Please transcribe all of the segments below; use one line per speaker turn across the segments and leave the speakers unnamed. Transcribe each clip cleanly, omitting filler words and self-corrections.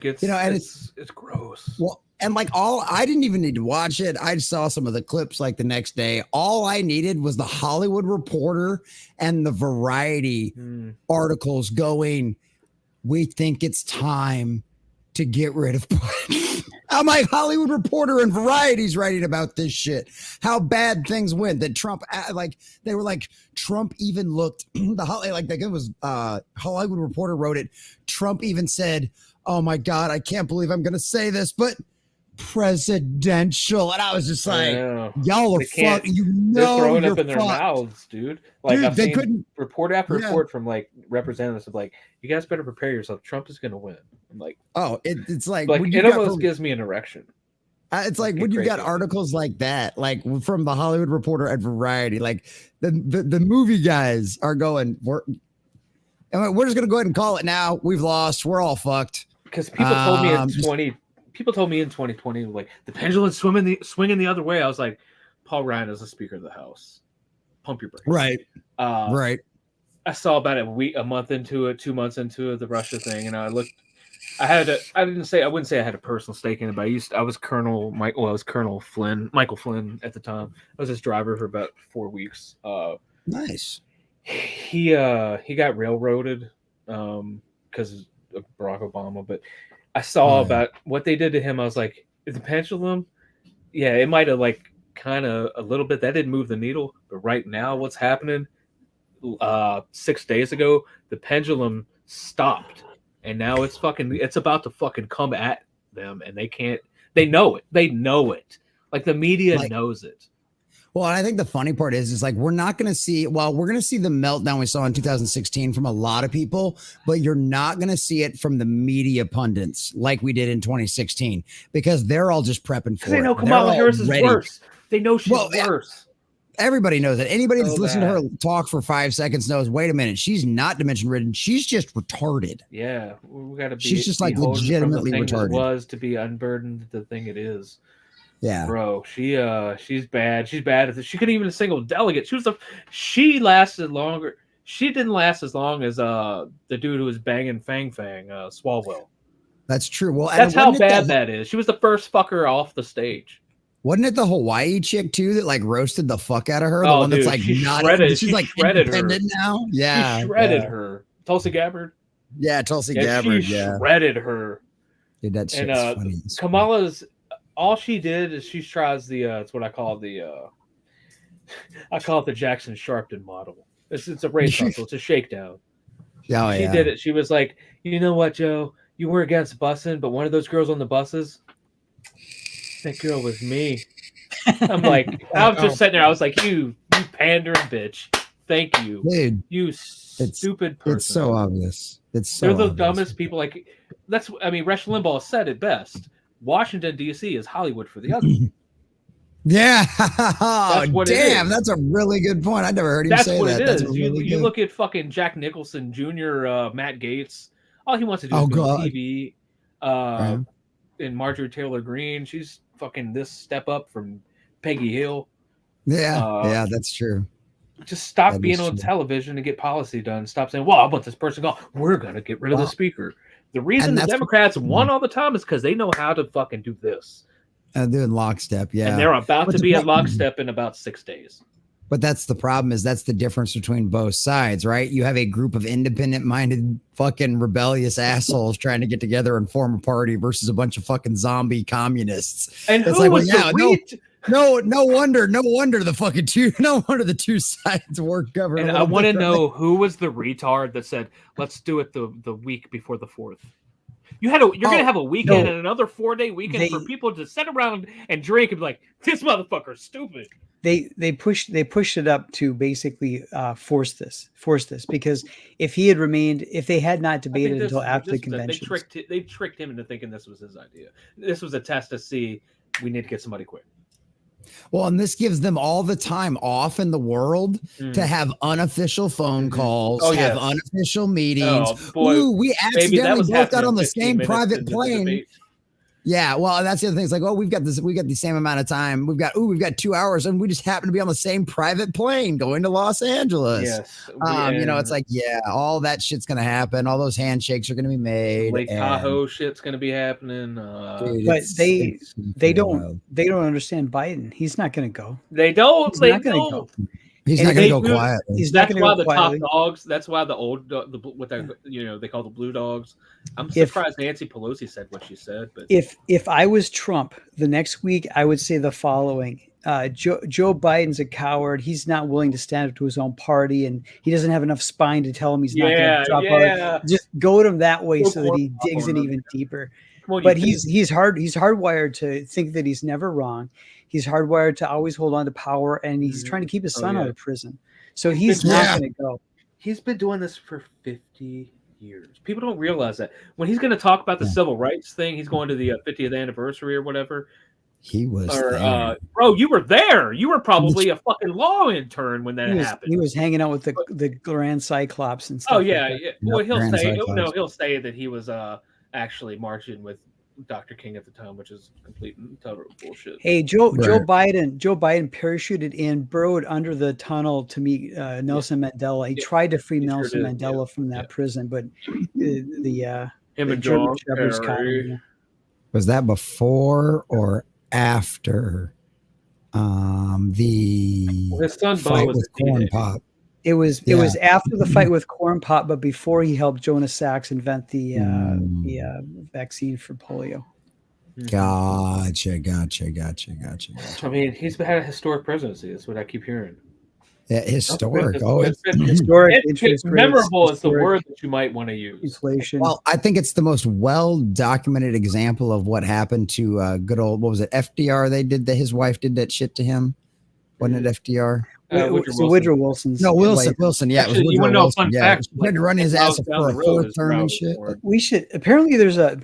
And
it's gross.
Well, and like I didn't even need to watch it. I saw some of the clips like the next day. All I needed was the Hollywood Reporter and the Variety articles going, we think it's time to get rid of I'm like, Hollywood Reporter and Variety's writing about this shit. How bad things went. That Trump, they were like, Trump even looked, it was Hollywood Reporter wrote it. Trump even said, oh my God, I can't believe I'm going to say this, but presidential. And I was just like, y'all are fucking,
they're throwing up in their mouths, dude. Like,
dude,
I've seen report after report from like representatives of like, you guys better prepare yourself. Trump is going to win. I'm like,
it's like
it almost gives me an erection.
It's like when you got articles like that, like from the Hollywood Reporter and Variety, like the movie guys are going, we're just going to go ahead and call it now. We've lost. We're all fucked.
Because people told me in 2020, like the pendulum's swinging the other way. I was like, Paul Ryan is the Speaker of the House. Pump your brakes.
Right. Right.
I saw about a month into it, 2 months into it, the Russia thing, and I looked. I wouldn't say I had a personal stake in it, but I was Colonel Michael Flynn at the time. I was his driver for about 4 weeks.
Nice.
He got railroaded because of Barack Obama, but I saw about what they did to him. I was like, the pendulum, yeah, it might have like kind of a little bit. That didn't move the needle, but right now, what's happening? 6 days ago, the pendulum stopped, and now it's about to fucking come at them, and they can't. They know it. They know it. Like the media knows it.
Well, I think the funny part is like we're not going to see. Well, we're going to see the meltdown we saw in 2016 from a lot of people, but you're not going to see it from the media pundits like we did in 2016 because they're all just prepping for it.
They know Kamala Harris is worse. They know she's worse.
Everybody knows that. Anybody that's listened to her talk for 5 seconds knows, wait a minute, she's not dimension-ridden. She's just retarded.
Yeah, we got to be.
She's just like legitimately retarded.
It was to be unburdened the thing it is.
Yeah,
bro, she's bad. She's bad. She couldn't even a single delegate. She lasted longer. She didn't last as long as the dude who was banging Fang Swalwell.
That's true. Well,
that's how bad that is. She was the first fucker off the stage.
Wasn't it the Hawaii chick too that like roasted the fuck out of her? The one that's like not shredded. She's like independent now. Yeah,
she shredded her. Tulsi Gabbard.
Yeah, Tulsi Gabbard.
She shredded her.
Dude, that shit's funny.
Kamala's. All she did is she tries it's what I call the Jackson Sharpton model. It's a race hustle. It's a shakedown. She did it. She was like, you know what, Joe? You were against busing, but one of those girls on the buses, that girl was me. I'm like, I was just sitting there. I was like, you pandering bitch. Thank you.
Dude,
you stupid person.
It's so obvious.
They're the dumbest people. Like, Rush Limbaugh said it best. Washington, D.C. is Hollywood for the ugly.
Yeah. That's a really good point. I never heard him say that.
That's what it is. You look at fucking Jack Nicholson Jr., Matt Gaetz. All he wants to do is go on TV. And Marjorie Taylor Greene, she's fucking this step up from Peggy Hill.
Yeah, that's true.
Just stop being on television and get policy done. Stop saying, well, I want this person gone. We're going to get rid of the speaker. The reason the Democrats won all the time is because they know how to fucking do this.
Doing lockstep, yeah.
And they're about to be at lockstep in about 6 days.
But that's the problem is that's the difference between both sides, right? You have a group of independent-minded fucking rebellious assholes trying to get together and form a party versus a bunch of fucking zombie communists.
And it's like,
no wonder the two sides work government.
And I want to know who was the retard that said, let's do it the week before the 4th. You're going to have a weekend and another 4-day weekend for people to sit around and drink and be like, this motherfucker's stupid.
They pushed it up to basically force this because if they had not debated until after the convention,
they tricked him into thinking this was his idea. This was a test to see we need to get somebody quick.
Well, and this gives them all the time off in the world to have unofficial phone calls, have unofficial meetings.
Oh, boy.
Ooh, we accidentally both got on the same private plane. Yeah, well, that's the other thing. It's like, oh, we got the same amount of time. We've got 2 hours, and we just happen to be on the same private plane going to Los Angeles.
Yes,
it's like, yeah, all that shit's gonna happen. All those handshakes are gonna be made.
Lake Tahoe shit's gonna be happening.
Dude,
but they
wild.
don't understand Biden. He's not going to go.
They don't.
He's
they
not going to
don't.
go.
He's
And
not
they
gonna go
do-
quietly.
He's not
That's
going to
why
go
the
quietly.
top dogs. That's why the old what they call the blue dogs. I'm surprised Nancy Pelosi said what she said. But
If I was Trump, the next week I would say the following: Joe Biden's a coward. He's not willing to stand up to his own party, and he doesn't have enough spine to tell him he's not going to drop out. Just go at him that way so that he digs in even deeper. But he's hardwired to think that he's never wrong. He's hardwired to always hold on to power, and he's trying to keep his son out of prison. So he's not going to go.
He's been doing this for 50 years. People don't realize that. When he's going to talk about the civil rights thing, he's going to the 50th anniversary or whatever.
He was there.
Bro, you were there. You were probably a fucking law intern when that happened.
He was hanging out with the Grand Cyclops and stuff.
Oh yeah,
like
yeah. Well,
Grand
he'll say that he was actually marching with Dr. King at the time, which is complete and total bullshit.
Hey, Joe Biden parachuted in, burrowed under the tunnel to meet Nelson Mandela. He tried to free Nelson Mandela from that prison, but him
and John
was that before or after
his son
fight
was
with Corn Pop?
It was after the fight with Corn Pop, but before he helped Jonas Sachs invent the vaccine for polio.
Gotcha.
I mean, he's had a historic presidency. That's what I keep hearing.
Yeah, historic.
Historic.
Memorable is the word that you might want to use.
Inflation.
Well, I think it's the most well-documented example of what happened to good old, what was it, FDR? His wife did that shit to him. Wasn't it FDR?
Woodrow Wilson's.
No, Wilson. Yeah,
actually,
it was
you want to know a fun fact?
He had to run his ass for a fourth term and shit.
We should. Apparently, there's a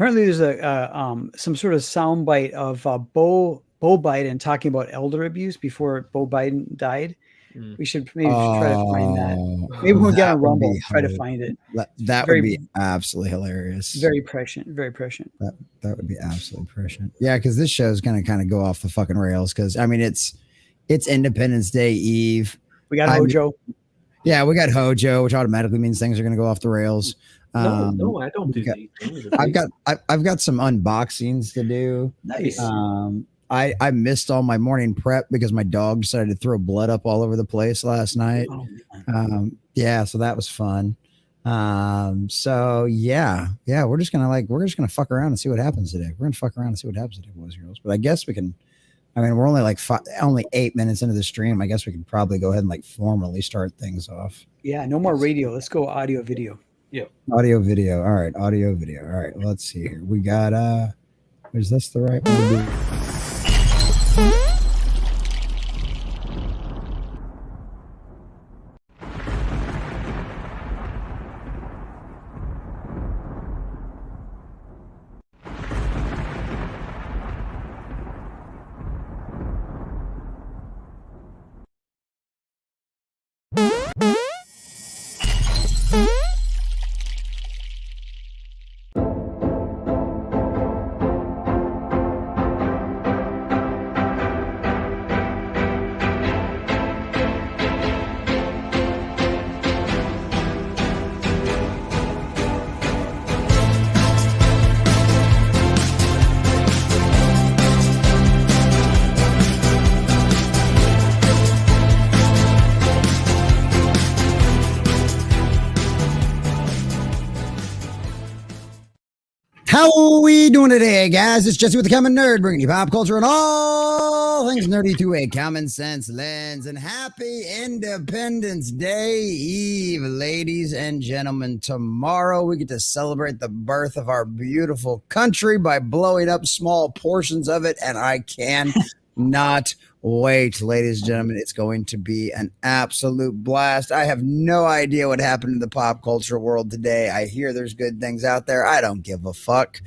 some sort of soundbite of Bo Biden talking about elder abuse before Bo Biden died. We should try to find that. Maybe we'll get on Rumble. Try to find it.
That would be absolutely hilarious.
Very prescient. Very prescient.
That would be absolutely prescient. Yeah, because this show is going to kind of go off the fucking rails. Because I mean, it's Independence Day Eve.
We got Hojo.
Yeah, we got Hojo, which automatically means things are going to go off the rails.
No, I don't do that.
I've got some unboxings to do.
Nice.
I missed all my morning prep because my dog decided to throw blood up all over the place last night. Yeah, so that was fun. So yeah, we're just gonna fuck around and see what happens today. We're gonna fuck around and see what happens today, boys and girls. But I guess we can. I mean, we're only 8 minutes into the stream. I guess we could probably go ahead and formally start things off.
Yeah, no more radio. Let's go audio video.
Yeah.
Audio video. All right, audio video. All right, let's see here. We got is this the right one to do? How are we doing today, guys? It's Jesse with the Common Nerd, bringing you pop culture and all things nerdy through a common sense lens. And happy Independence Day Eve, ladies and gentlemen. Tomorrow we get to celebrate the birth of our beautiful country by blowing up small portions of it, and I cannot wait, ladies and gentlemen. It's going to be an absolute blast. I have no idea what happened in the pop culture world today. I hear there's good things out there. I don't give a fuck.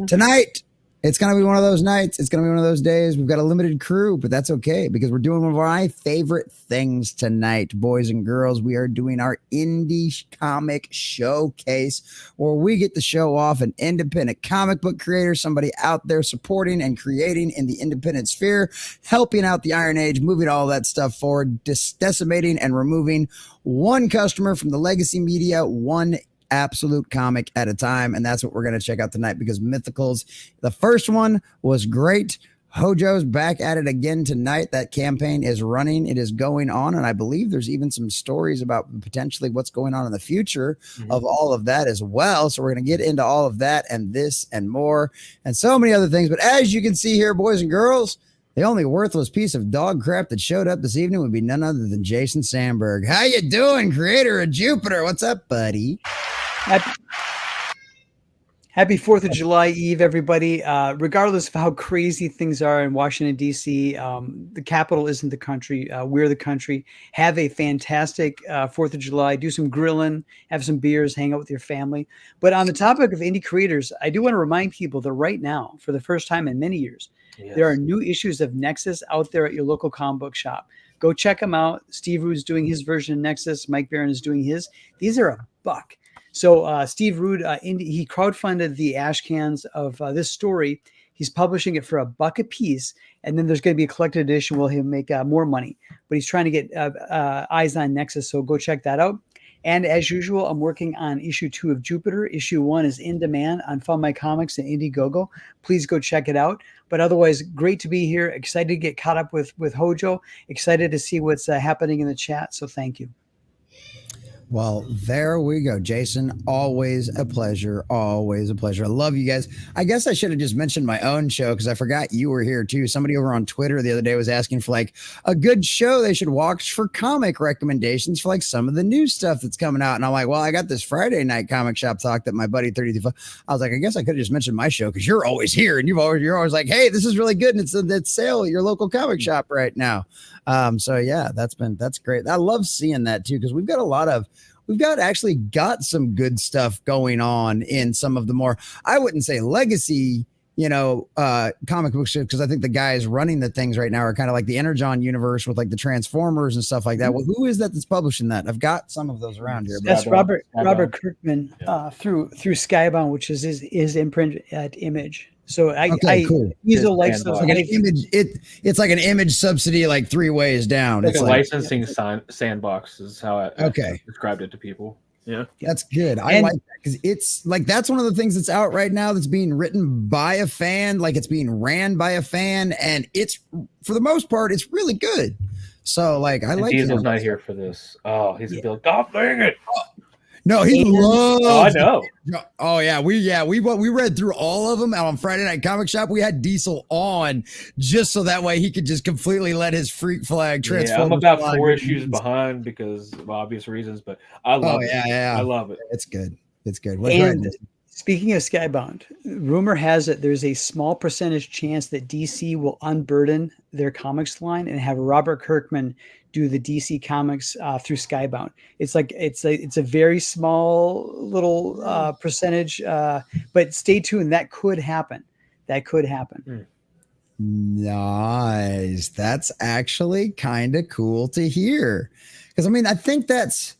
Tonight It's going to be one of those nights. It's going to be one of those days. We've got a limited crew, but that's okay because we're doing one of my favorite things tonight, boys and girls. We are doing our indie comic showcase where we get to show off an independent comic book creator, somebody out there supporting and creating in the independent sphere, helping out the Iron Age, moving all that stuff forward, decimating and removing one customer from the legacy media, one absolute comic at a time. And that's what we're going to check out tonight because Mythicals, the first one was great. Hojo's back at it again tonight. That campaign is running. It is going on. And I believe there's even some stories about potentially what's going on in the future of all of that as well. So we're going to get into all of that and this and more and so many other things. But as you can see here, boys and girls, the only worthless piece of dog crap that showed up this evening would be none other than Jason Sandberg. How you doing, creator of Jupiter? What's up, buddy?
Happy 4th of July Eve, everybody. Regardless of how crazy things are in Washington, D.C., the capital isn't the country. We're the country. Have a fantastic 4th of July. Do some grilling, have some beers, hang out with your family. But on the topic of indie creators, I do want to remind people that right now, for the first time in many years, there are new issues of Nexus out there at your local comic book shop. Go check them out. Steve Rude's doing his version of Nexus. Mike Barron is doing his. These are $1. So Steve Rude, he crowdfunded the ash cans of this story. He's publishing it for $1 a piece. And then there's going to be a collected edition where he'll make more money. But he's trying to get eyes on Nexus. So go check that out. And as usual, I'm working on issue 2 of Jupiter. Issue 1 is in demand on Fun My Comics and Indiegogo. Please go check it out. But otherwise, great to be here. Excited to get caught up with Hojo. Excited to see what's happening in the chat. So thank you.
Well, there we go, Jason. Always a pleasure. Always a pleasure. I love you guys. I guess I should have just mentioned my own show because I forgot you were here too. Somebody over on Twitter the other day was asking for like a good show they should watch for comic recommendations for like some of the new stuff that's coming out. And I'm like, well, I got this Friday night comic shop talk that my buddy 35. I was like, I guess I could have just mentioned my show because you're always here and you're always like, hey, this is really good and it's sale at your local comic shop right now. So yeah, that's great. I love seeing that too because we've actually got some good stuff going on in some of the more, I wouldn't say legacy, comic book shit, because I think the guys running the things right now are kind of like the Energon universe with like the Transformers and stuff like that. Well, who is that that's publishing that? I've got some of those around here.
That's Robert Kirkman through Skybound, which is his imprint at Image. So
cool.
Weasel likes those.
Like an image, it's like an Image subsidy, like 3 ways down.
It's
like
a licensing sandbox is how I described it to people. Yeah,
that's good. I like that because it's like that's one of the things that's out right now that's being written by a fan, like it's being ran by a fan, and it's for the most part it's really good. So like I like
Diesel's not here for this. Oh, he's a Bill. God dang it!
No, he loves.
Oh, I know.
Oh yeah, we read through all of them on Friday Night Comic Shop. We had Diesel on just so that way he could just completely let his freak flag transform.
Yeah, I'm about 4 issues behind because of obvious reasons, but I love it.
Yeah,
I love it.
It's good. It's good.
Speaking of Skybound, rumor has it there's a small percentage chance that DC will unburden their comics line and have Robert Kirkman do the DC comics through Skybound. It's like it's a very small little percentage, but stay tuned. That could happen.
Nice. That's actually kind of cool to hear. Because I mean, I think that's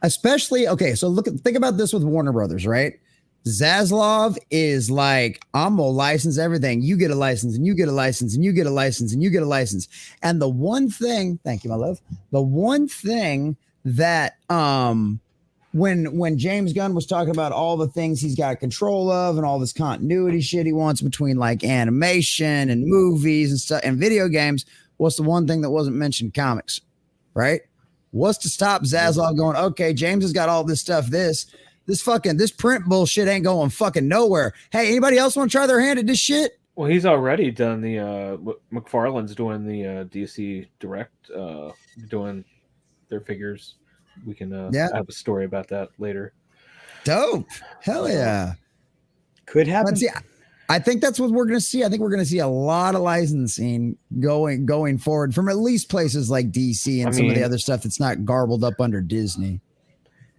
especially okay. So think about this with Warner Brothers, right? Zaslav is like, I'm gonna license everything. You get a license, and you get a license, and you get a license, and you get a license. And the one thing, thank you, my love. The one thing that when James Gunn was talking about all the things he's got control of and all this continuity shit he wants between like animation and movies and stuff and video games, what's the one thing that wasn't mentioned? Comics, right? What's to stop Zaslav going, okay, James has got all this stuff, this print bullshit ain't going fucking nowhere. Hey, anybody else want to try their hand at this shit?
Well, he's already done the McFarlane's doing the DC Direct, doing their figures. We can have a story about that later.
Dope. Hell yeah.
Could happen.
See, I think that's what we're going to see. I think we're going to see a lot of licensing going forward from at least places like DC and some of the other stuff that's not garbled up under Disney.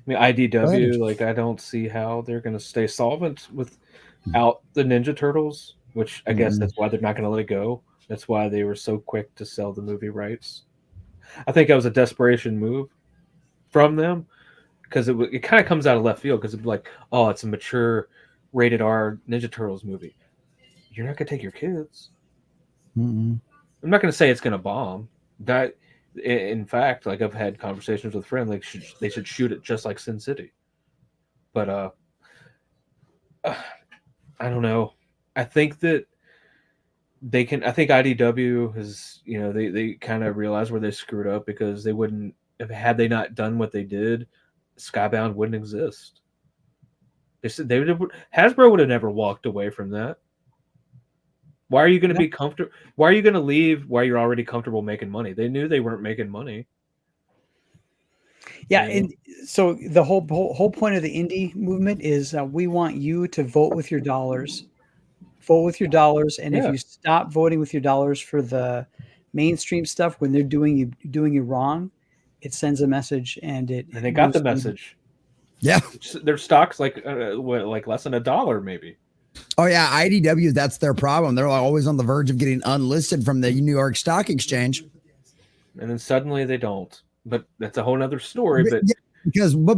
I mean, IDW, like I don't see how they're going to stay solvent without the Ninja Turtles. which I guess that's why they're not going to let it go. That's why they were so quick to sell the movie rights. I think that was a desperation move from them, because it kind of comes out of left field, because it'd be like, oh, it's a mature rated R Ninja Turtles movie. You're not going to take your kids. I'm not going to say it's going to bomb. That, in fact, like, I've had conversations with friends, like, they should shoot it just like Sin City. But I don't know. I think that they can. I think IDW has, they kind of realized where they screwed up, because they wouldn't have, had they not done what they did, Skybound wouldn't exist. They said Hasbro would have never walked away from that. Why are you going to be comfortable? Why are you going to leave while you're already comfortable making money? They knew they weren't making money.
Yeah, and so the whole point of the indie movement is we want you to vote with your dollars. Vote with your dollars, and if you stop voting with your dollars for the mainstream stuff when they're doing you wrong, it sends a message, and
they got the message.
Yeah,
their stock's like less than $1 maybe.
Oh yeah, IDW, that's their problem. They're always on the verge of getting unlisted from the New York Stock Exchange,
and then suddenly they don't. But that's a whole other story. But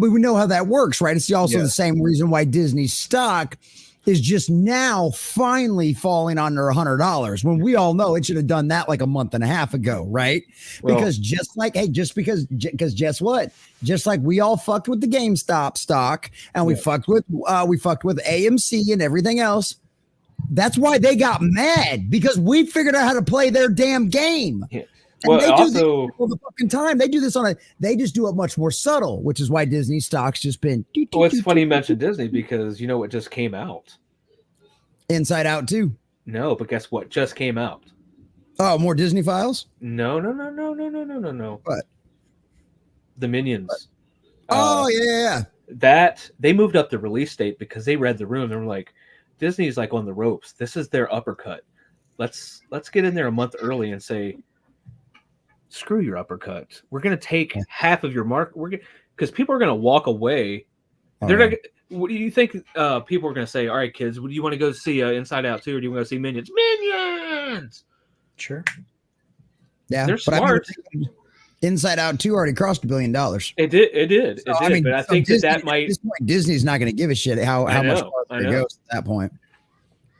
we know how that works, right? It's also the same reason why Disney's stock is just now finally falling under $100, when we all know it should have done that like a month and a half ago, right? Because guess what? Just like we all fucked with the GameStop stock, and we fucked with AMC and everything else. That's why they got mad, because we figured out how to play their damn game.
Yeah.
And they do this all the fucking time. They do this they just do it much more subtle, which is why Disney stock's just been.
Well, it's funny you mentioned Disney, because you know what just came out?
Inside Out 2.
No, but guess what just came out?
Oh, more Disney Files?
No.
What?
The Minions.
Oh, yeah.
That they moved up the release date because they read the room. They were like, Disney's like on the ropes. This is their uppercut. Let's get in there a month early and say, screw your uppercut. We're going to take half of your market. Because people are going to walk away. They're not. What do you think people are going to say? All right, kids, do you want to go see Inside Out 2, or do you want to see Minions? Minions!
Sure.
Yeah.
They're smart.
Inside Out 2 already crossed $1 billion.
It did.
So, I mean,
but I think
Disney,
that might.
At this point, Disney's not going to give a shit how much farther it goes at that point.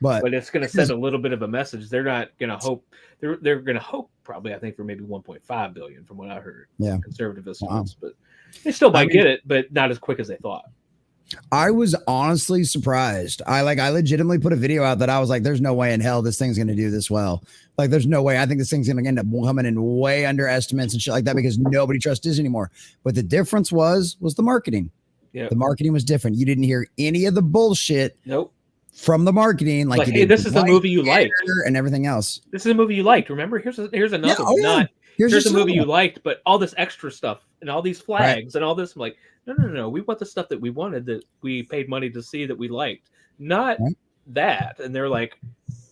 But
it's going to send a little bit of a message. They're not going to hope. They're going to hope probably, I think, for maybe 1.5 billion from what I heard.
Yeah.
Conservative estimates, but they still might get it, but not as quick as they thought.
I was honestly surprised. I legitimately put a video out that I was like, there's no way in hell this thing's going to do this well. Like, there's no way. I think this thing's going to end up coming in way under estimates and shit like that, because nobody trusts Disney anymore. But the difference was the marketing.
Yeah.
The marketing was different. You didn't hear any of the bullshit.
Nope.
From the marketing, like
hey, this is the movie you liked,
and everything else.
This is a movie you liked. Remember, here's another one.
Yeah.
Here's a movie you liked, but all this extra stuff and all these flags and all this. I'm like, no. We want the stuff that we wanted, that we paid money to see, that we liked, not that. And they're like,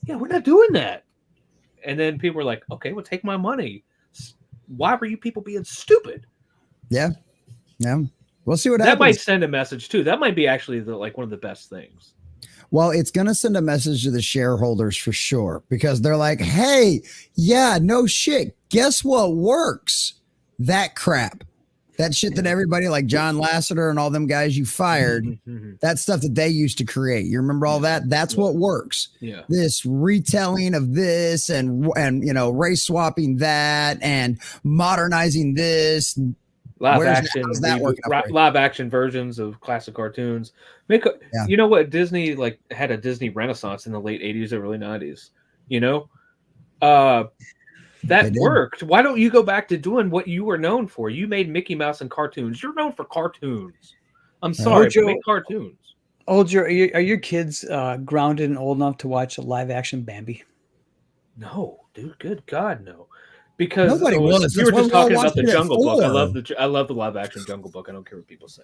yeah, we're not doing that. And then people were like, okay, well, take my money. Why were you people being stupid?
Yeah. We'll see what happens.
That might send a message too. That might be actually one of the best things.
Well, it's going to send a message to the shareholders for sure, because they're like, hey, yeah, no shit. Guess what works? That crap. That shit that everybody like John Lasseter and all them guys you fired, that stuff that they used to create. You remember all that? That's what works.
Yeah.
This retelling of this and race swapping that and modernizing this.
Live action versions of classic cartoons. You know what? Disney had a Disney Renaissance in the late 80s, early 90s. That worked. Why don't you go back to doing what you were known for? You made Mickey Mouse and cartoons. You're known for cartoons. I'm sorry, but make cartoons.
Are your kids grounded and old enough to watch a live action Bambi?
No, dude. Good God, no. Because
nobody was.
We were just talking about the Jungle Book. I love the live action Jungle Book. I don't care what people say,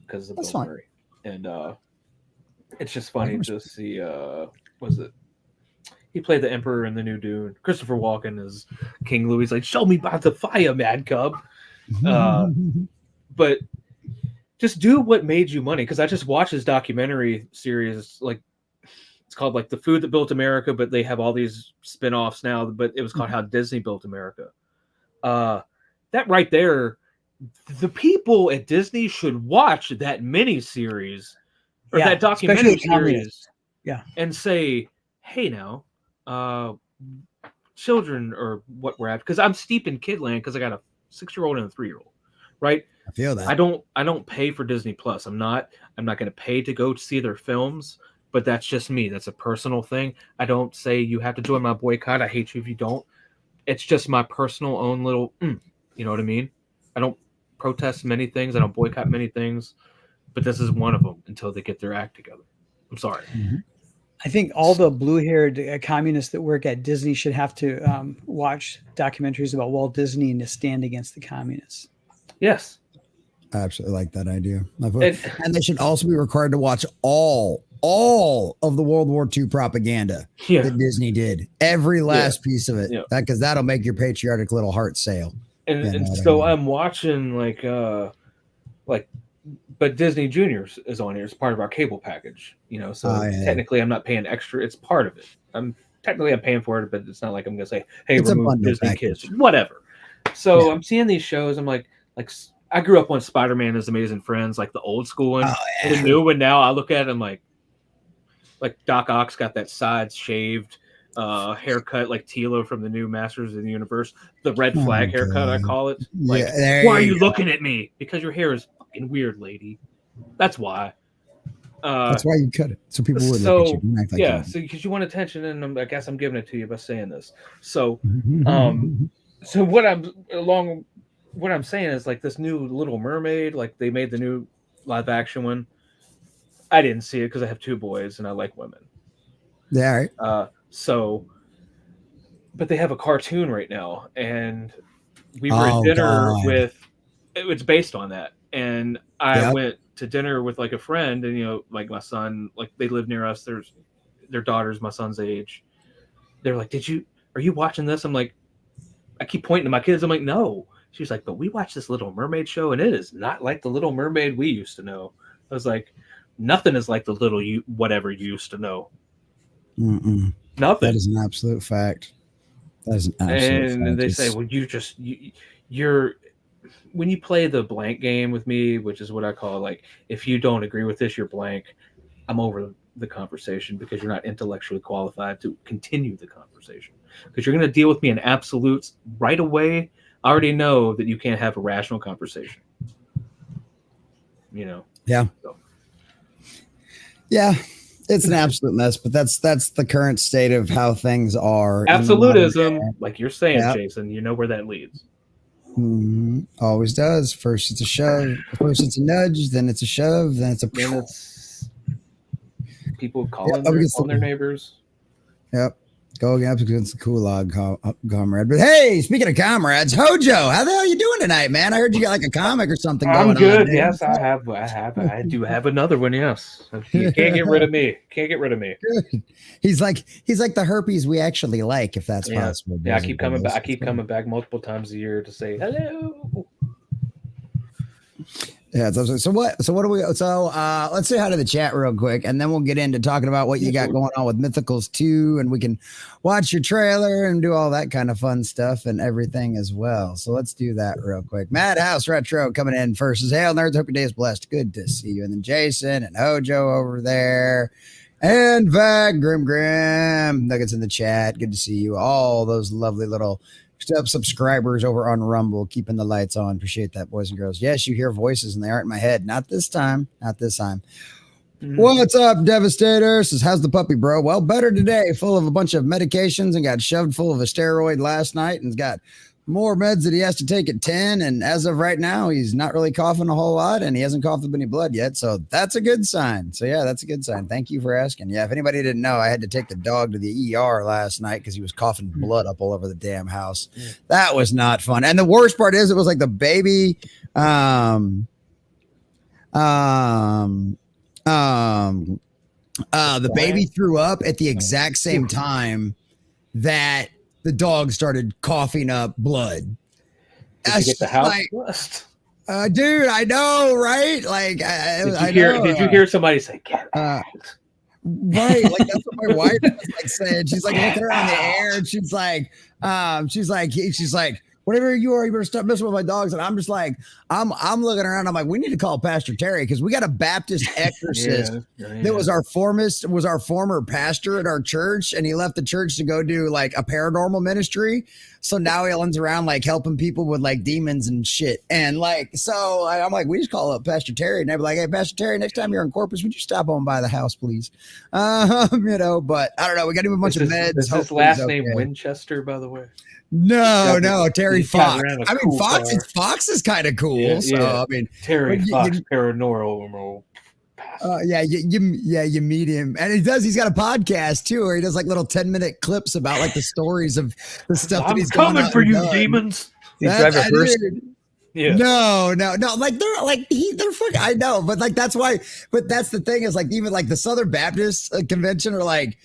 because of Bill Murray. And it's just funny to see. Was it? He played the Emperor in the new Dune. Christopher Walken is King Louis. He's like, show me about the fire, mad cub. But just do what made you money. Because I just watched his documentary series. Like, It's called like The Food That Built America, but they have all these spin-offs now. But it was called How Disney Built America. That right there, the people at Disney should watch that mini series or that documentary series, and say, "Hey, now, children or what we're at," because I'm steeped in Kidland because I got a 6-year-old and a 3-year-old, right?
I feel that.
I don't pay for Disney Plus. I'm not going to pay to go see their films, but that's just me. That's a personal thing. I don't say you have to join my boycott. I hate you if you don't. It's just my personal own little, you know what I mean? I don't protest many things. I don't boycott many things, but this is one of them until they get their act together. I'm sorry.
Mm-hmm. I think all the blue-haired communists that work at Disney should have to watch documentaries about Walt Disney and to stand against the communists.
Yes.
I absolutely like that idea. And they should also be required to watch all of the World War II propaganda that Disney did. Every last piece of it. Because that'll make your patriotic little heart sail.
And so I'm watching but Disney Juniors is on here. It's part of our cable package, so technically I'm not paying extra. It's part of it. I'm paying for it, but it's not like I'm going to say, hey, remove Disney Kids, whatever. So I'm seeing these shows. I'm like I grew up on Spider-Man Is Amazing Friends, like the old school one. The new one now, I look at it, I'm like Doc Ock's got that sides shaved haircut like Tilo from the new Masters of the Universe, the red flag haircut, I call it. Like, why are you looking at me? Because your hair is fucking weird, lady. That's why.
That's why you cut it, so people would look at you.
So because you want attention, and I guess I'm giving it to you by saying this. So, so what I'm saying is like this new Little Mermaid, like they made the new live action one. I didn't see it because I have 2 boys and I like women.
Yeah. Right.
But they have a cartoon right now, and we were at dinner with. It's based on that, and I went to dinner with like a friend, and like my son, like they live near us. Their daughter's my son's age. They're like, are you watching this? I'm like, I keep pointing to my kids. I'm like, no. She's like, but we watched this Little Mermaid show, and it is not like the Little Mermaid we used to know. I was like, nothing is like the little whatever you used to know.
Mm-mm.
Nothing.
That is an absolute fact. That is an absolute fact.
And they say, well, you're when you play the blank game with me, which is what I call like, if you don't agree with this, you're blank. I'm over the conversation because you're not intellectually qualified to continue the conversation. Because you're going to deal with me in absolutes right away. I already know that you can't have a rational conversation.
Yeah.
So.
Yeah. It's an absolute mess, but that's the current state of how things are.
Absolutism, like you're saying, Jason, you know where that leads.
Mm-hmm. Always does. First it's a shove, first it's a nudge, then it's a shove, then it's a.
Then it's people calling their neighbors.
Yep. Go against the Kulog comrade. But hey, speaking of comrades, Hojo, how the hell are you doing tonight, man? I heard you got like a comic or something going on.
I'm good. Yes, I do have another one. Yes, you can't get rid of me. Good.
He's like the herpes we actually like, if that's possible.
Yeah, I keep coming back. I keep coming back multiple times a year to say hello.
Yeah. So what do we? So let's say hi to the chat real quick, and then we'll get into talking about what you got going on with Mythicals 2, and we can watch your trailer and do all that kind of fun stuff and everything as well. So let's do that real quick. Madhouse Retro coming in first. Says, "Hail nerds, hope your day is blessed. Good to see you." And then Jason and Hojo over there, and Vag Grim Nuggets in the chat. Good to see you. All those lovely little subscribers over on Rumble, keeping the lights on. Appreciate that, boys and girls. Yes, you hear voices and they aren't in my head. Not this time. Mm-hmm. What's up, Devastator? Says, how's the puppy, bro? Well, better today. Full of a bunch of medications and got shoved full of a steroid last night and's got more meds that he has to take at 10. And as of right now, he's not really coughing a whole lot and he hasn't coughed up any blood yet. So that's a good sign. So yeah, that's a good sign. Thank you for asking. Yeah. If anybody didn't know, I had to take the dog to the ER last night because he was coughing blood up all over the damn house. Yeah. That was not fun. And the worst part is it was like the baby, the baby threw up at the exact same time that the dog started coughing up blood.
Did you get the house
blessed? Dude, I know, right? Like,
did you hear somebody say, "Get out"?
Right, like that's what my wife was like saying. She's like looking around the air, and she's like, whatever you are, you better stop messing with my dogs. And I'm just like, I'm looking around. I'm like, we need to call Pastor Terry because we got a Baptist exorcist that was our former pastor at our church, and he left the church to go do like a paranormal ministry. So now he runs around like helping people with like demons and shit. And like, so I'm like, we just call up Pastor Terry, and they'd be like, hey, Pastor Terry, next time you're in Corpus, would you stop on by the house, please? But I don't know. We got him a bunch of meds.
Is his last name Winchester, by the way?
No, Terry Fox. I mean,
cool
Fox is kind of cool.
Yeah,
so I mean,
Terry Fox, paranormal.
You meet him, and he's got a podcast too, where he does like little 10-minute clips about like the stories of the stuff that he's
coming for you, demons.
You drive a hearse.
Yeah. No. Like they're fucking. I know, but like that's why. But that's the thing is like even like the Southern Baptist convention are like,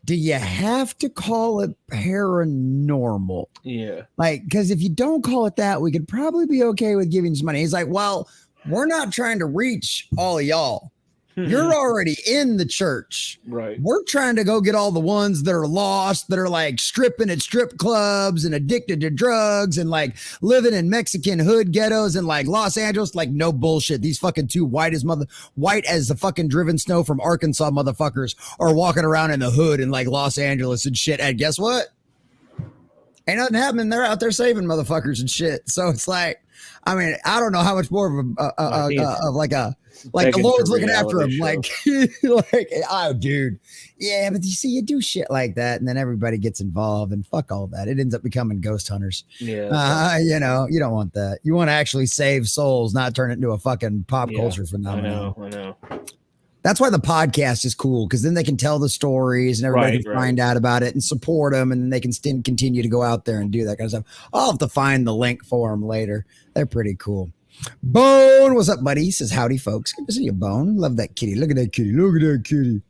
do you have to call it paranormal?
Yeah.
Like, because if you don't call it that, we could probably be okay with giving some money. He's like, well, we're not trying to reach all of y'all. You're already in the church.
Right.
We're trying to go get all the ones that are lost, that are like stripping at strip clubs and addicted to drugs and like living in Mexican hood ghettos and like Los Angeles. Like, no bullshit. These fucking two white as the fucking driven snow from Arkansas motherfuckers are walking around in the hood in like Los Angeles and shit. And guess what? Ain't nothing happening. They're out there saving motherfuckers and shit. So it's like, I mean, I don't know how much more of the Lord's looking after him. Show. Like, oh, dude. Yeah, but you see, you do shit like that, and then everybody gets involved, and fuck all that. It ends up becoming ghost hunters.
Yeah.
You don't want that. You want to actually save souls, not turn it into a fucking pop culture phenomenon.
I know.
That's why the podcast is cool, because then they can tell the stories and everybody can find out about it and support them, and then they can still continue to go out there and do that kind of stuff. I'll have to find the link for them later. They're pretty cool. Bone, what's up, buddy? He says, howdy, folks. Good to see you, Bone. Love that kitty. Look at that kitty. Look at that kitty.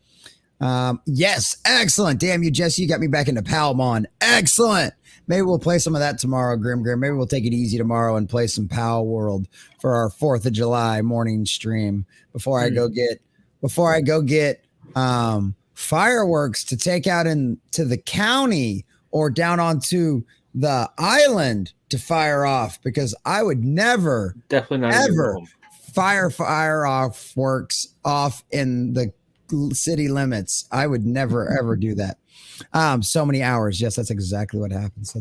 Yes, excellent. Damn you, Jesse. You got me back into Palmon. Excellent. Maybe we'll play some of that tomorrow, Grim. Maybe we'll take it easy tomorrow and play some Pal World for our 4th of July morning stream before I go get fireworks to take out into the county or down onto the island to fire off, because I would never ever fire off works off in the city limits. I would never ever do that. So many hours. Yes, that's exactly what happens.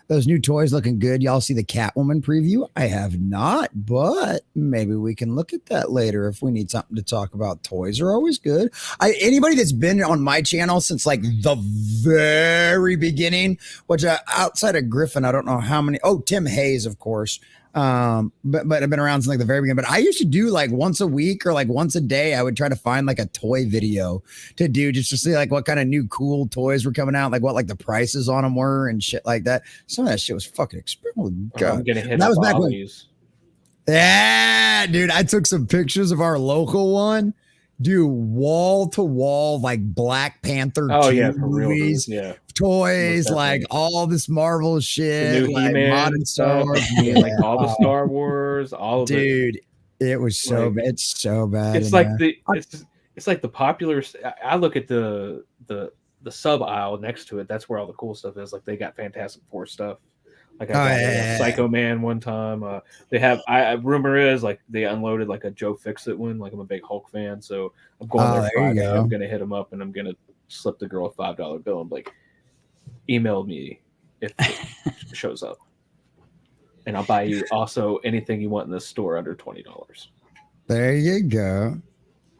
Those new toys looking good. Y'all see the Catwoman preview? I have not, but maybe we can look at that later if we need something to talk about. Toys are always good. Anybody that's been on my channel since like the very beginning, which outside of Griffin, I don't know how many. Oh, Tim Hayes, of course. But I've been around since like the very beginning. But I used to do like once a week or like once a day, I would try to find like a toy video to do just to see like what kind of new cool toys were coming out, like what like the prices on them were and shit like that. Some of that shit was fucking expensive.
I'm gonna hit that was back when.
Yeah, dude, I took some pictures of our local one. Dude, wall to wall, like Black Panther movies, toys, like all this Marvel shit,
the new
like modern Star Wars,
like all the Star Wars, all of
it. It was so bad. It's so bad.
It's like it's like the popular. I look at the sub aisle next to it. That's where all the cool stuff is. Like they got Fantastic Four stuff. Like I got Psycho Man one time. They have. Rumor is like they unloaded like a Joe Fixit one. Like I'm a big Hulk fan, so I'm going there Friday. I'm gonna hit him up and I'm gonna slip the girl a $5 bill and like email me if it shows up, and I'll buy you also anything you want in this store under $20.
There you go.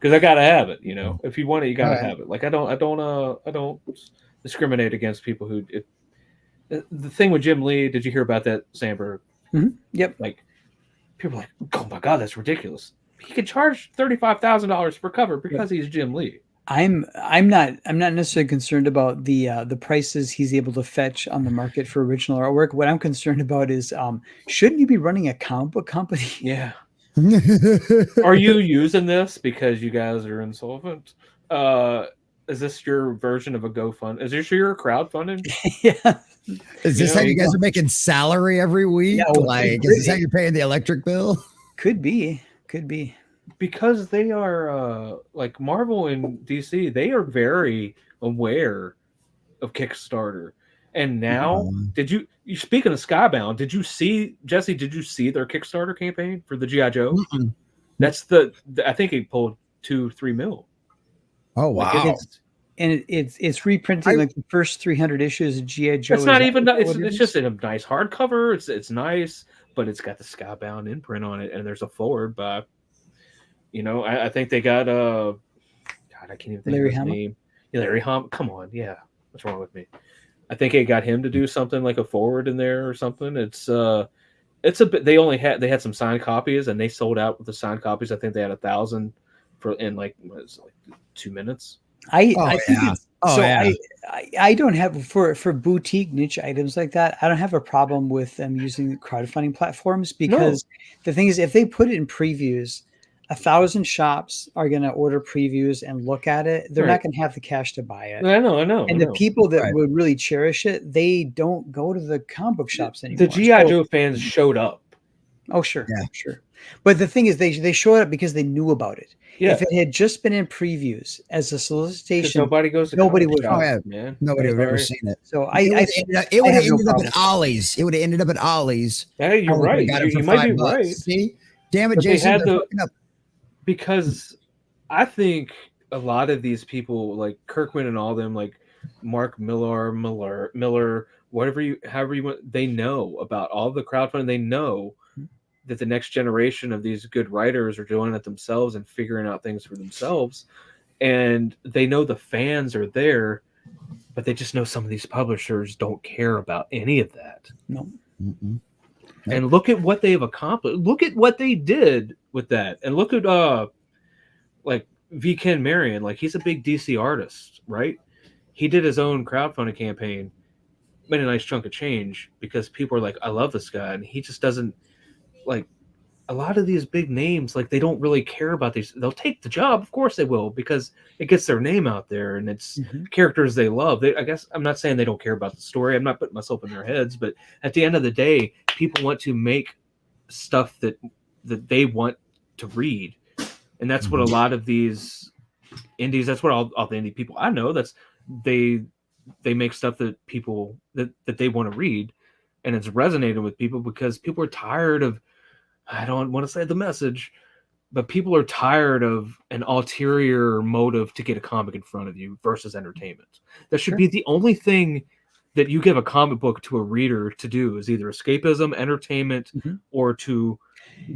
Because I gotta have it. You know, if you want it, you gotta have it. Like I don't discriminate against people who. The thing with Jim Lee, did you hear about that, Sandberg?
Mm-hmm. Yep.
Like people are like, oh my god, that's ridiculous. He could charge $35,000 per cover because he's Jim Lee.
I'm not necessarily concerned about the prices he's able to fetch on the market for original artwork. What I'm concerned about is shouldn't you be running a comic book company?
Yeah. Are you using this because you guys are insolvent? Is this your version of a GoFund? Is this your crowdfunding?
Yeah.
Is this how you guys are making salary every week?
Yeah,
like, is this how you're paying the electric bill?
Could be.
because they are like Marvel and DC, they are very aware of Kickstarter. And now, speaking of Skybound, did you see, Jesse? Did you see their Kickstarter campaign for the GI Joe?
Mm-mm.
That's I think it pulled 2-3 mil.
Oh wow!
It's reprinting like the first 300 issues of GI Joe.
It's not even. It's just in a nice hardcover. It's nice, but it's got the Skybound imprint on it, and there's a forward by. I think they got God, I can't even think of his name. Yeah, Larry Hama. Come on, yeah. What's wrong with me? I think they got him to do something like a forward in there or something. It's a bit. They had some signed copies, and they sold out with the signed copies. I think they had 1,000 in like 2 minutes.
I don't have for boutique niche items like that. I don't have a problem with them using crowdfunding platforms because the thing is, if they put it in previews, 1,000 shops are going to order previews and look at it. They're not going to have the cash to buy it.
I know.
And the people that would really cherish it, they don't go to the comic book shops anymore.
The GI Joe fans showed up.
Oh, sure. Yeah, sure. But the thing is, they showed up because they knew about it. Yeah. If it had just been in previews as a solicitation,
nobody goes.
Nobody would.
Man. Nobody would have ever seen it.
So
it would have ended up at Ollie's. It would have ended up at Ollie's.
Yeah, you're right. You might be right.
See, damn it, Jason.
Because I think a lot of these people, like Kirkman and all them, like Mark Miller, however you want, they know about all the crowdfunding. They know that the next generation of these good writers are doing it themselves and figuring out things for themselves. And they know the fans are there, but they just know some of these publishers don't care about any of that.
No.
Mm-mm.
And look at what they've accomplished. Look at what they did with that. And look at like V. Ken Marion. Like, he's a big DC artist, right? He did his own crowdfunding campaign, made a nice chunk of change because people are like, I love this guy. And he just doesn't, like, a lot of these big names, like, they don't really care about these. They'll take the job, of course they will, because it gets their name out there and it's characters they love. I guess I'm not saying they don't care about the story. I'm not putting myself in their heads, but at the end of the day, people want to make stuff that they want to read, and that's what a lot of these indies. That's what all the indie people I know. That's they make stuff that people that they want to read, and it's resonating with people because people are tired of. I don't want to say the message, but people are tired of an ulterior motive to get a comic in front of you versus entertainment. That should be the only thing that you give a comic book to a reader to do is either escapism, entertainment, or to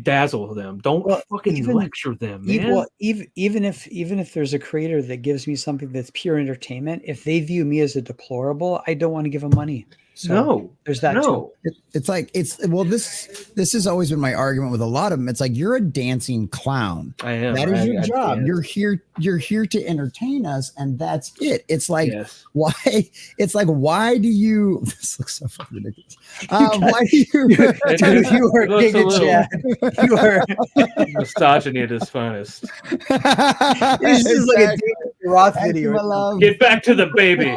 dazzle them. Don't fucking lecture them, man.
Even if there's a creator that gives me something that's pure entertainment, if they view me as a deplorable, I don't want to give them money. So there's that too.
It's like this has always been my argument with a lot of them. It's like, you're a dancing clown.
I am.
That is your job. You're here to entertain us, and that's it. It's like why? It's like, why do you? This looks so fucking ridiculous. Why do you?
You are you are
misogyny at its finest.
This is like a David Roth video.
Get back to the baby.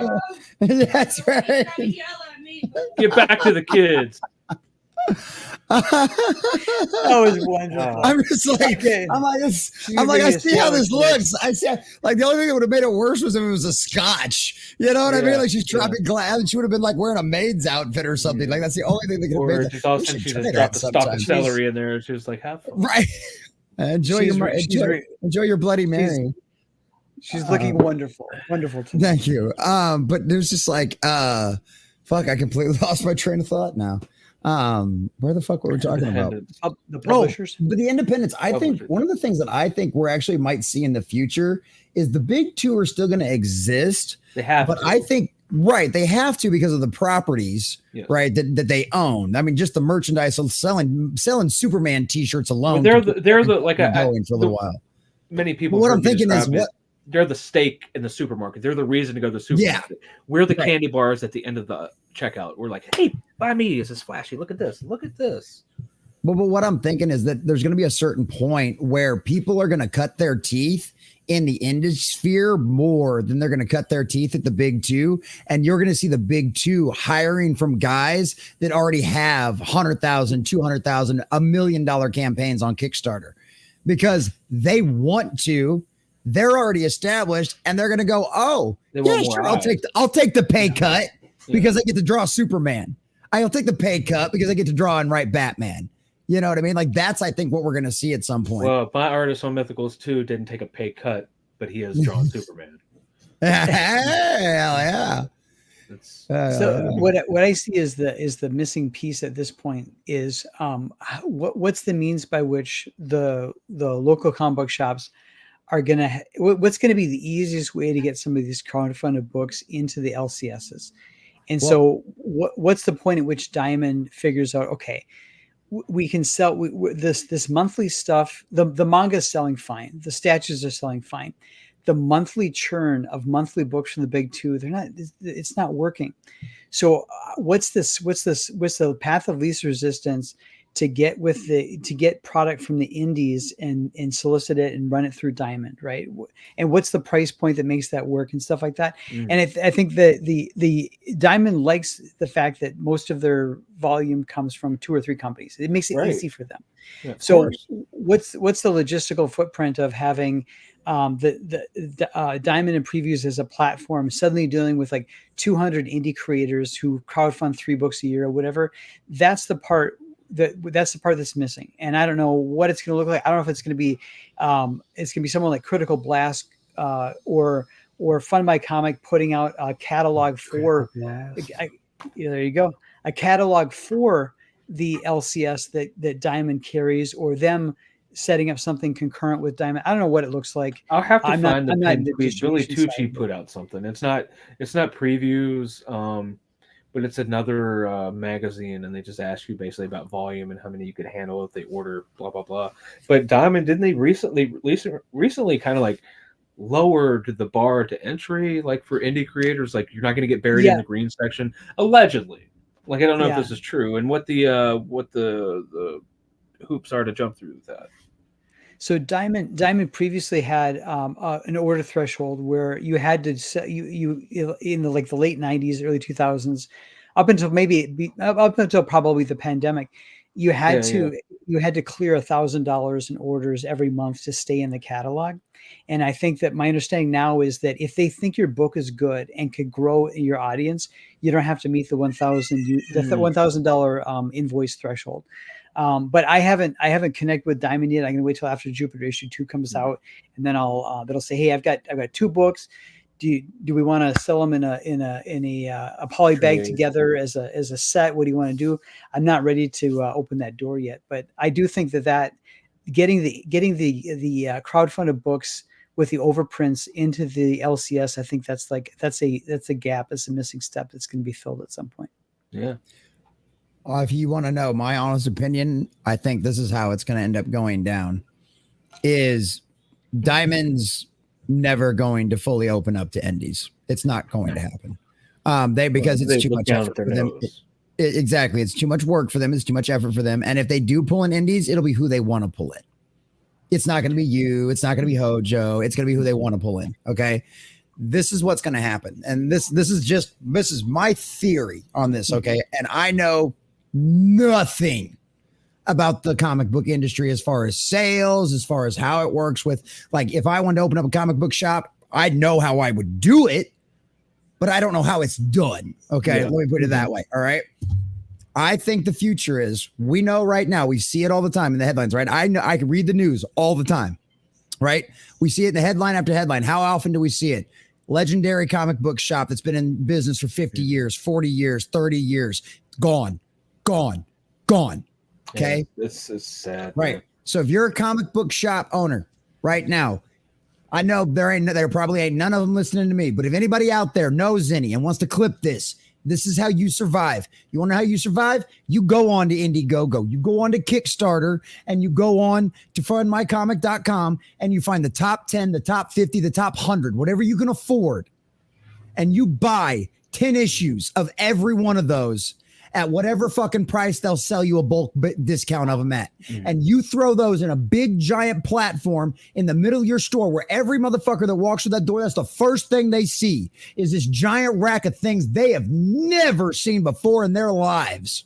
That's right.
Get back to the kids.
That was wonderful.
I'm just like, I see how this looks. I see, like, the only thing that would have made it worse was if it was a scotch. You know what I mean? Like, she's dropping glass, and she would have been like wearing a maid's outfit or something. Like, that's the only thing that could have made it.
She just dropped the stalk of celery in there, and she was like, "Have fun."
Right. Enjoy your Bloody Mary.
She's looking wonderful. Wonderful today.
Thank you. But there's just like, fuck, I completely lost my train of thought now. Where the fuck were we talking about?
The publishers.
But the independents, I think one of the things that I think we're actually might see in the future is the big two are still going to exist.
They have
to. I think, they have to because of the properties, right, that they own. I mean, just the merchandise of selling Superman t-shirts alone.
Well, they're the like
going for a little while.
Many people.
But what I'm thinking is
they're the steak in the supermarket. They're the reason to go to the supermarket. Yeah. We're the candy bars at the end of the checkout. We're like, hey, buy me. This is flashy. Look at this. Look at this.
But what I'm thinking is that there's going to be a certain point where people are going to cut their teeth in the indie sphere more than they're going to cut their teeth at the big two. And you're going to see the big two hiring from guys that already have $100,000, $200,000, $1 million campaigns on Kickstarter. because they want to. They're already established, and they're going to go, oh, yeah, sure, I'll take the pay cut because I get to draw Superman. I'll take the pay cut because I get to draw and write Batman. You know what I mean? Like, that's, I think, what we're going to see at some point.
Well, my artist on Mythicals 2 didn't take a pay cut, but he has drawn Superman.
Hell yeah.
So what I see is the missing piece at this point is what's the means by which the local comic book shops are what's gonna be the easiest way to get some of these crowdfunded books into the LCSs. And so what's the point at which Diamond figures out, okay, we can sell this monthly stuff. The manga is selling fine. The statues are selling fine. The monthly churn of monthly books from the big two, it's not working. So what's the path of least resistance to get product from the indies and solicit it and run it through Diamond, right? And what's the price point that makes that work and stuff like that? And I think that the Diamond likes the fact that most of their volume comes from 2 or 3 companies. It makes it easy for them. Yeah, so what's the logistical footprint of having the Diamond and Previews as a platform suddenly dealing with like 200 indie creators who crowdfund 3 books a year or whatever? That's the part that's missing, and I don't know what it's going to look like. I don't know if it's going to be someone like Critical Blast or Fun by Comic putting out a catalog for there you go, a catalog for the LCS that Diamond carries, or them setting up something concurrent with Diamond. I don't know what it looks like.
I'll have to find the pin tweet. Billy Tucci put out something. It's not Previews. But it's another magazine, and they just ask you basically about volume and how many you could handle if they order, blah blah blah. But Diamond, didn't they recently kind of like lowered the bar to entry, like for indie creators? Like, you're not going to get buried in the green section, allegedly. Like, I don't know if this is true, and what the hoops are to jump through with that.
So Diamond previously had an order threshold where you had to set you in the late 90s, early 2000s, up until probably the pandemic, you had to clear $1,000 in orders every month to stay in the catalog. And I think that my understanding now is that if they think your book is good and could grow your audience, you don't have to meet the $1,000 invoice threshold. But I haven't connected with Diamond yet. I'm gonna wait till after Jupiter issue 2 comes out, and then that'll say, hey, I've got 2 books. Do we want to sell them in a poly bag together as a set? What do you want to do? I'm not ready to open that door yet, but I do think that getting the crowdfunded books with the overprints into the LCS, I think that's a gap. It's a missing step that's going to be filled at some point.
Yeah.
If you want to know my honest opinion, I think this is how it's going to end up going down. Is Diamond's never going to fully open up to indies. It's not going to happen. Because it's too much effort for them. Exactly. It's too much work for them. It's too much effort for them. And if they do pull in indies, it'll be who they want to pull in. It's not going to be you. It's not going to be Hojo. It's going to be who they want to pull in. Okay. This is what's going to happen. And this is my theory on this. Okay. And I know nothing about the comic book industry as far as sales, as far as how it works with, like, if I wanted to open up a comic book shop, I'd know how I would do it, but I don't know how it's done. Okay. Let me put it that way. All right. I think the future is, we know right now, we see it all the time in the headlines, right? I know, I can read the news all the time, right? We see it in the headline after headline. How often do we see it? Legendary comic book shop that's been in business for 50 years, 40 years, 30 years, gone. Okay.
Yeah, this is sad.
Right. Man. So if you're a comic book shop owner right now, I know there probably ain't none of them listening to me, but if anybody out there knows any and wants to clip this is how you survive. You want to know how you survive? You go on to Indiegogo, you go on to Kickstarter, and you go on to fundmycomic.com, and you find the top 10, the top 50, the top 100, whatever you can afford. And you buy 10 issues of every one of those at whatever fucking price they'll sell you a bulk discount of them at. And you throw those in a big giant platform in the middle of your store where every motherfucker that walks through that door, that's the first thing they see is this giant rack of things they have never seen before in their lives.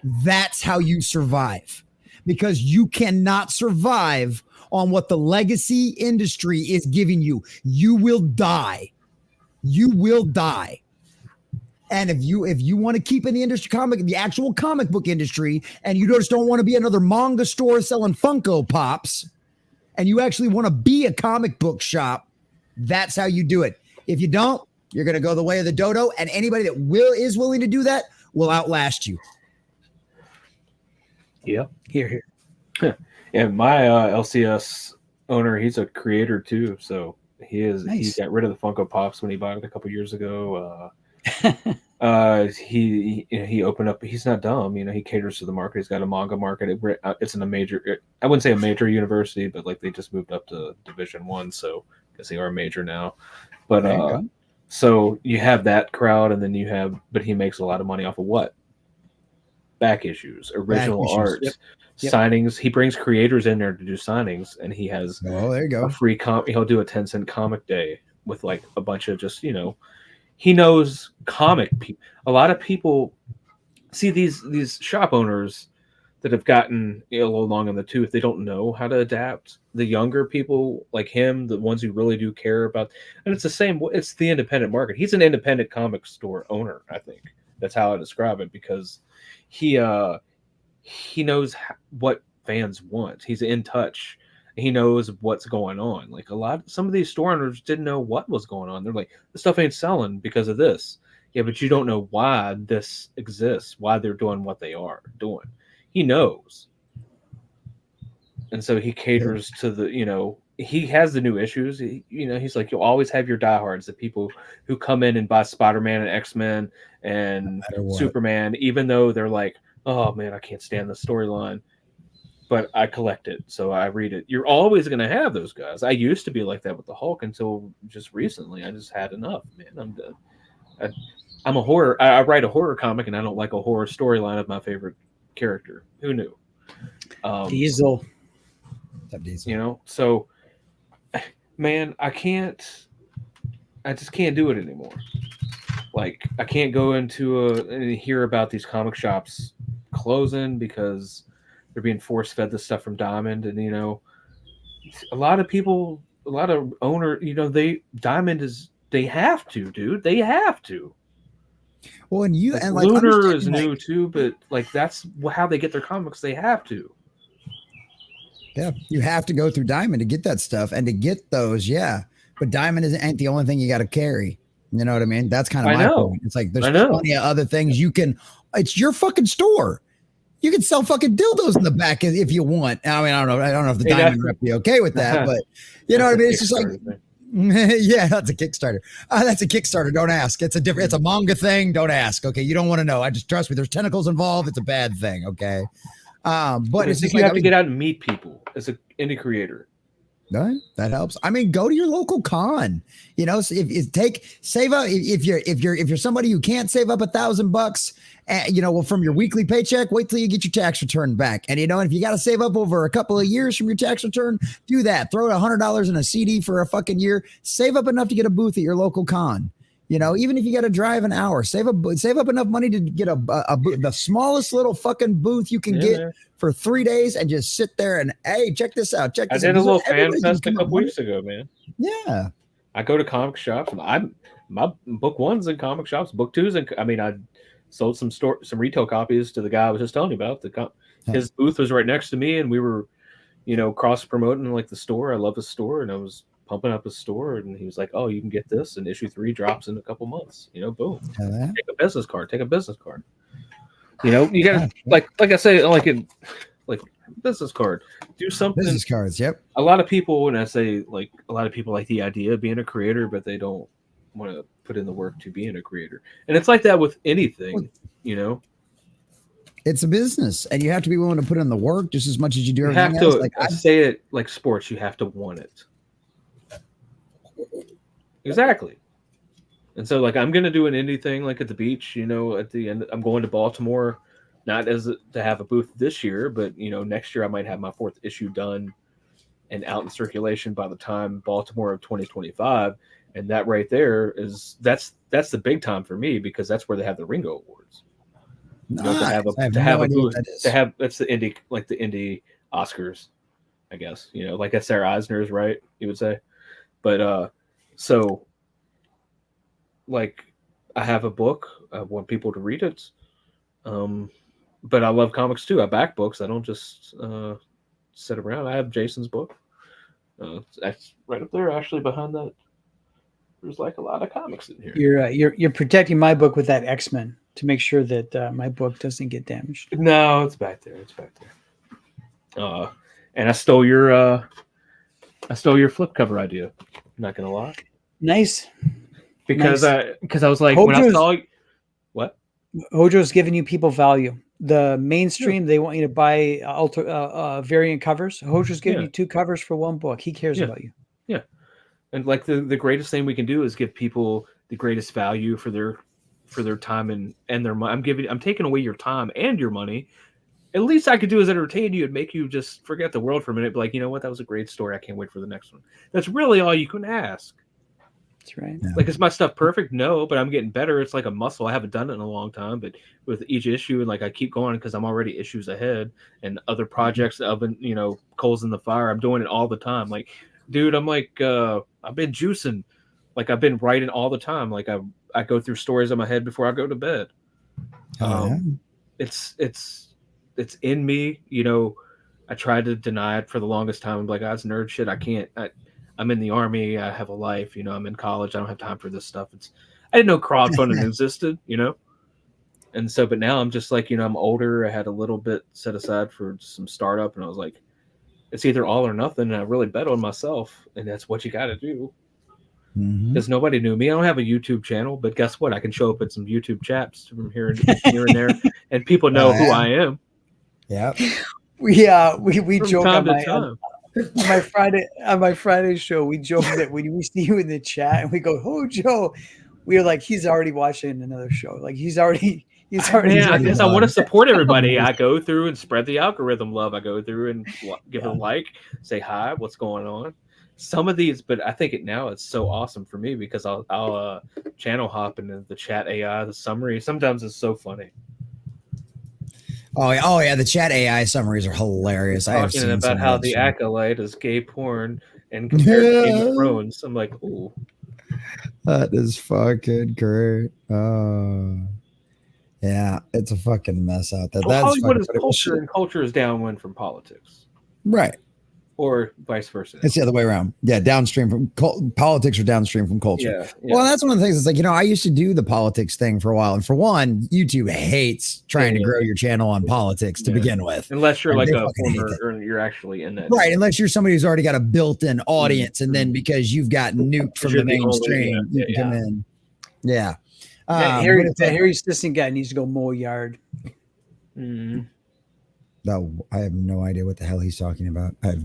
That's how you survive. because you cannot survive on what the legacy industry is giving you. You will die. You will die. And if you want to keep in the industry, the actual comic book industry, and you just don't want to be another manga store selling Funko Pops, and you actually want to be a comic book shop, that's how you do it. If you don't, you're going to go the way of the dodo, and anybody that is willing to do that will outlast you.
Yeah.
Here.
And my LCS owner, he's a creator too, so
Nice.
He got rid of the Funko Pops when he bought it a couple years ago. He opened up. He's not dumb, he caters to the market. He's got a manga market. It's in a major. I wouldn't say a major university, but like they just moved up to Division 1, so I guess they are major now. But so you have that crowd, and then but he makes a lot of money off of what? Back issues, original art, signings. He brings creators in there to do signings, and he has
there you go.
a free he'll do a 10-cent comic day with like a bunch of just he knows comic people. A lot of people see these shop owners that have gotten a little long in the tooth. They don't know how to adapt. The younger people like him, the ones who really do care about, and it's the same. It's the independent market. He's an independent comic store owner. I think that's how I describe it, because he knows what fans want. He's in touch. He knows what's going on. Like some of these store owners didn't know what was going on. They're like, this stuff ain't selling because of this. Yeah, but you don't know why this exists, why they're doing what they are doing. He knows. And so he caters to the, he has the new issues. He's like, you'll always have your diehards, the people who come in and buy Spider-Man and X-Men and Superman, even though they're like, oh man, I can't stand the storyline, but I collect it, so I read it. You're always going to have those guys. I used to be like that with the Hulk until just recently. I just had enough, man. I'm done. I'm a horror. I write a horror comic, and I don't like a horror storyline of my favorite character. Who knew?
Diesel.
So, man, I just can't do it anymore. Like, I can't go into and hear about these comic shops closing because they're being force fed this stuff from Diamond. And, a lot of people, a lot of owners, they have to, dude. They have to.
Well, and
Lunar is new too, but like that's how they get their comics. They have to.
Yeah, you have to go through Diamond to get that stuff, and to get those, yeah. But Diamond ain't the only thing you got to carry. You know what I mean? That's kind of my point. It's like there's plenty of other things you can. It's your fucking store. You can sell fucking dildos in the back if you want. I mean, I don't know if the Diamond rep be okay with that, but you know what I mean? It's just like. Yeah, that's a Kickstarter. That's a Kickstarter. Don't ask. It's a manga thing. Don't ask. Okay, you don't want to know. I just trust me. There's tentacles involved. It's a bad thing. Okay, but it's just
you have to get out and meet people as an indie creator.
Right? That helps. I mean, go to your local con. Save up if you're somebody who can't save up $1,000, from your weekly paycheck, wait till you get your tax return back. And if you got to save up over a couple of years from your tax return, do that. Throw $100 in a CD for a fucking year. Save up enough to get a booth at your local con. Even if you got to drive an hour, save up enough money to get the smallest little fucking booth you can get for 3 days, and just sit there and, hey, check this out. I
did a little fan fest a couple weeks ago, man.
Yeah.
I go to comic shops. My book one's in comic shops. Book two's I sold some retail copies to the guy I was just telling you about. His booth was right next to me, and we were, cross promoting like the store. I love the store, and I was pumping up his store, and he was like, "Oh, you can get this, and issue 3 drops in a couple months." Boom. Take a business card. You gotta like I say, like business card. Do something.
Business cards. Yep.
A lot of people, when I say like a lot of people like the idea of being a creator, but they don't want to put in the work to being a creator. And it's like that with anything,
It's a business, and you have to be willing to put in the work just as much as you do everything
else.
Like
I say it like sports, you have to want it. Exactly. And so like I'm gonna do an indie thing like at the beach, at the end. I'm going to Baltimore, not to have a booth this year, but next year I might have my 4th issue done and out in circulation by the time Baltimore of 2025. And that right there that's the big time for me, because that's where they have the Ringo Awards. You know,
Nice.
to
I have
have
no
a
idea what
booth,
that is.
to have that's the indie Oscars, I guess. You know, like that's Sarah Eisner's, right? You would say, but so like I have a book. I want people to read it. But I love comics too. I back books. I don't just sit around. I have Jason's book. That's right up there, actually, behind that. There's like a lot of comics in here.
You're protecting my book with that X-Men to make sure that my book doesn't get damaged.
No, it's back there. It's back there. And I stole your flip cover idea. I'm not gonna lie.
Nice.
Because
nice.
I was like, when I saw what
Hojo's giving you people value. The mainstream, they want you to buy variant covers. Hojo's giving you 2 covers for 1 book. He cares about you.
Yeah. And like the greatest thing we can do is give people the greatest value for their time and their money. I'm taking away your time and your money. At least I could do is entertain you and make you just forget the world for a minute. But like, you know what? That was a great story. I can't wait for the next one. That's really all you can ask.
That's right.
Like, is my stuff perfect? No, but I'm getting better. It's like a muscle. I haven't done it in a long time, but with each issue, and like I keep going because I'm already issues ahead and other projects that I've been, coals in the fire. I'm doing it all the time. Like, dude, I'm like, I've been juicing. Like, I've been writing all the time. Like, I go through stories in my head before I go to bed. It's in me. I tried to deny it for the longest time. I'm like, that's nerd shit. I can't. I'm in the Army. I have a life. I'm in college. I don't have time for this stuff. I didn't know crowdfunding existed, And so, but now I'm just like, I'm older. I had a little bit set aside for some startup, and I was like, it's either all or nothing. And I really bet on myself, and that's what you got to do. Because nobody knew me. I don't have a YouTube channel, but guess what? I can show up at some YouTube chats from here and there, and people know who I am.
Yeah.
We joke on my Friday show. We joke that when we see you in the chat and we go, "Oh, Joe," we're like, he's already watching another show. Like he's already.
I guess I want to support everybody. I go through and spread the algorithm love. I go through and give it a like, say hi, what's going on. Some of these, but I think it's so awesome for me because I'll channel hop into the chat AI, the summary. Sometimes it's so funny.
Oh yeah, the chat AI summaries are hilarious. I have seen
about how the Acolyte is gay porn and compared to Game of Thrones. I'm like, ooh,
that is fucking great. Yeah, it's a fucking mess out there. That's
Hollywood is culture, and culture is downwind from politics,
right?
Or vice versa.
It's the other way around. Yeah, downstream from politics or downstream from culture. Yeah. Well, that's one of the things. It's like, I used to do the politics thing for a while. And for one, YouTube hates trying to grow your channel on politics to begin with.
Unless you're like a former, or you're actually in that.
Right. Unless you're somebody who's already got a built-in audience. And then because you've got nuked from the mainstream, you can come in. Yeah.
Harry's assistant guy needs to go mow yard.
No, I have no idea what the hell he's talking about. I have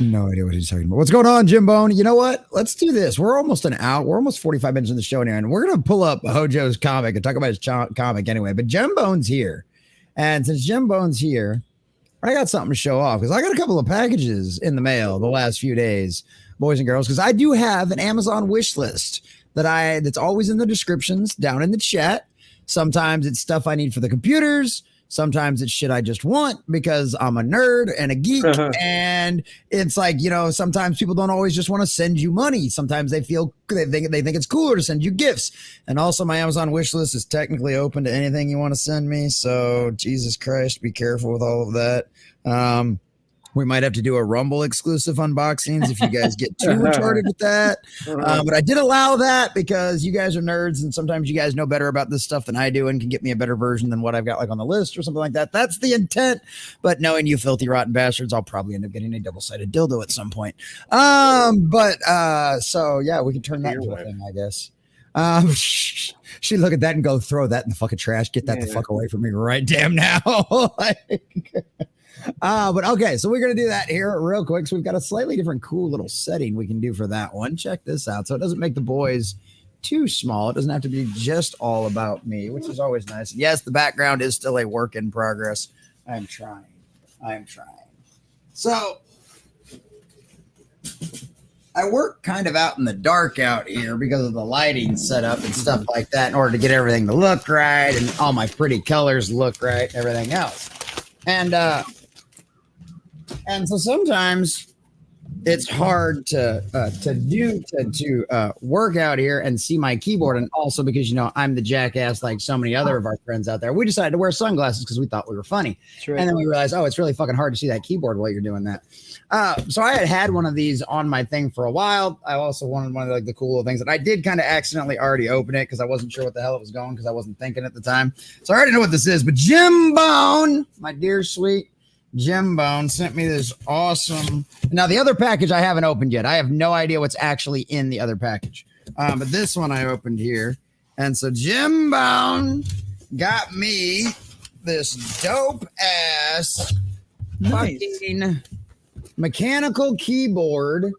no idea what he's talking about. What's going on, Jim Bone? You know what? Let's do this. We're almost an hour. We're almost 45 minutes in the show now, and we're going to pull up Hojo's comic and talk about his comic anyway. But Jim Bone's here. And since Jim Bone's here, I got something to show off because I got a couple of packages in the mail the last few days, boys and girls, because I do have an Amazon wish list that's always in the descriptions down in the chat. Sometimes it's stuff I need for the computers. Sometimes it's shit I just want because I'm a nerd and a geek. And it's like, sometimes people don't always just want to send you money. Sometimes they think it's cooler to send you gifts. And also my Amazon wish list is technically open to anything you want to send me. So Jesus Christ, be careful with all of that. We might have to do a Rumble exclusive unboxings if you guys get too retarded with that. But I did allow that because you guys are nerds and sometimes you guys know better about this stuff than I do and can get me a better version than what I've got like on the list or something like that. That's the intent. But knowing you filthy rotten bastards, I'll probably end up getting a double-sided dildo at some point. So yeah, we can turn that into a thing, I guess. She'd look at that and go, throw that in the fucking trash. Get that the fuck away from me right damn now. But okay, so we're going to do that here real quick. So we've got a slightly different cool little setting we can do for that one. Check this out. So it doesn't make the boys too small. It doesn't have to be just all about me, which is always nice. Yes, the background is still a work in progress. I'm trying. So I work kind of out in the dark out here because of the lighting setup and stuff like that in order to get everything to look right and all my pretty colors look right, everything else. And so sometimes it's hard to work out here and see my keyboard, and also because I'm the jackass like so many other of our friends out there. We decided to wear sunglasses because we thought we were funny, right. And then we realized, it's really fucking hard to see that keyboard while you're doing that. So I had one of these on my thing for a while. I also wanted one of the cool little things, and I did kind of accidentally already open it because I wasn't sure what the hell it was going because I wasn't thinking at the time. So I already know what this is. But Jim Bone, my dear sweet Jim Bone, sent me this awesome. Now the other package I haven't opened yet. I have no idea what's actually in the other package. But this one I opened here, and so Jim Bone got me this dope ass fucking mechanical keyboard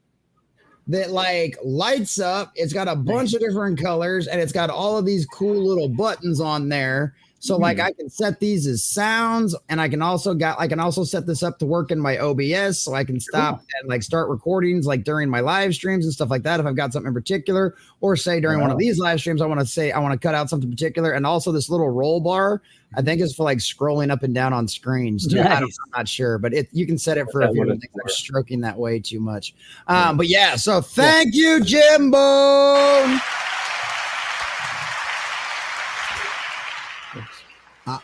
that lights up. It's got a bunch of different colors, and it's got all of these cool little buttons on there. So I can set these as sounds, and I can also set this up to work in my OBS, so I can stop and start recordings during my live streams and stuff like that if I've got something in particular, or say during one of these live streams I want to cut out something particular. And also this little roll bar, I think, is for scrolling up and down on screens too.
Nice.
I'm not sure, but you can set it for if you don't think I'm stroking that way too much. But yeah, so thank you, Jimbo.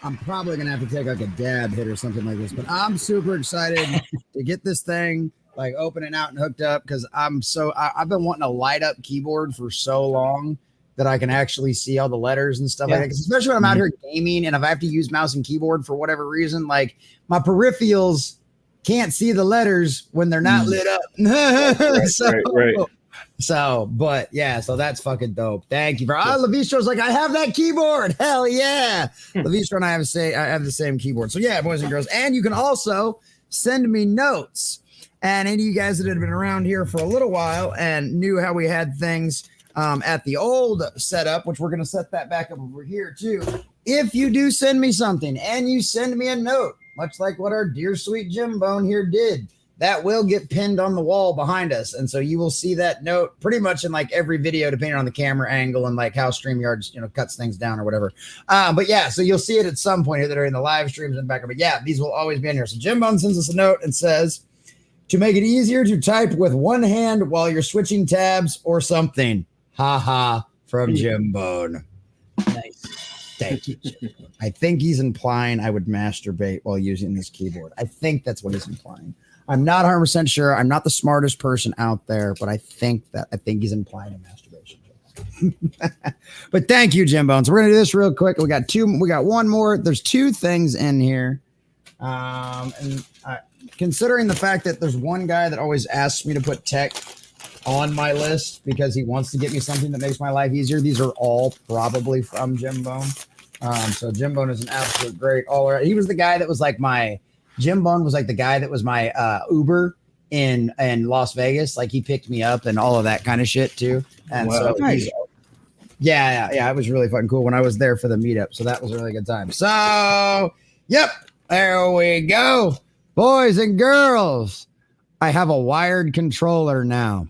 I'm probably going to have to take a dab hit or something like this, but I'm super excited to get this thing open and out and hooked up, because I've been wanting a light up keyboard for so long that I can actually see all the letters and stuff like that. Especially when I'm out here gaming and if I have to use mouse and keyboard for whatever reason, my peripherals can't see the letters when they're not lit up. Right. So, but yeah, so that's fucking dope. Thank you for Levistro's I have that keyboard. Hell yeah. Levistro and I have the same keyboard. So yeah, boys and girls. And you can also send me notes. And any of you guys that have been around here for a little while and knew how we had things at the old setup, which we're going to set that back up over here too. If you do send me something and you send me a note, much like what our dear sweet Jim Bone here did, that will get pinned on the wall behind us. And so you will see that note pretty much in every video, depending on the camera angle and how StreamYard, cuts things down or whatever. But yeah, so you'll see it at some point either in the live streams and back up. But yeah, these will always be in here. So Jim Bone sends us a note and says, to make it easier to type with one hand while you're switching tabs or something. Ha ha, from Jim Bone.
Nice.
Thank you, Jim. I think he's implying I would masturbate while using this keyboard. I think that's what he's implying. I'm not 100% sure. I'm not the smartest person out there, but I think he's implying a masturbation. But thank you, Jim Bones. We're going to do this real quick. We got one more. There's two things in here. Considering the fact that there's one guy that always asks me to put tech on my list because he wants to get me something that makes my life easier, these are all probably from Jim Bone. So Jim Bone is an absolute great all around. He was the guy that was Jim Bone was the guy that was my Uber in Las Vegas. He picked me up and all of that kind of shit too. And so nice. Yeah, it was really fucking cool when I was there for the meetup. So that was a really good time. So, yep, there we go. Boys and girls, I have a wired controller now.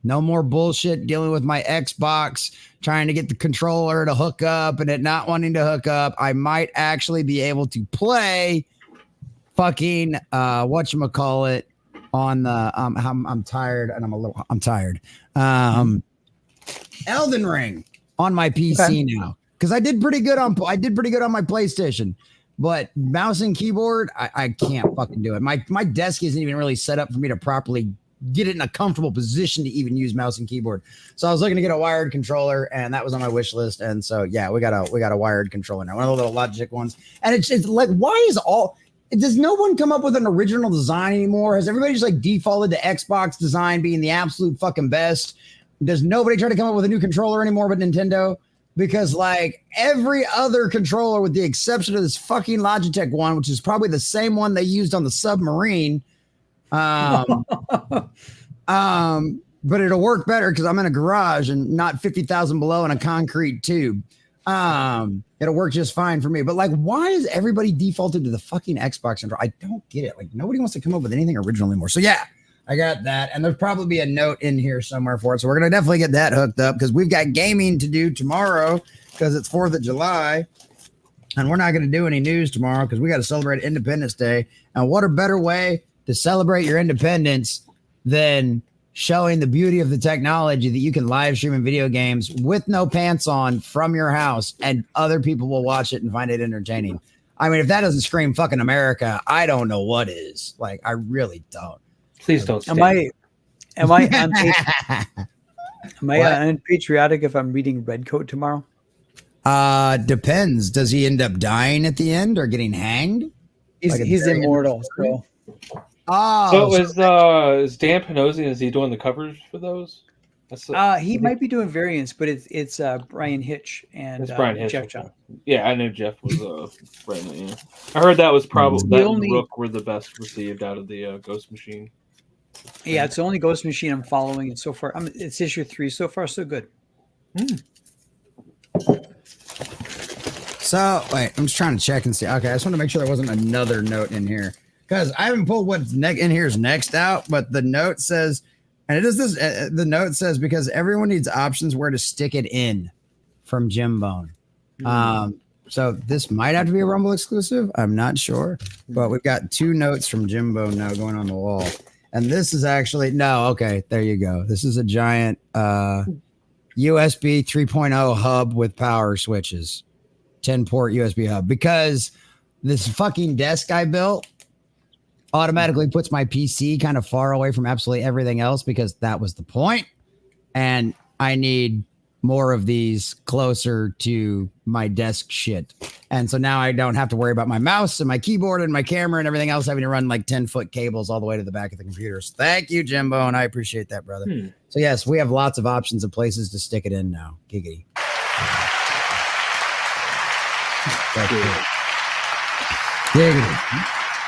No more bullshit dealing with my Xbox, trying to get the controller to hook up and it not wanting to hook up. I might actually be able to play fucking whatchamacallit on the I'm tired and I'm tired. Elden Ring on my PC now, because I did pretty good on my PlayStation, but mouse and keyboard I can't fucking do it. My desk isn't even really set up for me to properly get it in a comfortable position to even use mouse and keyboard. So I was looking to get a wired controller, and that was on my wish list. And so yeah, we got a wired controller now, one of the little Logitech ones. And it's why is does no one come up with an original design anymore? Has everybody just defaulted to Xbox design being the absolute fucking best? Does nobody try to come up with a new controller anymore but Nintendo? Because every other controller, with the exception of this fucking Logitech one, which is probably the same one they used on the submarine, but it'll work better because I'm in a garage and not 50,000 below in a concrete tube. It'll work just fine for me. But why is everybody defaulted to the fucking Xbox controller? I don't get it. Nobody wants to come up with anything original anymore. So yeah, I got that. And there'll probably be a note in here somewhere for it. So we're going to definitely get that hooked up because we've got gaming to do tomorrow because it's 4th of July. And we're not going to do any news tomorrow because we got to celebrate Independence Day. And what a better way to celebrate your independence than showing the beauty of the technology that you can live stream in video games with no pants on from your house and other people will watch it and find it entertaining. I mean, if that doesn't scream fucking America, I don't know what is. Like, I really don't.
Please don't.
Am I unpatriotic if I'm reading Redcoat tomorrow?
Depends. Does he end up dying at the end or getting hanged?
He's immortal. So.
Is Dan Panosian, is he doing the covers for those?
He might be doing variants, but it's Brian Hitch and Jeff John.
Yeah, I know Jeff was writing it. Yeah. I heard that was probably that and Rook were the best received out of the Ghost Machine.
Yeah, it's the only Ghost Machine I'm following, and so far, it's issue 3. So far, so good.
So wait, I'm just trying to check and see. Okay, I just want to make sure there wasn't another note in here because I haven't pulled what's in here's next out, but the note says, and it is this. The note says because everyone needs options where to stick it in, from Jim Bone. So this might have to be a Rumble exclusive. I'm not sure, but we've got 2 notes from Jim Bone now going on the wall, and this is actually no. Okay, there you go. This is a giant USB 3.0 hub with power switches. 10-port USB hub because this fucking desk I built automatically puts my PC kind of far away from absolutely everything else because that was the point. And I need more of these closer to my desk shit. And so now I don't have to worry about my mouse and my keyboard and my camera and everything else having to run like 10-foot cables all the way to the back of the computer. So thank you, Jimbo, and I appreciate that, brother. So yes, we have lots of options of places to stick it in now. Giggity.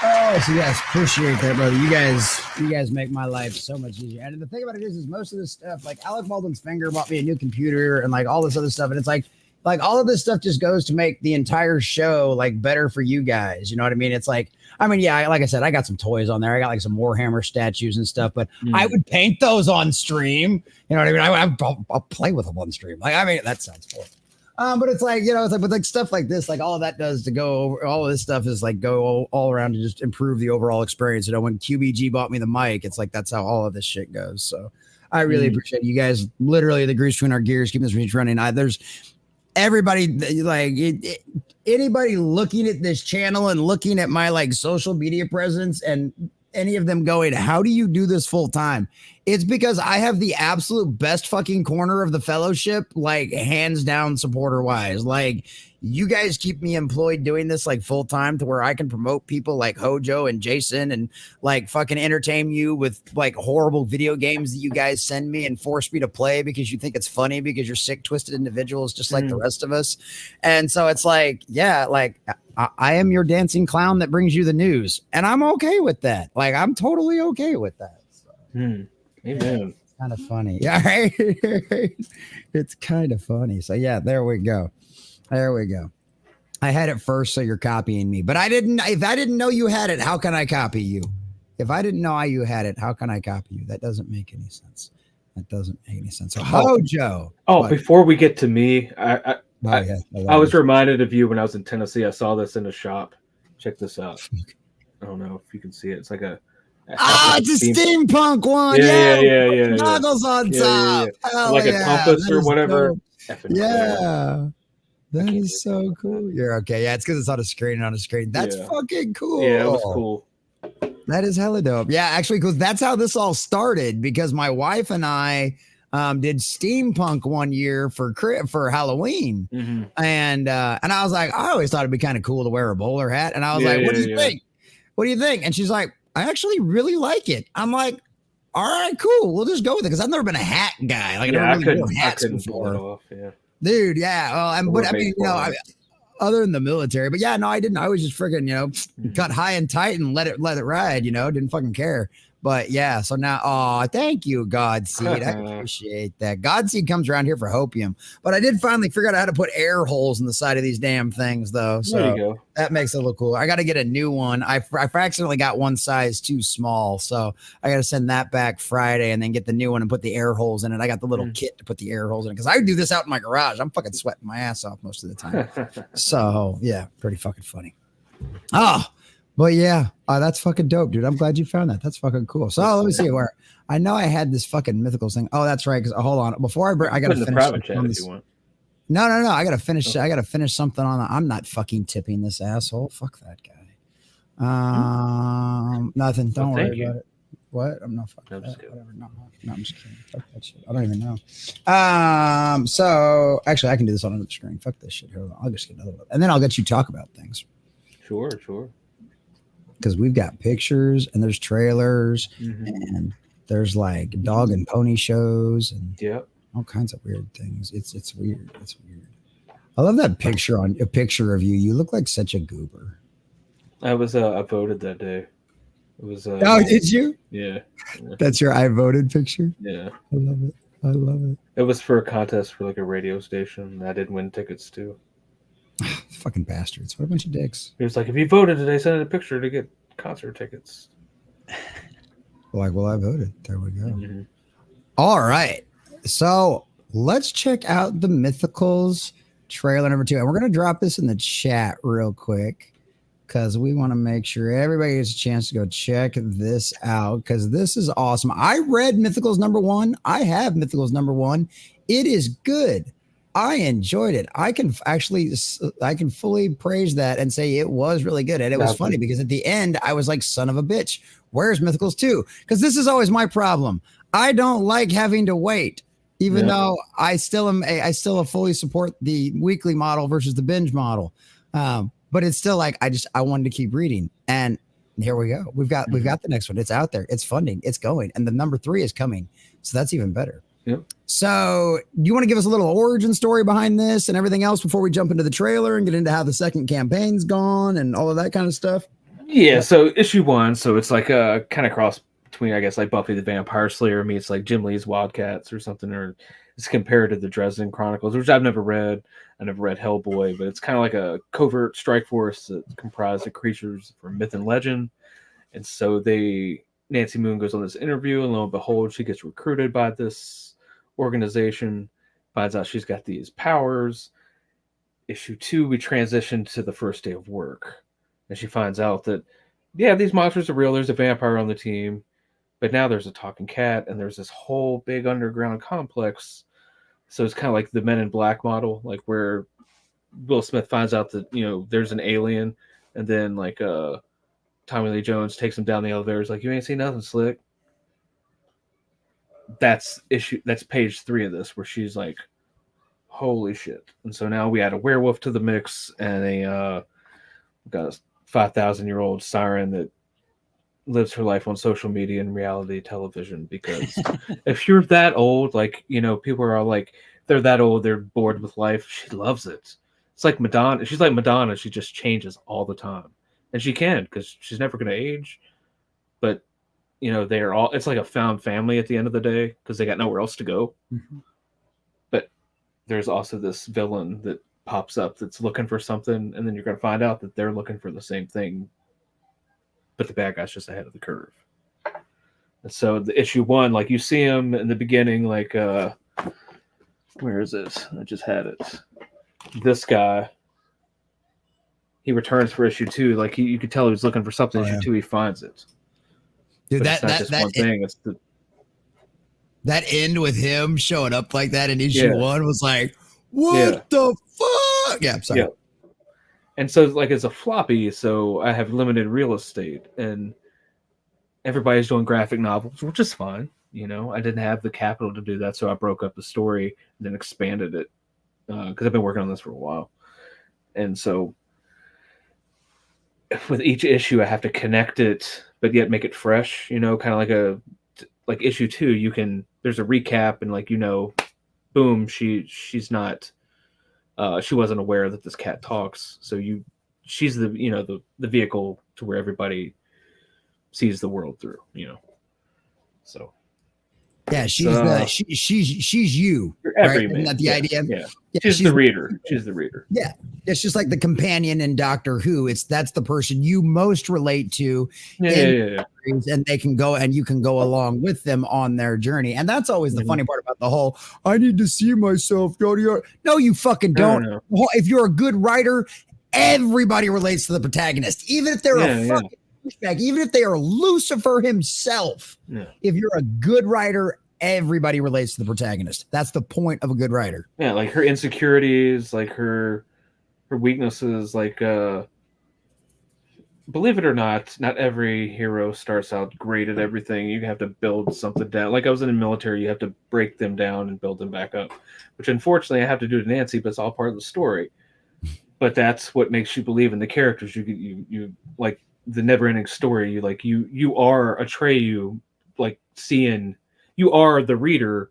Oh, so yes, appreciate that, brother. You guys make my life so much easier. And the thing about it is most of this stuff, like Alec Baldwin's finger bought me a new computer and like all this other stuff, and it's like all of this stuff just goes to make the entire show like better for you guys. You know what I mean? It's like, I mean, yeah, like I said, I got some toys on there. I got like some Warhammer statues and stuff, but I would paint those on stream. You know what I mean? I'll play with them on stream. Like, I mean, that sounds cool. But it's like, you know, it's like, but like stuff like this, like all of that does to go over, all of this stuff is like go all around to just improve the overall experience. You know, when QBG bought me the mic, it's like, that's how all of this shit goes. So I really appreciate you guys, literally the grease between our gears, keeping this reach running. There's everybody like anybody looking at this channel and looking at my like social media presence and any of them going, how do you do this full time? It's because I have the absolute best fucking corner of the fellowship, like hands down supporter wise. Like you guys keep me employed doing this like full time to where I can promote people like Hojo and Jason and like fucking entertain you with like horrible video games that you guys send me and force me to play because you think it's funny because you're sick, twisted individuals just like the rest of us. And so it's like, yeah, like I am your dancing clown that brings you the news. And I'm okay with that. Like I'm totally okay with that. So.
Amen.
It's kind of funny. Yeah, right? It's kind of funny. So yeah, there we go. There we go. I had it first, so you're copying me. But if I didn't know you had it, how can I copy you? If I didn't know you had it, how can I copy you? That doesn't make any sense. That doesn't make any sense. So Hojo.
Before we get to me, I was reminded of you when I was in Tennessee. I saw this in a shop. Check this out. I don't know if you can see it. It's like
it's a steampunk one.
Yeah.
Snuggles on top.
Yeah. Like a compass or whatever.
Yeah. That is so cool. You're okay. Yeah, it's because it's on a screen. That's fucking cool.
Yeah, it was cool.
That is hella dope. Yeah, actually, because that's how this all started. Because my wife and I did steampunk one year for Halloween, and I was like, I always thought it'd be kind of cool to wear a bowler hat, and I was like, what do you think? What do you think? And she's like, I actually really like it. I'm like, all right, cool. We'll just go with it because I've never been a hat guy. Like I never really wore hats before.
Off,
Dude, yeah. Well, but I mean, you know, other than the military, but yeah, no, I didn't. I was just freaking, you know, cut high and tight and let it ride. You know, didn't fucking care. But yeah, so now, oh, thank you, Godseed. I appreciate that. Godseed comes around here for hopium, but I did finally figure out how to put air holes in the side of these damn things, though. So
there you go.
That makes it look cool. I got to get a new one. I accidentally got one size too small, so I got to send that back Friday and then get the new one and put the air holes in it. I got the little kit to put the air holes in it because I do this out in my garage. I'm fucking sweating my ass off most of the time. So yeah, pretty fucking funny. Oh. But yeah, that's fucking dope, dude. I'm glad you found that. That's fucking cool. So let me see where I know I had this fucking Mythicals thing. Oh, that's right. Because hold on, before I gotta finish. No. I gotta finish. I gotta finish something on. I'm not fucking tipping this asshole. Fuck that guy. Nothing. Don't worry about it. What? I'm not fucking. Whatever. No, I'm just kidding. Fuck that shit. I don't even know. So actually, I can do this on another screen. Fuck this shit. Here, I'll just get another one, and then I'll get you to talk about things.
Sure.
Because we've got pictures and there's trailers and there's like dog and pony shows and all kinds of weird things. It's weird. It's weird. I love that picture a picture of you. You look like such a goober.
I was I voted that day. It was
oh, did you?
Yeah.
That's your I voted picture?
Yeah.
I love it.
It was for a contest for like a radio station. I did win tickets too.
Fucking bastards. What a bunch of dicks.
It was like, if you voted today, send in a picture to get concert tickets.
Like, well, I voted. There we go. All right. So let's check out the Mythicals trailer number 2. And we're going to drop this in the chat real quick because we want to make sure everybody gets a chance to go check this out because this is awesome. I read Mythicals number 1. I have Mythicals number 1. It is good. I enjoyed it. I can fully praise that and say it was really good. And it was funny because at the end, I was like, son of a bitch, where's Mythicals 2? Because this is always my problem. I don't like having to wait, even though I still fully support the weekly model versus the binge model. But it's still like, I wanted to keep reading. And here we go. We've got the next one. It's out there. It's funding. It's going. And the number 3 is coming. So that's even better.
Yep.
So do you want to give us a little origin story behind this and everything else before we jump into the trailer and get into how the second campaign's gone and all of that kind of stuff?
Yeah. So issue 1. So it's like a kind of cross between, I guess, like Buffy the Vampire Slayer meets like Jim Lee's Wildcats or something, or it's compared to the Dresden Chronicles, which I've never read. I never read Hellboy, but it's kind of like a covert strike force that's comprised of creatures from myth and legend. And so Nancy Moon goes on this interview, and lo and behold, she gets recruited by this organization, finds out she's got these powers. Issue 2, we transition to the first day of work, and she finds out that these monsters are real. There's a vampire on the team, but now there's a talking cat, and there's this whole big underground complex. So it's kind of like the Men in Black model, like where Will Smith finds out that there's an alien, and then like Tommy Lee Jones takes him down the elevator. He's like, you ain't seen nothing, Slick. That's page 3 of this, where she's like, holy shit. And so now we add a werewolf to the mix, and we've got a 5,000-year-old siren that lives her life on social media and reality television, because if you're that old, like, people are all like, they're that old, they're bored with life. She loves it. It's like Madonna. She's like Madonna. She just changes all the time, and she can, because she's never going to age. But they're all, it's like a found family at the end of the day, because they got nowhere else to go. But there's also this villain that pops up that's looking for something, and then you're going to find out that they're looking for the same thing, but the bad guy's just ahead of the curve. And so the issue 1, like, you see him in the beginning, like, where is it? I just had it. This guy, he returns for issue 2. Like, you could tell he was looking for something. Issue 2, he finds it.
Dude,
that thing. It's
that end with him showing up like that in issue 1 was like, what the fuck? Yeah, I'm sorry. Yeah.
And so, like, it's a floppy, so I have limited real estate, and everybody's doing graphic novels, which is fine. I didn't have the capital to do that, so I broke up the story and then expanded it, because I've been working on this for a while. And so with each issue, I have to connect it, but yet make it fresh, kind of like issue 2, there's a recap, and like, boom, she's not, she wasn't aware that this cat talks. So she's the vehicle to where everybody sees the world through, So
yeah, she's you, right? Isn't that the idea?
Yeah. She's the reader. She's the reader.
Yeah, it's just like the companion in Doctor Who. That's the person you most relate to, and they can go and you can go along with them on their journey. And that's always the funny part about the whole. I need to see myself. No, you fucking don't.
No.
If you're a good writer, everybody relates to the protagonist, even if they're a fucking douchebag, even if they are Lucifer himself.
Yeah.
If you're a good writer, everybody relates to the protagonist. That's the point of a good writer.
Yeah, like her insecurities, like her weaknesses, like believe it or not every hero starts out great at everything. You have to build something down. Like I was in the military, you have to break them down and build them back up, which unfortunately I have to do to Nancy, but it's all part of the story. But that's what makes you believe in the characters. You like the never-ending story. You are Atreyu, like seeing. You are the reader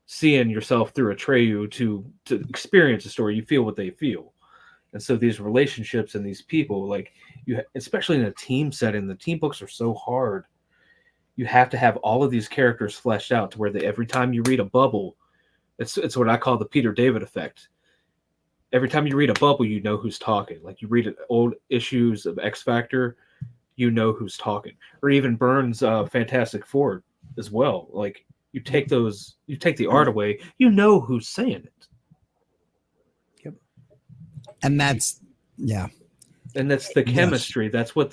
seeing yourself through Atreyu to experience a story. You feel what they feel. And so these relationships and these people, like especially in a team setting, the team books are so hard. You have to have all of these characters fleshed out to where every time you read a bubble, it's what I call the Peter David effect. Every time you read a bubble, you know who's talking. Like you read old issues of X Factor, you know who's talking. Or even Burns' Fantastic Four as well. Like you take the art away, you know who's saying it.
Yep.
And that's
and that's the chemistry. That's what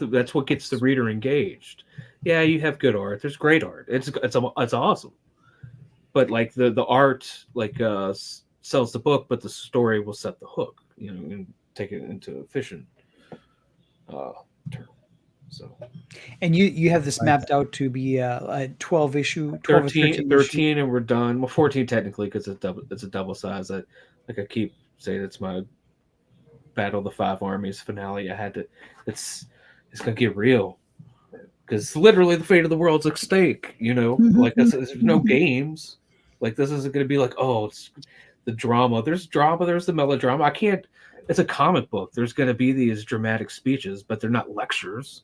gets the reader engaged. Yeah, you have good art. There's great art. It's awesome. But like the art sells the book, but the story will set the hook, and take it into efficient term. So,
and you have this mapped out to be a 12 issue,
13, and we're done. Well, 14 technically because it's a double size. I keep saying it's my Battle of the Five Armies finale. I had to. It's gonna get real because literally the fate of the world's at stake. Like there's no games. Like this isn't gonna be like, oh, it's the drama. There's drama. There's the melodrama. I can't. It's a comic book. There's gonna be these dramatic speeches, but they're not lectures.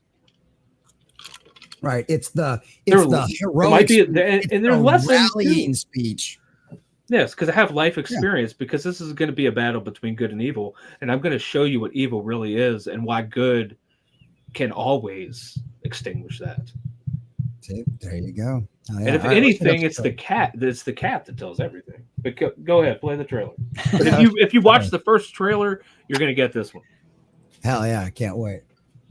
Right. It's the heroic
and they're lessons
rallying speech.
Yes, because I have life experience, because this is going to be a battle between good and evil, and I'm going to show you what evil really is and why good can always extinguish that.
See, there you go.
And if anything, it's the cat. It's the cat that tells everything. But go ahead, play the trailer. If you watch the first trailer, you're going to get this one.
Hell yeah! I can't wait.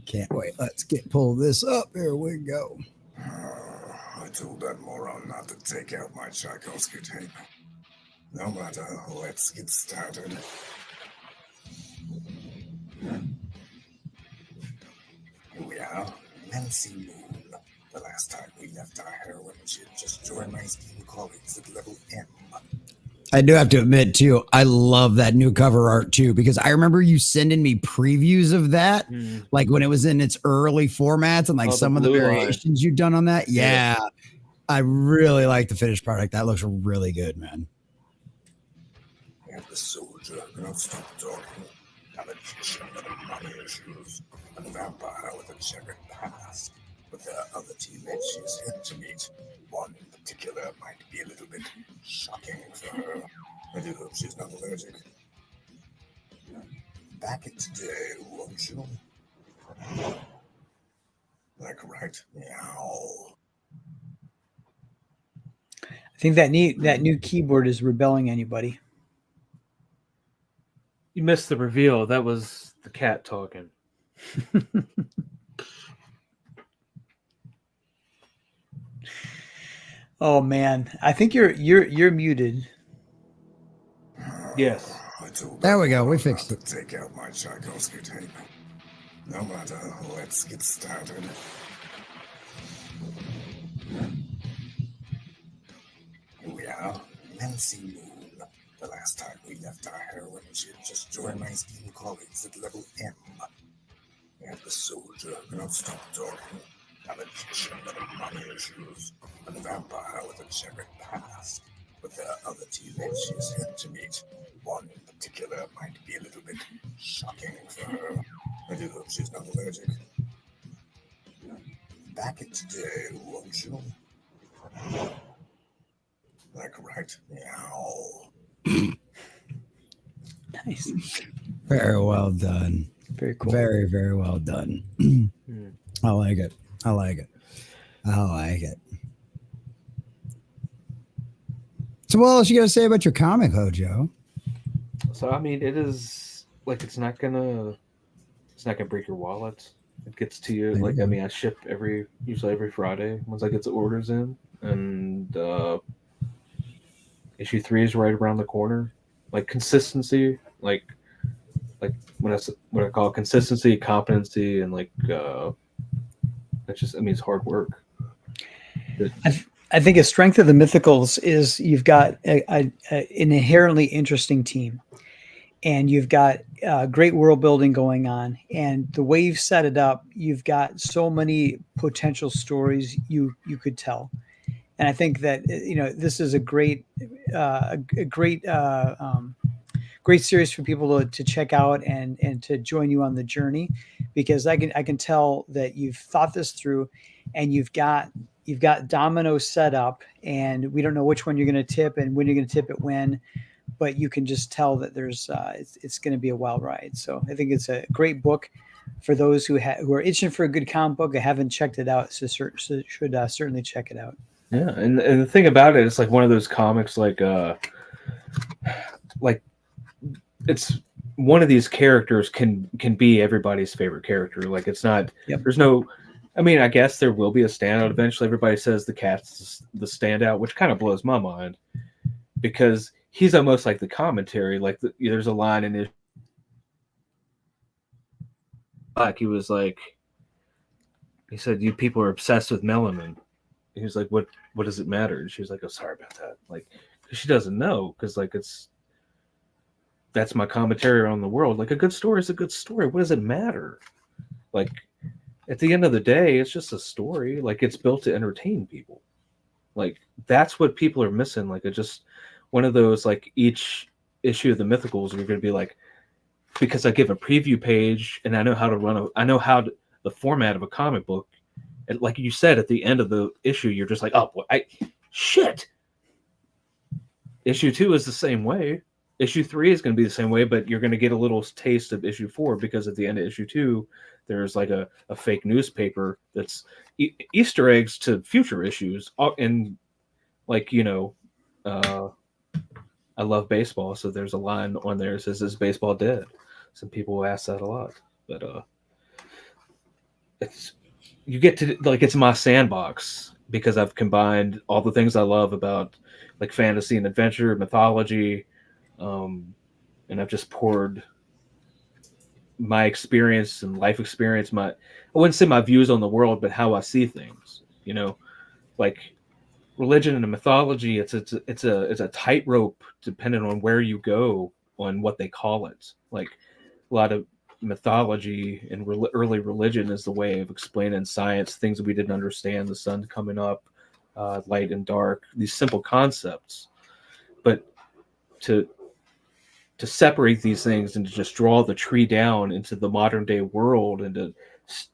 Can't wait. Let's pull this up. Here we go.
I told that moron not to take out my Tchaikovsky tape. No matter, let's get started. Here we are, Nancy Moon. The last time we left our heroine, she had just joined my esteemed colleagues at level M.
I do have to admit, too, I love that new cover art, too, because I remember you sending me previews of that, like when it was in its early formats and like some of the variations you've done on that. Yeah, I really like the finished product. That looks really good, man.
And the soldier cannot stop talking. A magician with money issues. A vampire with a checkered past. With her other teammates she's yet to meet. One in particular might be a little bit shocking for her. I do hope she's not allergic. Back it today, won't you? Like right meow.
I think that new keyboard is rebelling anybody.
You missed the reveal. That was the cat talking.
Oh man, I think you're muted.
Yes.
There we go. We fixed it.
Take out my Tchaikovsky tape. No matter, let's get started. Here we are, Nancy Moon. The last time we left our heroine, she had just joined my esteemed colleagues at level M. And the soldier cannot stop talking. A magician with money issues. A vampire with a checkered past. With her other teammates she's yet to meet. One in particular might be a little bit shocking for her. I do hope she's not allergic. Back it today, won't you? right. Meow.
Nice.
Very well done.
Very cool.
Very, very well done. I like it. I like it. I like it. So what else you got to say about your comic, Hojo?
So I mean, it is like it's not gonna break your wallet. It gets to you. Like I mean, I ship usually every Friday once I get the orders in, and issue 3 is right around the corner. Like consistency, like what I call consistency, competency, and like it's just, I mean, it's hard work.
I think a strength of the Mythicals is you've got an inherently interesting team, and you've got great world building going on, and the way you've set it up, you've got so many potential stories you could tell. And I think that this is a great great series for people to check out and to join you on the journey, because I can tell that you've thought this through, and you've got dominoes set up, and we don't know which one you're going to tip and when you're going to tip it when, but you can just tell that there's it's going to be a wild ride. So I think it's a great book for those who are itching for a good comic book and haven't checked it out. So should certainly check it out.
Yeah, and the thing about it, it's like one of those comics, like it's one of these characters can be everybody's favorite character. Like it's not.
Yep.
There's no. I mean, I guess there will be a standout eventually. Everybody says the cat's the standout, which kind of blows my mind, because he's almost like the commentary. Like there's a line in his, like he was like, he said, "You people are obsessed with melanin." He was like, "What does it matter?" And she was like, "Oh, sorry about that." Like, cause she doesn't know, because like that's my commentary on the world. Like a good story is a good story. What does it matter? Like at the end of the day, it's just a story. Like it's built to entertain people. Like that's what people are missing. Like it's just one of those, like each issue of the Mythicals, you're going to be like, because I give a preview page and I know how to the format of a comic book. And like you said, at the end of the issue, you're just like, oh, shit. Issue 2 is the same way. Issue 3 is going to be the same way, but you're going to get a little taste of issue 4, because at the end of issue 2, there's like a fake newspaper that's Easter eggs to future issues. And like, I love baseball, so there's a line on there that says, "Is baseball dead?" Some people ask that a lot, but you get to, like, it's my sandbox, because I've combined all the things I love about like fantasy and adventure, mythology, and I've just poured my experience and life experience, I wouldn't say my views on the world, but how I see things. Like religion and mythology, it's a tightrope depending on where you go on what they call it. Like a lot of mythology and early religion is the way of explaining science, things that we didn't understand, the sun coming up, light and dark, these simple concepts. But to separate these things and to just draw the tree down into the modern day world, and to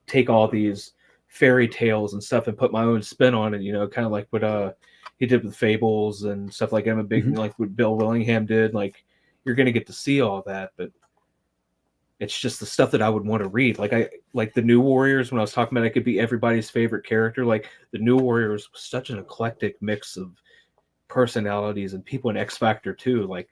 take all these fairy tales and stuff and put my own spin on it, kind of like what he did with Fables and stuff. Like I'm a big like what Bill Willingham did. Like you're going to get to see all that, but it's just the stuff that I would want to read. Like the New Warriors, when I was talking about, I could be everybody's favorite character. Like the New Warriors was such an eclectic mix of personalities and people in X Factor too. Like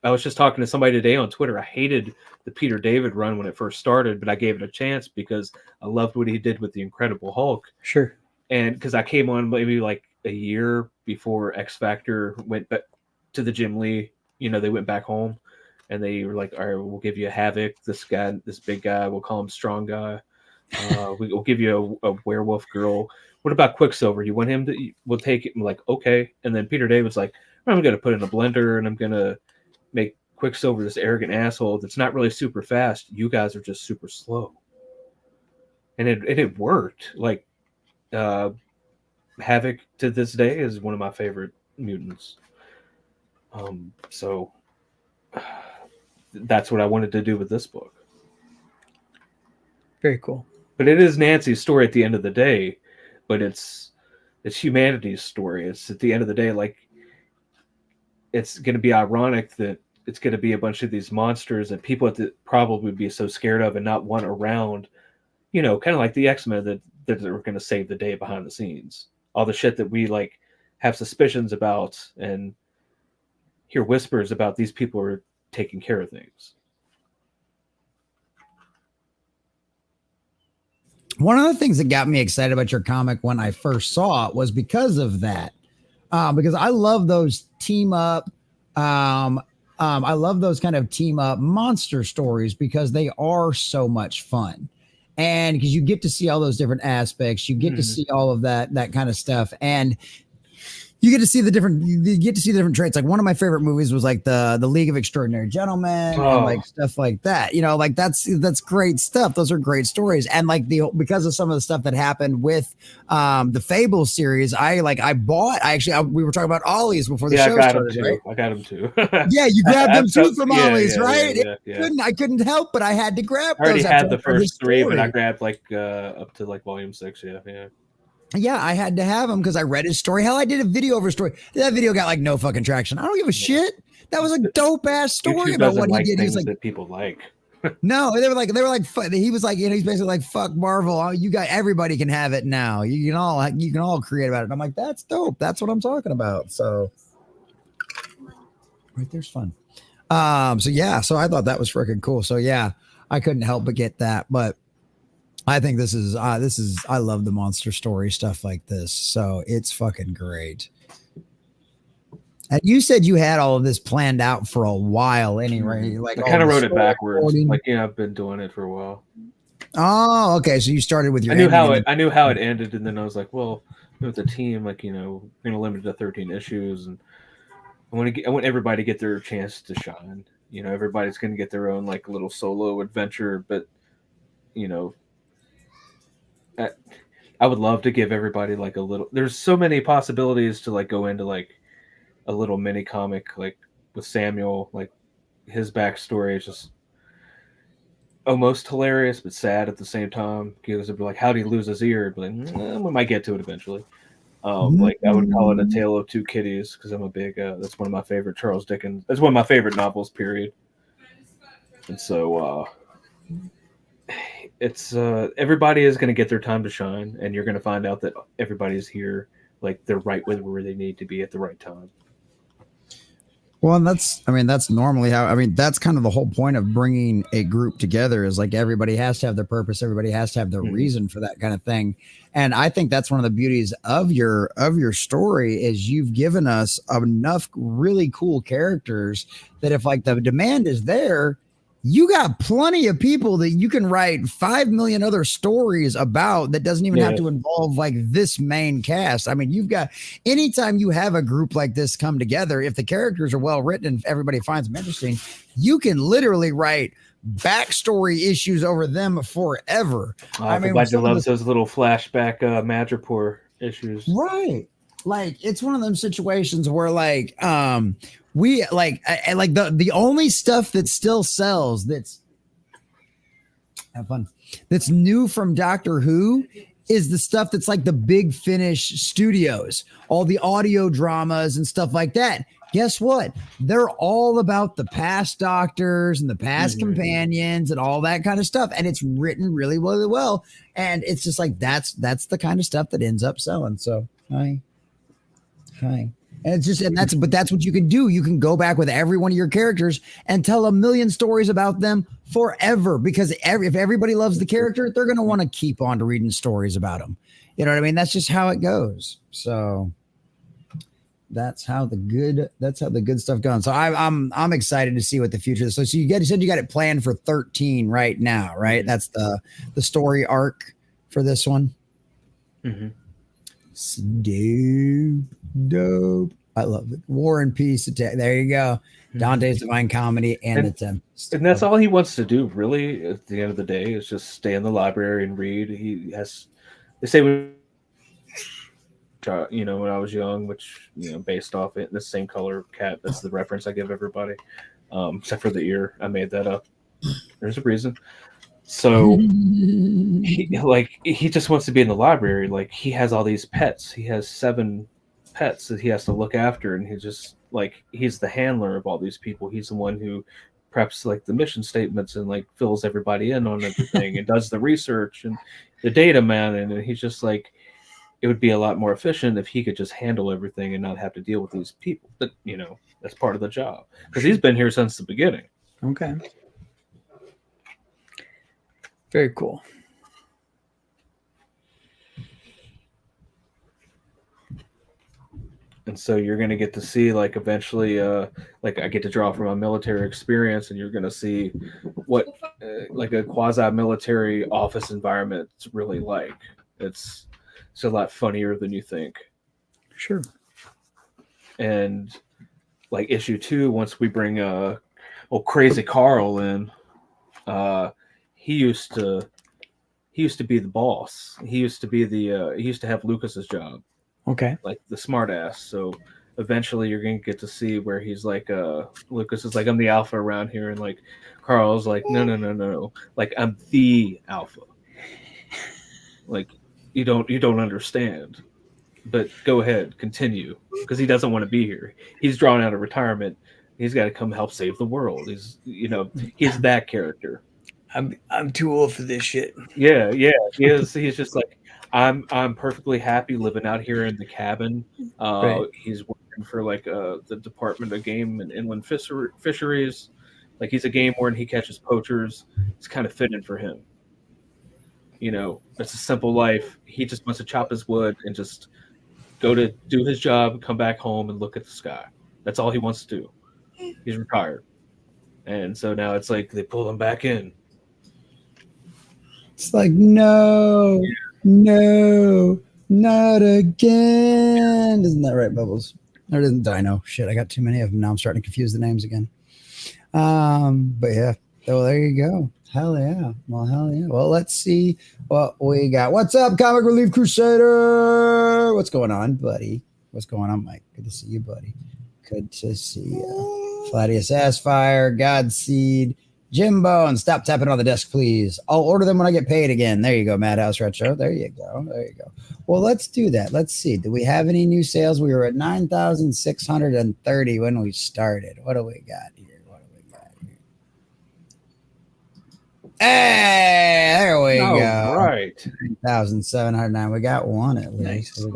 I was just talking to somebody today on Twitter. I hated the Peter David run when it first started, but I gave it a chance because I loved what he did with the Incredible Hulk.
Sure.
And because I came on maybe like a year before X Factor went back to the Jim Lee, they went back home, and they were like, "All right, we'll give you a Havoc, this guy, this big guy. We'll call him Strong Guy. We'll give you a Werewolf Girl. What about Quicksilver? You want him to? We'll take it." I'm like, okay. And then Peter David's like, "I'm going to put it in a blender, and I'm going to make Quicksilver this arrogant asshole that's not really super fast. You guys are just super slow." And it worked. Like Havoc to this day is one of my favorite mutants. So that's what I wanted to do with this book.
Very cool.
But it is Nancy's story at the end of the day, but it's humanity's story. It's at the end of the day, like it's going to be ironic that it's going to be a bunch of these monsters that people would probably be so scared of and not want around, kind of like the X-Men that are going to save the day behind the scenes. All the shit that we like have suspicions about and hear whispers about, these people are taking care of things.
One of the things that got me excited about your comic when I first saw it was because of that. Because I love those team up. I love those kind of team up monster stories because they are so much fun. And because you get to see all those different aspects, you get to see all of that kind of stuff. And you get to see the different traits. Like one of my favorite movies was like the League of Extraordinary Gentlemen and like stuff like that. Like that's great stuff. Those are great stories. And like because of some of the stuff that happened with the Fable series, we were talking about Ollie's before the show started. Right?
I got them too.
Yeah, you grabbed them too from Ollie's,
yeah,
right?
Yeah.
I couldn't help, but I had to grab.
I already had the first 3, but I grabbed like up to like volume 6.
Yeah, I had to have him because I read his story. Hell, I did a video over his story. That video got like no fucking traction. I don't give a shit. That was a dope ass story
YouTube
about what
like
he did. He was
things
like,
that people like.
No, they were like, he was like, he's basically like, fuck Marvel. Everybody can have it now. You can all create about it. And I'm like, that's dope. That's what I'm talking about. So right there's fun. So I thought that was freaking cool. So yeah, I couldn't help but get that. But I think this is I love the monster story stuff like this. So it's fucking great. And you said you had all of this planned out for a while anyway. Like
I kind of wrote it backwards. Like, I've been doing it for a while.
Oh, okay. So you started with your.
I knew how it ended, and then I was like, well, with the team, like, we're gonna limit it to 13 issues, and I want everybody to get their chance to shine. Everybody's gonna get their own like little solo adventure, but I would love to give everybody like a little. There's so many possibilities to like go into like a little mini comic, like with Samuel. Like his backstory is just almost hilarious but sad at the same time. Because it'd be like, how did he lose his ear? But like, we might get to it eventually. Like I would call it A Tale of Two Kitties because I'm a big. That's one of my favorite Charles Dickens. That's one of my favorite novels. Period. And so. It's everybody is going to get their time to shine, and you're going to find out that everybody's here, like they're right where they need to be at the right time.
Well, and that's normally that's kind of the whole point of bringing a group together is like everybody has to have their purpose. Everybody has to have their reason for that kind of thing. And I think that's one of the beauties of your story is you've given us enough really cool characters that if like the demand is there, you got plenty of people that you can write 5 million other stories about that doesn't even have to involve like this main cast. I mean, you've got anytime you have a group like this come together, if the characters are well written and everybody finds them interesting, you can literally write backstory issues over them forever.
Everybody loves those little flashback Madripoor issues.
Right. Like it's one of them situations where like we like the only stuff that still sells that's new from Doctor Who is the stuff that's like the Big Finish studios, all the audio dramas and stuff like that. Guess what? They're all about the past doctors and the past companions and all that kind of stuff. And it's written really, really well. And it's just like that's the kind of stuff that ends up selling. So hi. And that's what you can do. You can go back with every one of your characters and tell a million stories about them forever. Because if everybody loves the character, they're going to want to keep on to reading stories about them. You know what I mean? That's just how it goes. So that's how the good stuff goes. So I'm excited to see what the future is. So you said you got it planned for 13 right now, right? That's the story arc for this one. Dope. I love it. War and Peace Attack. There you go. Dante's Divine Comedy and the Tempest.
And that's all he wants to do, really, at the end of the day, is just stay in the library and read. They say when I was young, which, based off it, the same color cat. That's the reference I give everybody, except for the ear. I made that up. There's a reason. So he just wants to be in the library. Like he has all these pets. He has 7 pets that he has to look after, and he's the handler of all these people. He's the one who preps like the mission statements and like fills everybody in on everything and does the research and the data man. And he's just like, it would be a lot more efficient if he could just handle everything and not have to deal with these people. But that's part of the job because he's been here since the beginning.
Okay. Very cool.
And so you're going to get to see, like, eventually, like, I get to draw from a military experience, and you're going to see what, like, a quasi-military office environment is really like. It's a lot funnier than you think.
Sure.
And, like, issue 2, once we bring Crazy Carl in, he used to be the boss. He used to have Lucas's job.
Okay.
Like the smart ass. So eventually you're going to get to see where he's like, Lucas is like, I'm the alpha around here. And like, Carl's like, no. Like, I'm the alpha. Like, you don't understand, but go ahead, continue. Because he doesn't want to be here. He's drawn out of retirement. He's got to come help save the world. He's that character.
I'm too old for this shit.
Yeah. He's just like, I'm perfectly happy living out here in the cabin.
Right.
He's working for like the Department of Game and Inland Fisheries. Like, he's a game warden. He catches poachers. It's kind of fitting for him. It's a simple life. He just wants to chop his wood and just go to do his job, come back home and look at the sky. That's all he wants to do. He's retired. And so now it's like they pull him back in.
It's like, no, not again. Isn't that right, Bubbles? Or isn't Dino? Shit, I got too many of them now. I'm starting to confuse the names again. But yeah. Oh, there you go. Hell yeah. Well, hell yeah. Well, let's see what we got. What's up, Comic Relief Crusader? What's going on, buddy? What's going on, Mike? Good to see you, buddy. Good to see you. Claudius Assfire, Godseed, Jimbo, and stop tapping on the desk, please. I'll order them when I get paid again. There you go, Madhouse Retro. There you go. Well, let's do that. Let's see. Do we have any new sales? We were at 9,630 when we started. What do we got here? Hey, there we go.
Right.
9,709. We got one at least.
Nice.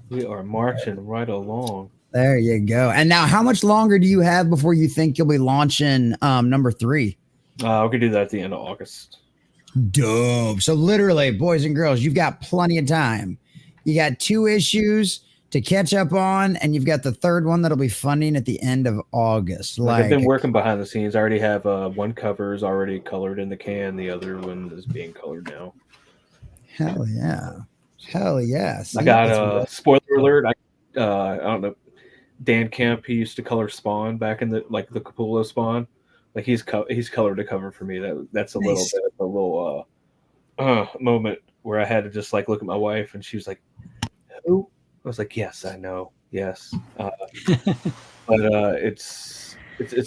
We are marching right along.
There you go. And now, how much longer do you have before you think you'll be launching number 3?
We could do that at the end of August.
Dope. So literally, boys and girls, you've got plenty of time. You got 2 issues to catch up on, and you've got the 3rd one that'll be funding at the end of August.
I've been working behind the scenes. I already have one cover is already colored in the can. The other one is being colored now.
Hell yeah. See,
I got spoiler alert. I don't know. Dan Kemp, he used to color Spawn back in the Capullo Spawn. Like, he's colored a cover for me. That's a little
Nice.
bit of a little moment where I had to just like look at my wife, and she was like, "Who?" I was like, "Yes, I know. Yes." But it's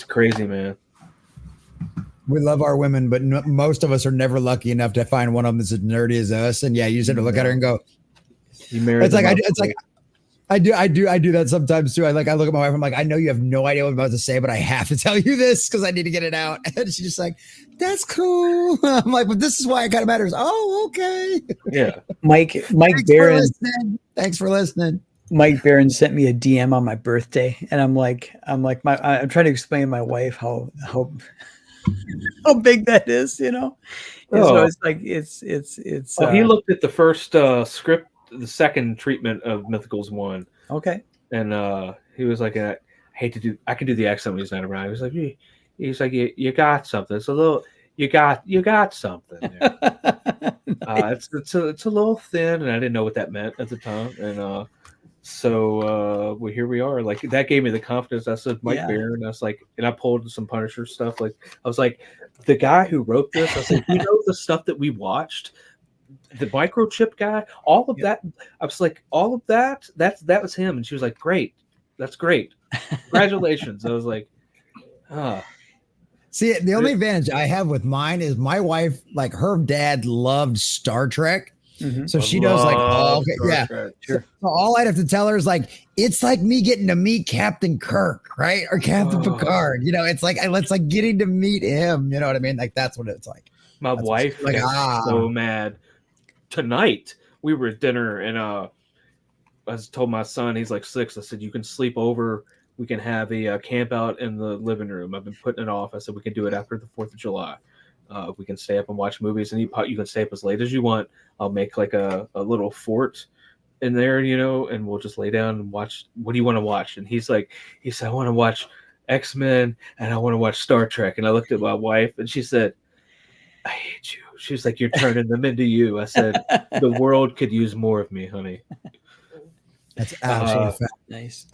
crazy, man.
We love our women, but most of us are never lucky enough to find one of them that's as nerdy as us. And yeah, you just have to look at her and go, I do that sometimes too. I look at my wife. I'm like, I know you have no idea what I'm about to say, but I have to tell you this because I need to get it out. And she's just like, that's cool. I'm like, but this is why it kind of matters. Oh, okay.
Yeah.
Mike Barron.
Thanks for listening.
Mike Barron sent me a DM on my birthday, and I'm trying to explain to my wife how big that is, And so it's like it's.
He looked at the first script, the second treatment of Mythicals 1.
Okay.
And he was like, I can do the accent when he's not around. He's like, you got something. It's a little, you got something there. It's a little thin, and I didn't know what that meant at the time. And so here we are. Like, that gave me the confidence. I said, Mike Barron. I was like, and I pulled some Punisher stuff. Like, I was like, the guy who wrote this, I was like, the stuff that we watched, the microchip guy, all of that. I was like, all of that was him. And she was like, great, that's great, congratulations. I was like,
See, the only advantage I have with mine is my wife, like, her dad loved Star Trek, So she knows like, oh, okay,
Star
yeah.
Trek.
Sure.
So all I'd have to tell her is like, it's like me getting to meet Captain Kirk, right? Or Captain Picard. You know, it's like getting to meet him. You know what I mean? Like that's what it's like.
My
That's
wife
like,
got so mad. Tonight we were at dinner and I told my son, he's like 6. I said, you can sleep over. We can have a camp out in the living room. I've been putting it off. I said, we can do it after the 4th of July. We can stay up and watch movies, and you can stay up as late as you want. I'll make like a little fort in there, you know, and we'll just lay down and watch. What do you want to watch? And he said, I want to watch X-Men and I want to watch Star Trek. And I looked at my wife and she said, I hate you. She was like, you're turning them into you. I said, the world could use more of me, honey.
That's absolutely
nice.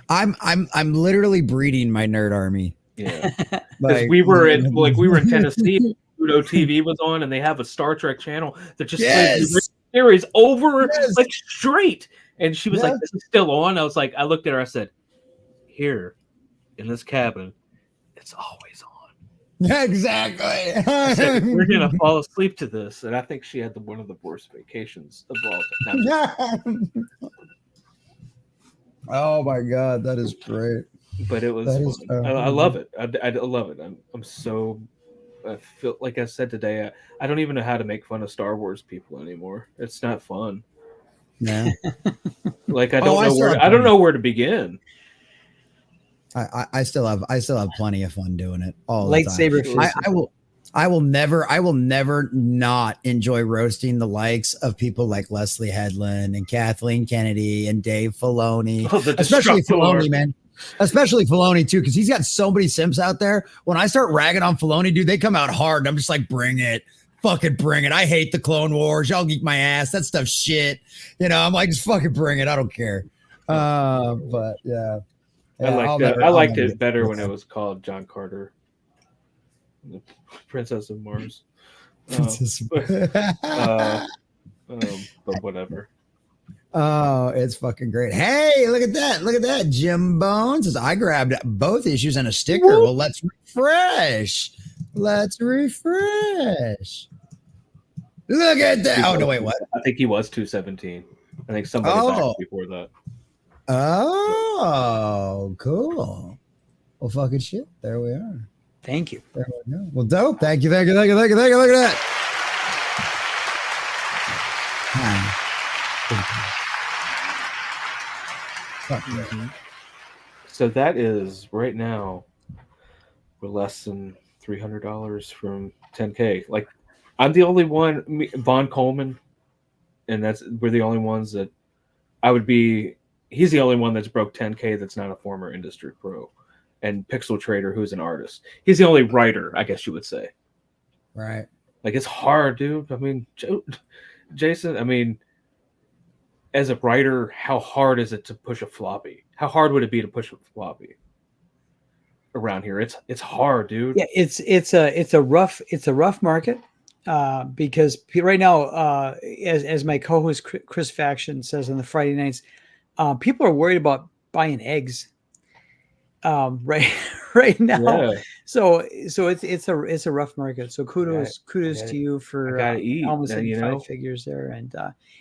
I'm literally breeding my nerd army.
Yeah, because we were in Tennessee. Pluto TV was on, and they have a Star Trek channel that just plays the series over like straight. And she was like, "This is still on." I was like, I looked at her. I said, "Here, in this cabin, it's always on."
Yeah, exactly.
I said, we're gonna fall asleep to this, and I think she had one of the worst vacations of all time.
Oh my god, that is great.
But it was fun. I love it. I love it. I'm so. I feel like I said today. I don't even know how to make fun of Star Wars people anymore. It's not fun.
Yeah.
Like I don't know where to begin.
I still have plenty of fun doing it all
lightsaber
the time. I will never not enjoy roasting the likes of people like Leslie Headland and Kathleen Kennedy and Dave Filoni, especially Filoni, man. Especially Filoni too, because he's got so many simps out there. When I start ragging on Filoni, dude, they come out hard. And I'm just like, bring it, fucking bring it. I hate the Clone Wars. Y'all geek my ass. That stuff's shit. You know, I'm like, just fucking bring it. I don't care. But yeah.
I liked it better when it was called John Carter, the Princess of Mars. But whatever.
Oh, it's fucking great. Hey, look at that. Look at that. Jim Bones says, I grabbed both issues and a sticker. Whoop. Well, let's refresh. Look at that. Oh, no, wait, what?
I think he was 217. I think somebody back before that.
Oh, cool. Well, fucking shit. There we are.
Thank you.
There we go. Well, dope. Thank you. Look at that.
Mm-hmm. So that is right now we're less than $300 from 10K. Like I'm the only one, Von Coleman, and we're the only ones that he's the only one that's broke 10K that's not a former industry pro. And Pixel Trader, who's an artist, he's the only writer, I guess you would say.
Right.
Like it's hard, dude. I mean, Jason, I mean, as a writer, how hard is it to push a floppy? How hard would it be to push a floppy around here? It's hard, dude.
Yeah, it's a rough market because right now, as my co-host Chris Faction says on the Friday nights, people are worried about buying eggs. Right now. Yeah. So it's a rough market. So kudos to you for almost hitting 5 figures there.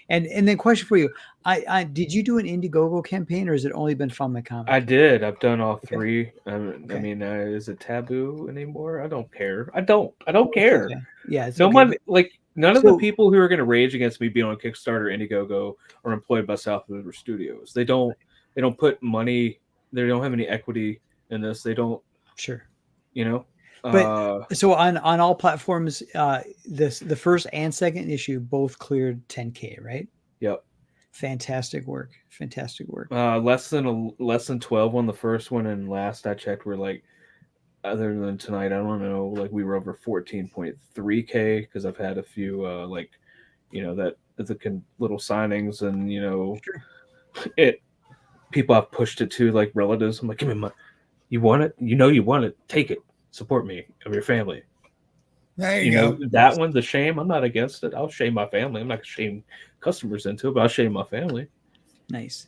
And then question for you. I did you do an Indiegogo campaign or has it only been FunMyComic?
I did. I've done all 3. I mean, is it taboo anymore? I don't care. I don't care.
Okay. Yeah.
None of the people who are going to rage against me being on Kickstarter, Indiegogo, are employed by South River Studios. They don't put money. They don't have any equity in this. They don't.
Sure.
You know.
But so on all platforms, the first and second issue both cleared 10K, right?
Yep.
Fantastic work.
Less than 12 on the first one, and last I checked, we're like, other than tonight, I don't know, like we were over 14.3K because I've had a few that the little signings and sure. People have pushed it to like relatives. I'm like, give me money. You want it? You want it. Take it. Support me. I'm your family.
There you go.
That one, the shame. I'm not against it. I'll shame my family. I'm not going to shame customers into it, but I'll shame my family.
Nice.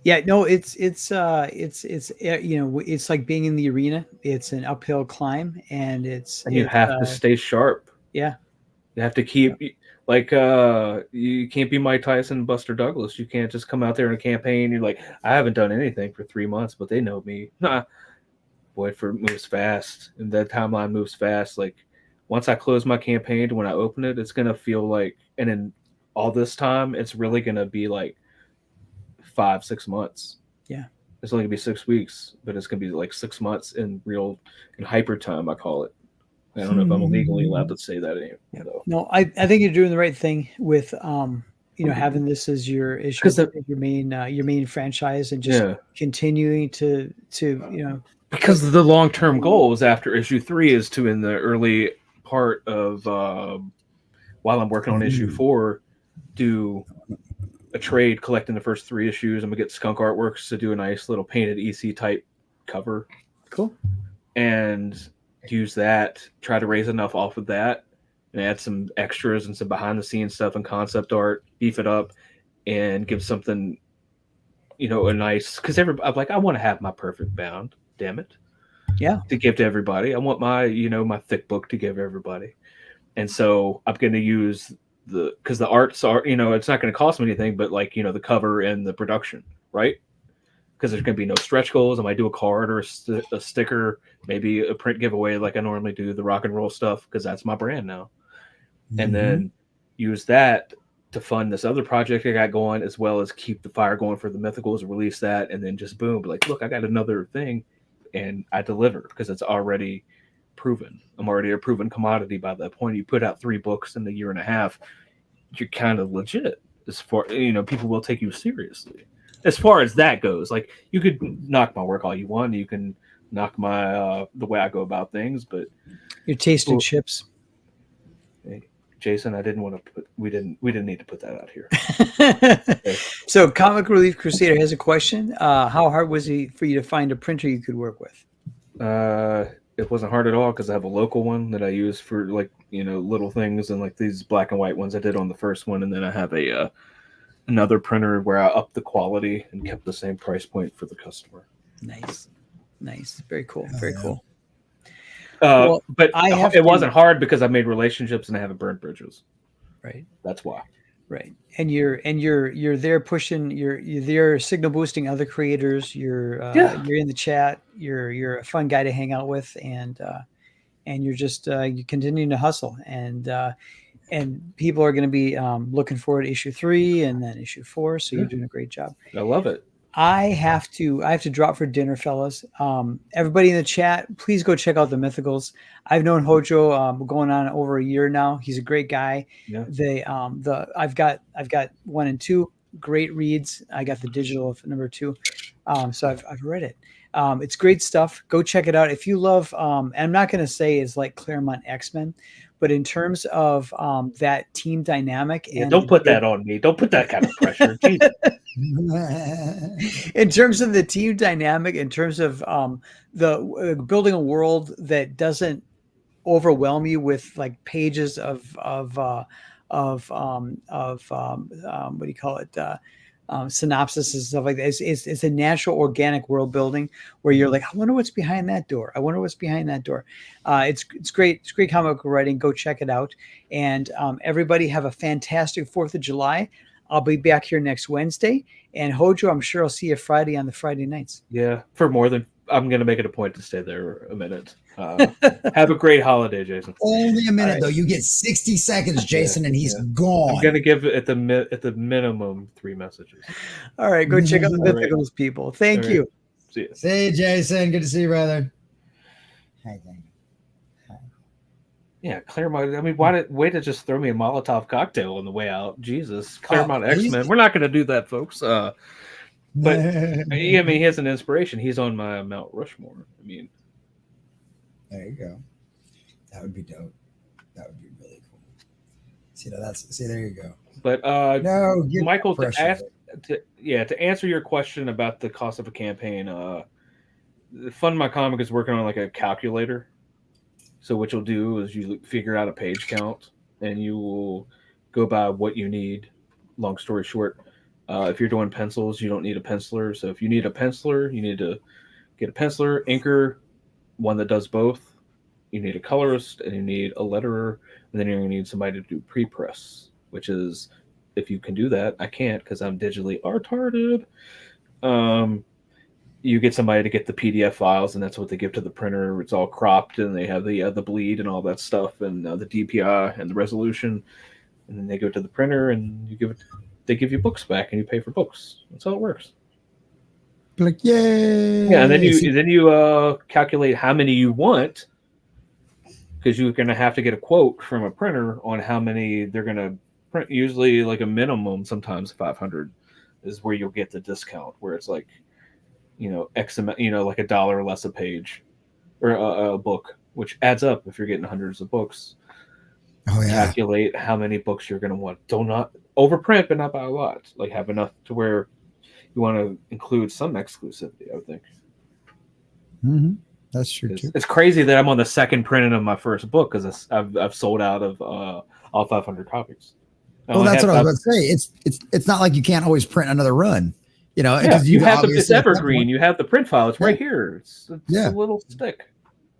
Yeah. No, it's like being in the arena. It's an uphill climb, and
you have to stay sharp.
Yeah.
You have to keep. Like you can't be Mike Tyson and Buster Douglas. You can't just come out there in a campaign. You're like, I haven't done anything for 3 months, but they know me. Nah, boy, it moves fast, and that timeline moves fast. Like once I close my campaign to when I open it, it's gonna feel like, and in all this time, it's really gonna be like 5-6 months.
Yeah.
It's only gonna be 6 weeks, but it's gonna be like 6 months in hyper time. I call it. I don't know if I'm legally allowed to say that anymore.
Yeah.
Though.
No, I think you're doing the right thing with having this as your main franchise and just continuing to
because the long-term goals after issue 3 is to, in the early part of while I'm working on issue 4, do a trade collecting the first 3 issues. I'm gonna get Skunk Artworks to do a nice little painted EC type cover.
Cool.
And use that, try to raise enough off of that, and add some extras and some behind the scenes stuff and concept art, beef it up, and give something, a nice, because I'm like, I want to have my perfect bound, damn it.
Yeah.
To give to everybody. I want my, my thick book to give everybody. And so I'm going to use because the arts are, it's not going to cost me anything, but like, the cover and the production, right? Because there's going to be no stretch goals. I might do a card or a sticker, maybe a print giveaway like I normally do, the rock and roll stuff, because that's my brand now. Mm-hmm. And then use that to fund this other project I got going, as well as keep the fire going for the Mythicals, release that, and then just boom, like, look, I got another thing, and I deliver because it's already proven. I'm already a proven commodity by that point. You put out 3 books in a year and a half, you're kind of legit. As far, people will take you seriously. As far as that goes, like, you could knock my work all you want. You can knock my the way I go about things, but
your taste in chips.
Hey, Jason, I didn't want to put. We didn't need to put that out here.
Okay. So, Comic Relief Crusader has a question. How hard was it for you to find a printer you could work with?
It wasn't hard at all because I have a local one that I use for, like, little things, and like these black and white ones I did on the first one, and then I have a another printer where I upped the quality and kept the same price point for the customer.
Nice. Very cool. Very cool.
But it wasn't hard because I made relationships and I haven't burned bridges.
Right.
That's why.
Right. And you're there pushing, you're there signal boosting other creators. You're in the chat. You're a fun guy to hang out with, and you're just you continuing to hustle, and people are going to be looking forward to issue 3 and then issue 4. So you're doing a great job.
I love it.
I have to drop for dinner, fellas. Everybody in the chat, please go check out the Mythicals. I've known Hojo going on over a year now. He's a great guy. Yeah. I've got 1 and 2 great reads. I got the digital of number 2. So I've read it. It's great stuff. Go check it out. If you love, and I'm not going to say it's like Claremont X-Men, but in terms of that team dynamic,
and don't put that on me. Don't put that kind of pressure.
In terms of the team dynamic, in terms of the building a world that doesn't overwhelm you with like pages of what do you call it? Synopsis and stuff like that. It's a natural, organic world building where you're like, I wonder what's behind that door. It's great. It's great comic book writing. Go check it out. And everybody have a fantastic 4th of July. I'll be back here next Wednesday. And Hojo, I'm sure I'll see you Friday on the Friday nights.
Yeah, for more than I'm going to make it a point to stay there a minute. Have a great holiday, Jason.
Only a minute, though. You get 60 seconds, Jason, and he's gone.
I'm going to give at the minimum 3 messages.
All right, go check out the Mythicals, people. Thank you.
See you.
See you, Jason. Good to see you, brother. Hi, thank you.
Yeah, Claremont. I mean, way to just throw me a Molotov cocktail on the way out. Jesus, Claremont X-Men. We're not going to do that, folks. But yeah, I mean, he has an inspiration. He's on my Mount Rushmore. I mean,
there you go. That would be dope. That would be really cool. There you go.
But Michael, to answer your question about the cost of a campaign, Fund My Comic is working on like a calculator. So what you'll do is you figure out a page count and you will go by what you need. Long story short, if you're doing pencils, you don't need a penciler. So if you need a penciler, you need to get a penciler, inker, one that does both. You need a colorist and you need a letterer, and then you're going to need somebody to do pre-press. which is, if you can do that, I can't because I'm digitally retarded. You get somebody to get the PDF files, and that's what they give to the printer. It's all cropped, and they have the bleed and all that stuff, and the DPI and the resolution, and then they go to the printer, and they give you books back, and you pay for books. That's how it works.
Like, yay!
Yeah, and then you calculate how many you want, because you're going to have to get a quote from a printer on how many they're going to print. Usually, like a minimum, sometimes 500 is where you'll get the discount, where it's like, X amount, like $1 less a page or a book, which adds up if you're getting hundreds of books.
Oh yeah.
Calculate how many books you're going to want. Do not overprint, but not by a lot. Like, have enough to where you want to include some exclusivity, I would think.
Mm-hmm. That's true too.
It's crazy that I'm on the second printing of my first book because I've sold out of all 500 copies.
Well, that's what I was about to say. It's not like you can't always print another run.
You have it's evergreen. You have the print file. It's right here. It's a little stick.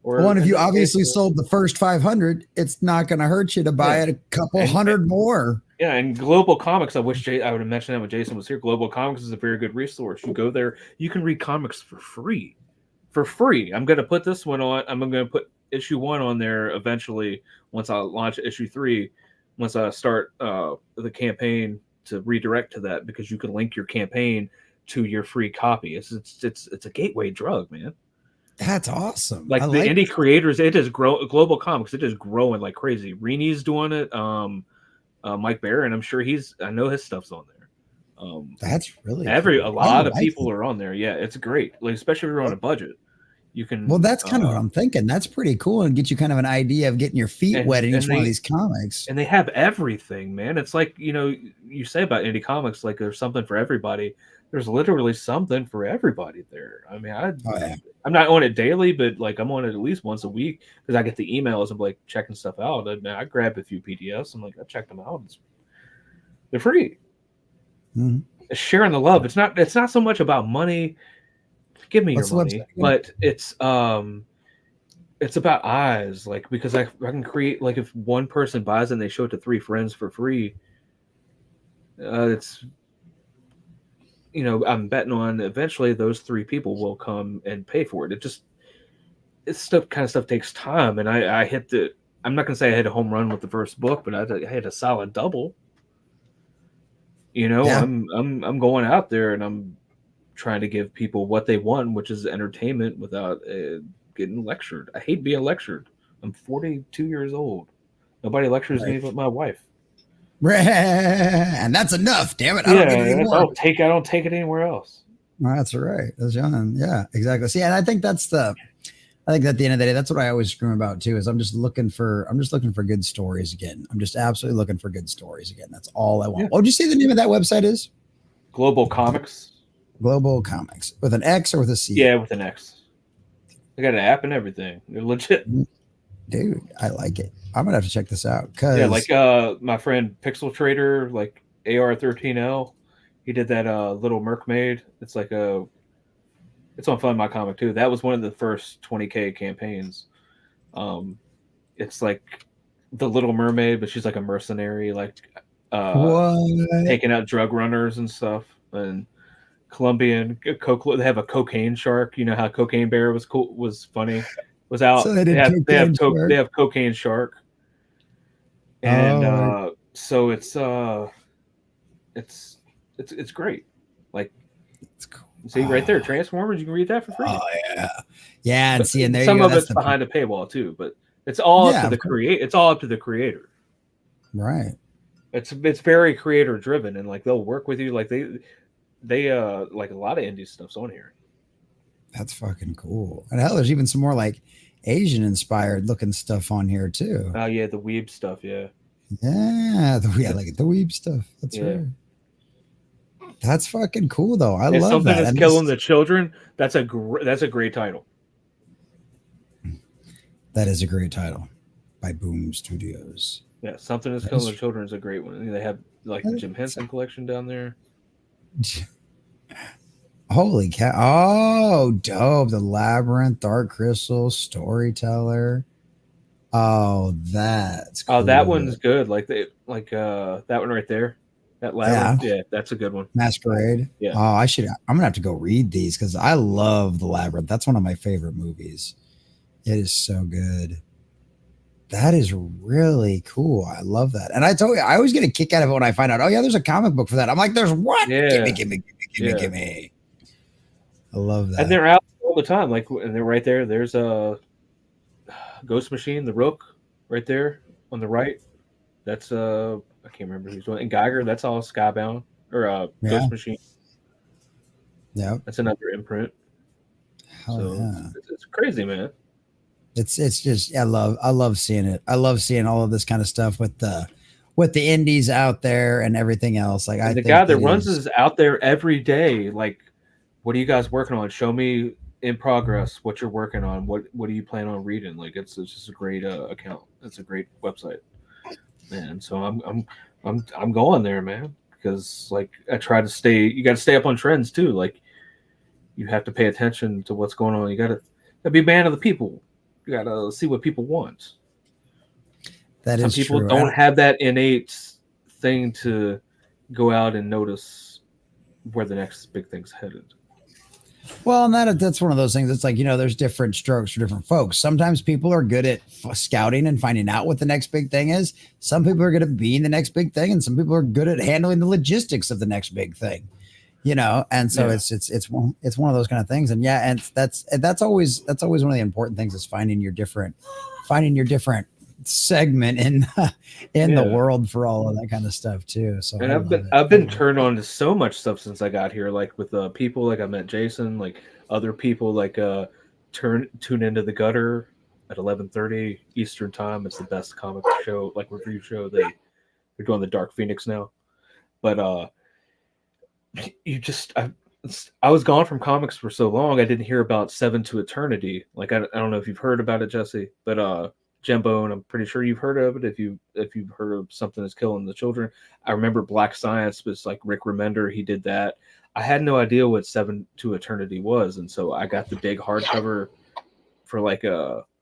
If you obviously sold the first 500, it's not going to hurt you to buy it a couple hundred more.
Yeah, and Global Comics, I wish I would have mentioned that when Jason was here. Global Comics is a very good resource. You go there, you can read comics for free. For free. I'm going to put this one on. I'm going to put issue 1 on there eventually once I launch issue 3, once I start the campaign to redirect to that, because you can link your campaign to your free copy. It's a gateway drug, man.
That's awesome.
Like the indie creators, it is Global Comics, it is growing like crazy. Reni's doing it. Mike Barron, I'm sure I know his stuff's on there.
That's really
a lot of people are on there. Yeah, it's great. Like, especially if you're on a budget. You can.
Well, that's kind of what I'm thinking. That's pretty cool, and get you kind of an idea of getting your feet wet in each one of these comics.
And they have everything, man. It's like, you say about indie comics, like there's something for everybody. There's literally something for everybody there. I mean, I'm not on it daily, but like I'm on it at least once a week because I get the emails of like checking stuff out. And I grab a few PDFs. I'm like, I checked them out. They're free.
Mm-hmm.
It's sharing the love. It's not so much about money. Give me your money, but it's about eyes. Like, because I can create, like, if one person buys it and they show it to 3 friends for free, it's, I'm betting on eventually those 3 people will come and pay for it. This kind of stuff takes time, and I'm not gonna say I hit a home run with the first book, but I had a solid double. I'm going out there and I'm trying to give people what they want, which is entertainment without getting lectured. I hate being lectured. I'm 42 years old. Nobody lectures me but my wife.
And that's enough. Damn it! I don't get it anymore.
I don't take it anywhere else.
Well, that's right. That's John. Yeah, exactly. See, and I think at the end of the day, that's what I always scream about too. Is I'm just looking for good stories again. I'm just absolutely looking for good stories again. That's all I want. Yeah. What did you say the name of that website is?
Global Comics.
Global Comics with an X or with a C?
Yeah, with an X. They got an app and everything. They're legit.
Dude, I like it. I'm gonna have to check this out.
Like my friend Pixel Trader, like AR13L, he did that Little Mermaid. It's like it's on Fund My Comic too. That was one of the first 20K campaigns. It's like the Little Mermaid, but she's like a mercenary, like taking out drug runners and stuff. And Colombian coke. They have a cocaine shark. You know how Cocaine Bear was cool, was funny. Was out. So they have Cocaine Shark, and so it's great. Like, it's cool. See right there, Transformers. You can read that for free.
Oh yeah. And
there some of it's behind a paywall too, but it's all up to the create. It's all up to the creator.
Right.
It's very creator driven, and like they'll work with you. Like they like a lot of indie stuff's on here.
That's fucking cool. And hell, there's even some more like Asian inspired looking stuff on here too.
Oh yeah, the weeb stuff. Yeah.
Yeah, like the weeb stuff. That's right. That's fucking cool though. I love that.
Something that's killing the children. That's a great title.
That is a great title by Boom Studios.
Yeah, Something That's Killing the Children is a great one. They have like the Jim Henson collection down there.
Holy cow. Oh, dope. The Labyrinth, Dark Crystal, Storyteller. Oh, that's cool.
Oh, that one's good. Like that one right there. That Labyrinth. Yeah, that's a good one.
Masquerade.
Yeah.
Oh, I'm gonna have to go read these because I love the Labyrinth. That's one of my favorite movies. It is so good. That is really cool. I love that. And I told you, I always get a kick out of it when I find out, oh yeah, there's a comic book for that. I'm like, there's what?
Yeah.
Gimme. I love that.
And they're out all the time. Like, and they're right there. There's a Ghost Machine, the Rook, right there on the right. That's I can't remember who's doing it. And Geiger, that's all Skybound or Ghost Machine.
Yeah.
That's another imprint. It's crazy, man.
It's just I love seeing it. I love seeing all of this kind of stuff with the indies out there and everything else. Like,
the guy that runs is out there every day. Like, what are you guys working on? Show me in progress what you're working on. What do you plan on reading? Like, it's just a great account. It's a great website, man. So I'm going there, man, because like I try to stay. You got to stay up on trends too. Like, you have to pay attention to what's going on. You got to be a man of the people. You got to see what people want. Some people don't have that innate thing to go out and notice where the next big thing's headed.
Well, and that's one of those things. It's like, there's different strokes for different folks. Sometimes people are good at scouting and finding out what the next big thing is. Some people are good at being the next big thing, and some people are good at handling the logistics of the next big thing. And so it's one of those kind of things. And and that's always one of the important things, is finding your different segment in the world for all of that kind of stuff too. So,
and I've been turned on to so much stuff since I got here, like with people, like I met Jason, like other people, like tune into the Gutter at 11:30 Eastern time. It's the best comic show, like review show. They're doing the Dark Phoenix now, but I was gone from comics for so long. I didn't hear about Seven to Eternity. Like, I don't know if you've heard about it, Jesse, but Jimbo, and I'm pretty sure you've heard of it if you've heard of Something Is Killing the Children. I remember Black Science was like Rick Remender. He did that. I had no idea what Seven to Eternity was, and so I got the big hardcover for like $30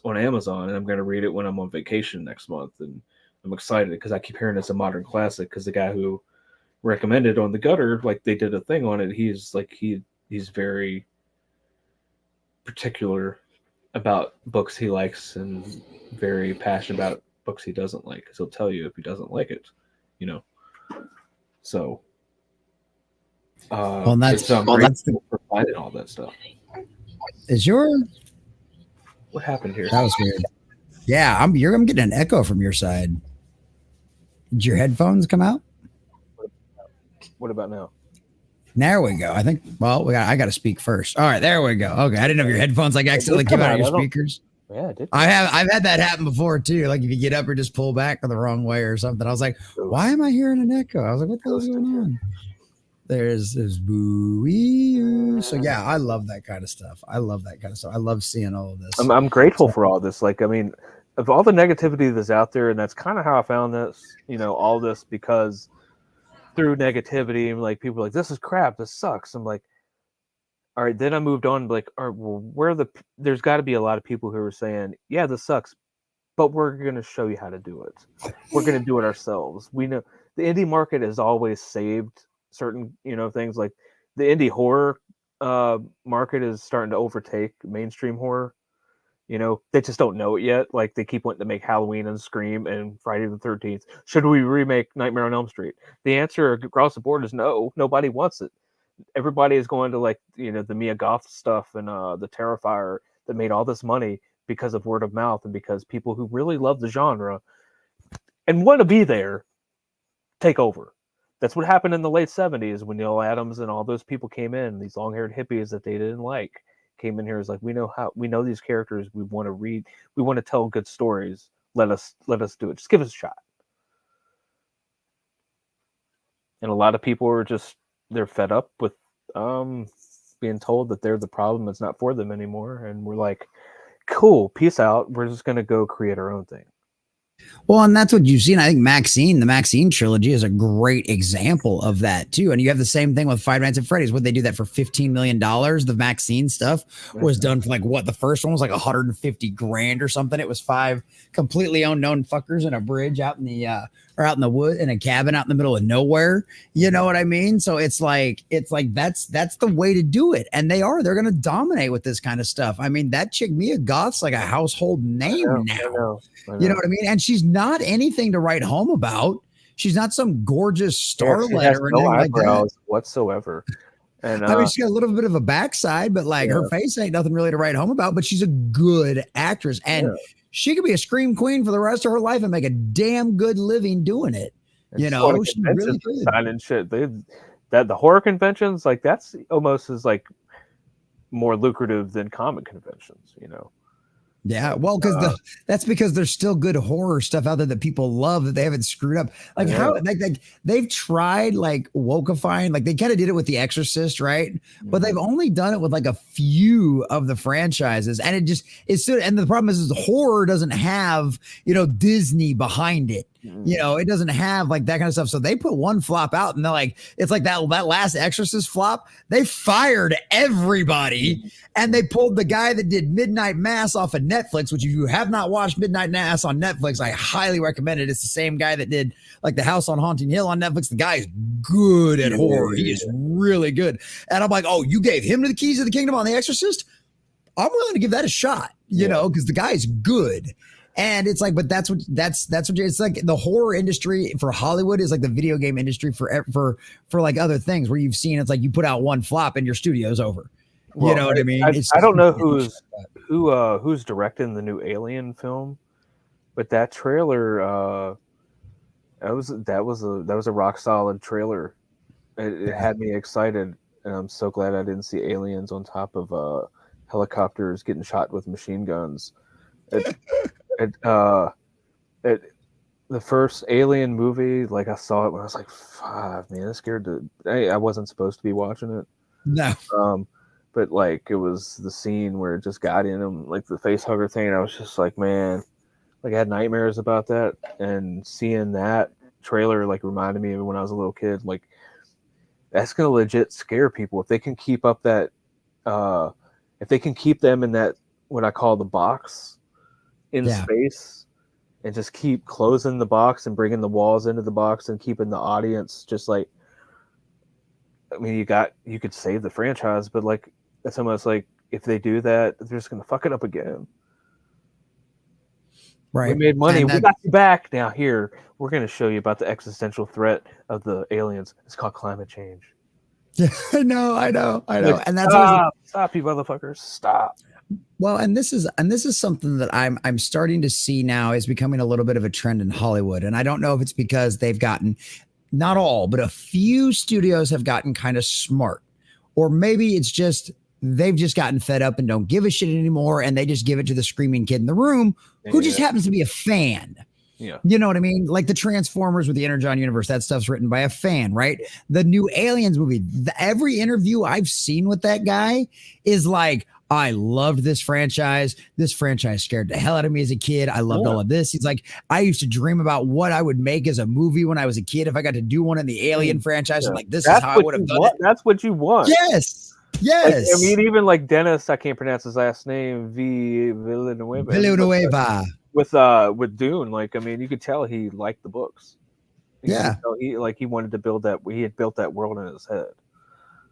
on Amazon, and I'm going to read it when I'm on vacation next month. And I'm excited because I keep hearing it's a modern classic, because the guy who recommended on the Gutter, like they did a thing on it. He's like, he's very particular about books he likes and very passionate about books he doesn't like, because he'll tell you if he doesn't like it, so that's for finding all that stuff.
Is
what happened here?
That was weird. Yeah, I'm getting an echo from your side. Did your headphones come out?
What about now?
There we go. I think. Well, I got to speak first. All right, there we go. Okay, I didn't know if your headphones like accidentally came out of your speakers.
Yeah, it did.
I've had that happen before too. Like if you get up or just pull back the wrong way or something. I was like, why am I hearing an echo? I was like, what the hell's going on? There's boo. So yeah, I love that kind of stuff. I love seeing all of this.
I'm grateful for all this. Like, I mean, of all the negativity that's out there, and that's kind of how I found this, all this, because through negativity, and like people are like, this is crap, this sucks. I'm like, all right. Then I moved on, like, all right, well, there's got to be a lot of people who are saying, yeah, this sucks, but we're going to show you how to do it. We're going to do it ourselves. We know the indie market has always saved certain, things. Like the indie horror market is starting to overtake mainstream horror. They just don't know it yet. Like they keep wanting to make Halloween and Scream and Friday the 13th. Should we remake Nightmare on Elm Street? The answer across the board is no. Nobody wants it. Everybody is going to like, the Mia Goth stuff and the Terrifier that made all this money because of word of mouth and because people who really love the genre and want to be there take over. That's what happened in the late 70s when Neil Adams and all those people came in, these long-haired hippies that they didn't like. Came in here is like, we know these characters, we want to read, we want to tell good stories, let us do it, just give us a shot. And a lot of people are they're fed up with being told that they're the problem, it's not for them anymore, and we're like, cool, peace out, we're just going to go create our own thing.
Well, and that's what you've seen. I think the Maxine trilogy is a great example of that too. And you have the same thing with Five Nights at Freddy's. Would they do that for $15 million? The Maxine stuff was done for like what? The first one was like 150 grand or something. It was 5 completely unknown fuckers in a bridge out in the or out in the wood in a cabin out in the middle of nowhere. You know what I mean? So it's like that's the way to do it. And they're gonna dominate with this kind of stuff. I mean, that chick Mia Goth's like a household name now.
I know.
You know what I mean? And she's not anything to write home about. She's not some gorgeous starlet or anything like that
whatsoever. And
I mean, she's got a little bit of a backside, but like her face ain't nothing really to write home about. But she's a good actress, and she could be a scream queen for the rest of her life and make a damn good living doing it.
And
you know, she really could.
And shit. The horror conventions, like that's almost as like more lucrative than comic conventions. You know.
Yeah, well, because that's because there's still good horror stuff out there that people love that they haven't screwed up. Like how like they've tried like wokeifying, like they kind of did it with The Exorcist, right? But they've only done it with like a few of the franchises, and it's still. And the problem is the horror doesn't have Disney behind it. It doesn't have like that kind of stuff. So they put one flop out, and they're like, it's like that last Exorcist flop. They fired everybody, and they pulled the guy that did Midnight Mass off of Netflix. Which, if you have not watched Midnight Mass on Netflix, I highly recommend it. It's the same guy that did like The House on Haunting Hill on Netflix. The guy is good at horror. He is really good. And I'm like, oh, you gave him the keys of the kingdom on The Exorcist? I'm willing to give that a shot. Because the guy is good. And it's like, but that's what it's like. The horror industry for Hollywood is like the video game industry for like other things where you've seen it's like you put out one flop and your studio's over. Well, you know what I mean?
I don't know who's directing the new Alien film, but that trailer that was a rock solid trailer. It had me excited, and I'm so glad I didn't see aliens on top of helicopters getting shot with machine guns. The first Alien movie, like I saw it when I was like 5, man, it scared I wasn't supposed to be watching it.
No.
But like it was the scene where it just got in him, like the face hugger thing. And I was just like, man, like I had nightmares about that. And seeing that trailer like reminded me of when I was a little kid. Like that's gonna legit scare people if they can keep up that. If they can keep them in that what I call the box. In space and just keep closing the box and bringing the walls into the box and keeping the audience just like, I mean, you could save the franchise, but like, it's almost like if they do that, they're just going to fuck it up again.
Right.
We made money. We got you back. Now here, we're going to show you about the existential threat of the aliens. It's called climate change.
Yeah, I know.
Like,
and that's
stop, you motherfuckers. Stop.
Well, and this is something that I'm starting to see now is becoming a little bit of a trend in Hollywood. And I don't know if it's because they've gotten, not all, but a few studios have gotten kind of smart. Or maybe it's just they've just gotten fed up and don't give a shit anymore. And they just give it to the screaming kid in the room who just happens to be a fan.
Yeah.
You know what I mean? Like the Transformers with the Energon universe, that stuff's written by a fan, right? The new Aliens movie, every interview I've seen with that guy is like, I loved this franchise. This franchise scared the hell out of me as a kid. I loved all of this. He's like, I used to dream about what I would make as a movie when I was a kid. If I got to do one in the Alien franchise, I'm like, this is how I would have done it.
That's what you want.
Yes.
Like, I mean, even like Dennis, I can't pronounce his last name,
Villanueva.
With Dune, like, I mean, you could tell he liked the books. He wanted to build that. He had built that world in his head.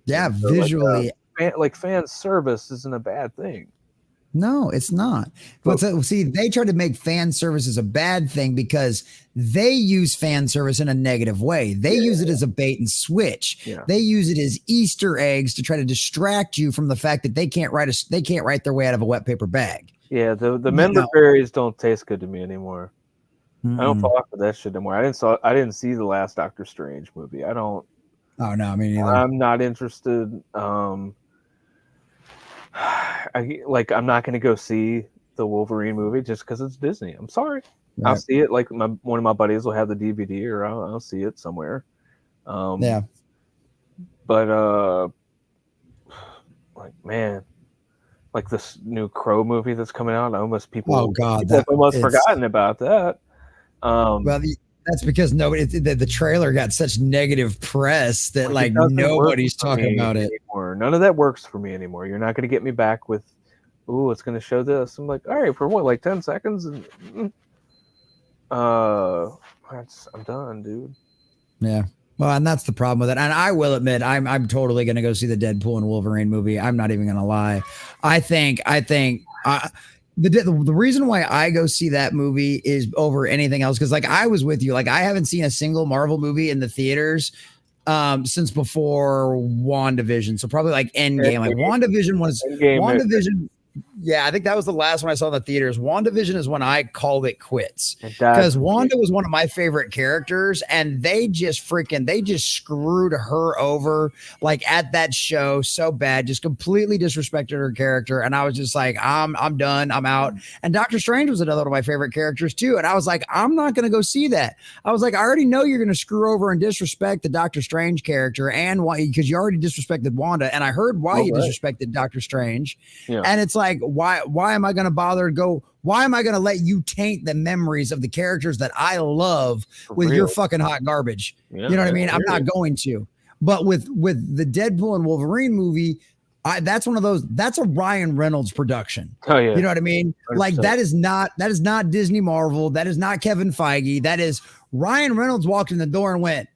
Yeah, so visually.
Like fan service isn't a bad thing.
No, it's not. But see, they try to make fan service as a bad thing because they use fan service in a negative way. They use it as a bait and switch. Yeah. They use it as Easter eggs to try to distract you from the fact that they can't write their way out of a wet paper bag.
Yeah, the member berries don't taste good to me anymore. I don't fall for that shit anymore. I didn't see the last Doctor Strange movie. I don't.
Oh no, I mean,
I'm not interested. I'm not going to go see the Wolverine movie just because it's Disney. I'm sorry. Right. I'll see it. Like one of my buddies will have the DVD, or I'll see it somewhere.
But
like man, like this new Crow movie that's coming out. People have almost forgotten about that.
Well, that's because nobody the trailer got such negative press that like nobody's talking about it
anymore. None of that works for me anymore. You're not going to get me back with, ooh, it's going to show this. I'm like, all right, for what, like 10 seconds? And, I'm done, dude.
Yeah. Well, and that's the problem with it. And I will admit, I'm totally going to go see the Deadpool and Wolverine movie. I'm not even going to lie. I think the reason why I go see that movie is over anything else. Cause like I was with you, like I haven't seen a single Marvel movie in the theaters since before WandaVision. So probably like Endgame. Like WandaVision. Yeah, I think that was the last one I saw in the theaters. WandaVision is when I called it quits because Wanda was one of my favorite characters, and they just screwed her over like at that show so bad, just completely disrespected her character. And I was just like, I'm done, I'm out. And Doctor Strange was another one of my favorite characters too. And I was like, I'm not gonna go see that. I was like, I already know you're gonna screw over and disrespect the Doctor Strange character, and why, because you already disrespected Wanda, and I heard why you disrespected Doctor Strange. Yeah. And it's like, why am I going to bother to go? Why am I going to let you taint the memories of the characters that I love with your fucking hot garbage? Yeah, you know what I mean? I'm not going to. But with the Deadpool and Wolverine movie, that's one of those. That's a Ryan Reynolds production. Oh yeah, you know what I mean? 100%. Like that is not Disney Marvel. That is not Kevin Feige. That is Ryan Reynolds walked in the door and went,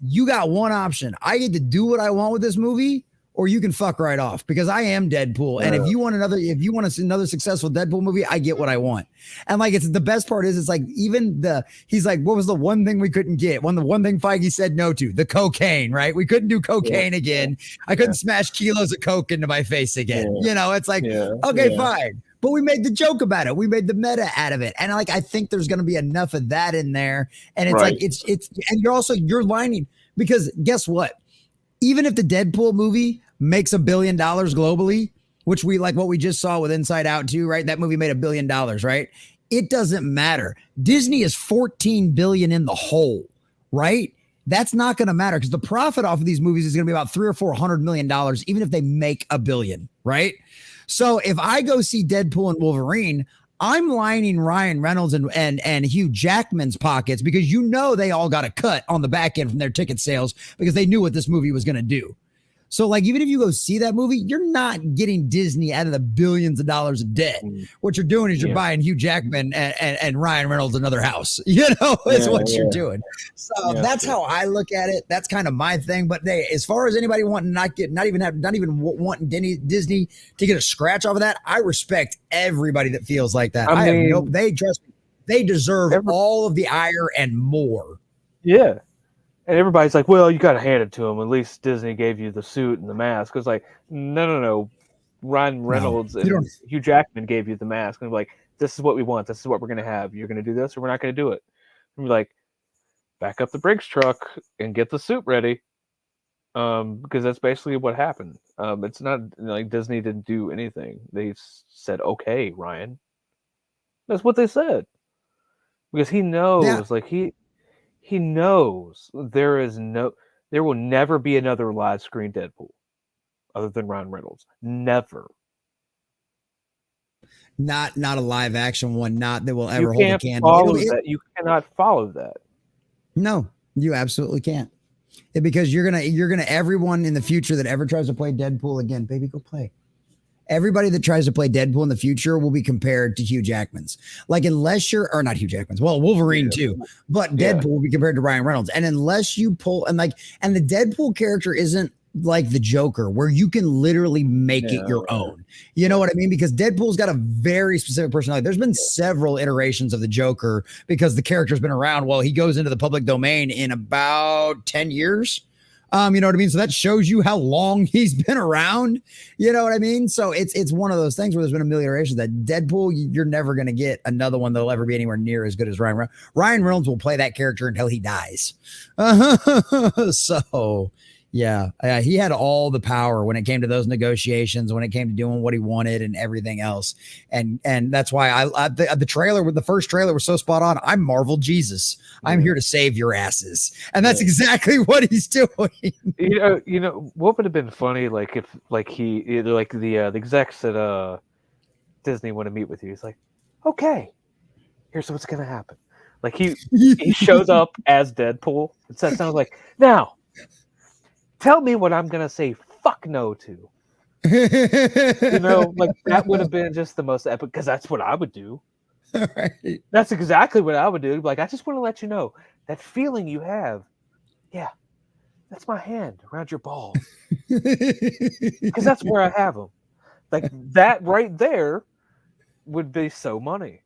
"You got one option. I get to do what I want with this movie, or you can fuck right off, because I am Deadpool. And if you want another successful Deadpool movie, I get what I want." And like, it's the best part is, it's like, he's like, what was the one thing we couldn't get? The one thing Feige said no to, the cocaine, right? We couldn't do cocaine again. I couldn't smash kilos of coke into my face again. You know, it's like, okay, fine. But we made the joke about it. We made the meta out of it. And like, I think there's going to be enough of that in there. And it's like, it's, and you're lining, because guess what? Even if the Deadpool movie makes $1 billion globally, which we like what we just saw with Inside Out 2, right? That movie made $1 billion, right? It doesn't matter. Disney is 14 billion in the hole, right? That's not going to matter, because the profit off of these movies is going to be about $300 or $400 million, even if they make $1 billion, right? So if I go see Deadpool and Wolverine, I'm lining Ryan Reynolds and Hugh Jackman's pockets, because you know they all got a cut on the back end from their ticket sales, because they knew what this movie was going to do. So like, even if you go see that movie, you're not getting Disney out of the billions of dollars of debt. What you're doing is you're buying Hugh Jackman and Ryan Reynolds another house, you know, is what you're doing. So that's how I look at it. That's kind of my thing. But as far as anybody wanting not even wanting Disney to get a scratch off of that, I respect everybody that feels like that. I mean, they trust me. They deserve all of the ire and more.
Yeah. And everybody's like, well, you got to hand it to him. At least Disney gave you the suit and the mask. It's like, no. Ryan Reynolds and Hugh Jackman gave you the mask. And like, this is what we want. This is what we're going to have. You're going to do this, or we're not going to do it. And we're like, back up the Briggs truck and get the suit ready. Because that's basically what happened. It's not like Disney didn't do anything. They said, okay, Ryan. That's what they said. Because he knows, he knows there will never be another live screen Deadpool other than Ryan Reynolds. Never.
Not a live action one. Not that will ever hold a
candle. You cannot follow that.
No, you absolutely can't. Because you're gonna everyone in the future that ever tries to play Deadpool again, baby, go play. Everybody that tries to play Deadpool in the future will be compared to Hugh Jackman's. Like, unless you're, or not Hugh Jackman's, well, Wolverine too, but Deadpool will be compared to Ryan Reynolds. And unless you pull, and the Deadpool character isn't like the Joker, where you can literally make it your own. You know what I mean? Because Deadpool's got a very specific personality. There's been several iterations of the Joker, because the character's been around. Well, he goes into the public domain in about 10 years. You know what I mean? So that shows you how long he's been around. You know what I mean? So it's one of those things where there's been a million iterations that Deadpool, you're never going to get another one that'll ever be anywhere near as good as Ryan Reynolds. Ryan Reynolds will play that character until he dies. So yeah, he had all the power when it came to those negotiations, when it came to doing what he wanted and everything else. And that's why the first trailer was so spot on. I'm Marvel Jesus. I'm here to save your asses. And that's exactly what he's doing.
You know, what would have been funny, like if the execs at Disney want to meet with you. He's like, okay, here's what's going to happen. Like he shows up as Deadpool. It sounds like, now, tell me what I'm gonna say fuck no to. You know, like that would have been just the most epic, because that's what I would do.
Right.
That's exactly what I would do. Like, I just want to let you know that feeling you have. Yeah, that's my hand around your balls, because that's where I have them. Like that right there would be so money.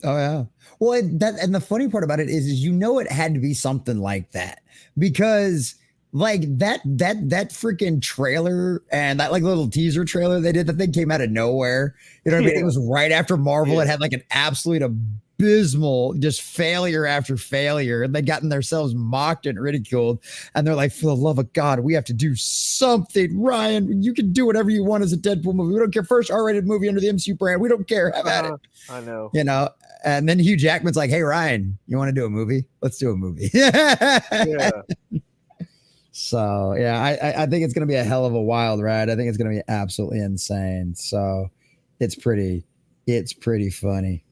Oh yeah. Well, and the funny part about it is it had to be something like that, because like that freaking trailer and that like little teaser trailer they did, that thing came out of nowhere. You know what I mean? It was right after Marvel. Yeah. It had like an absolute abysmal just failure after failure, and they gotten themselves mocked and ridiculed. And they're like, for the love of God, we have to do something. Ryan, you can do whatever you want as a Deadpool movie. We don't care. First R-rated movie under the MCU brand. We don't care. Have at it.
I know.
You know. And then Hugh Jackman's like, hey, Ryan, you want to do a movie? Let's do a movie. Yeah. So, yeah, I think it's going to be a hell of a wild ride. I think it's going to be absolutely insane. So it's pretty funny.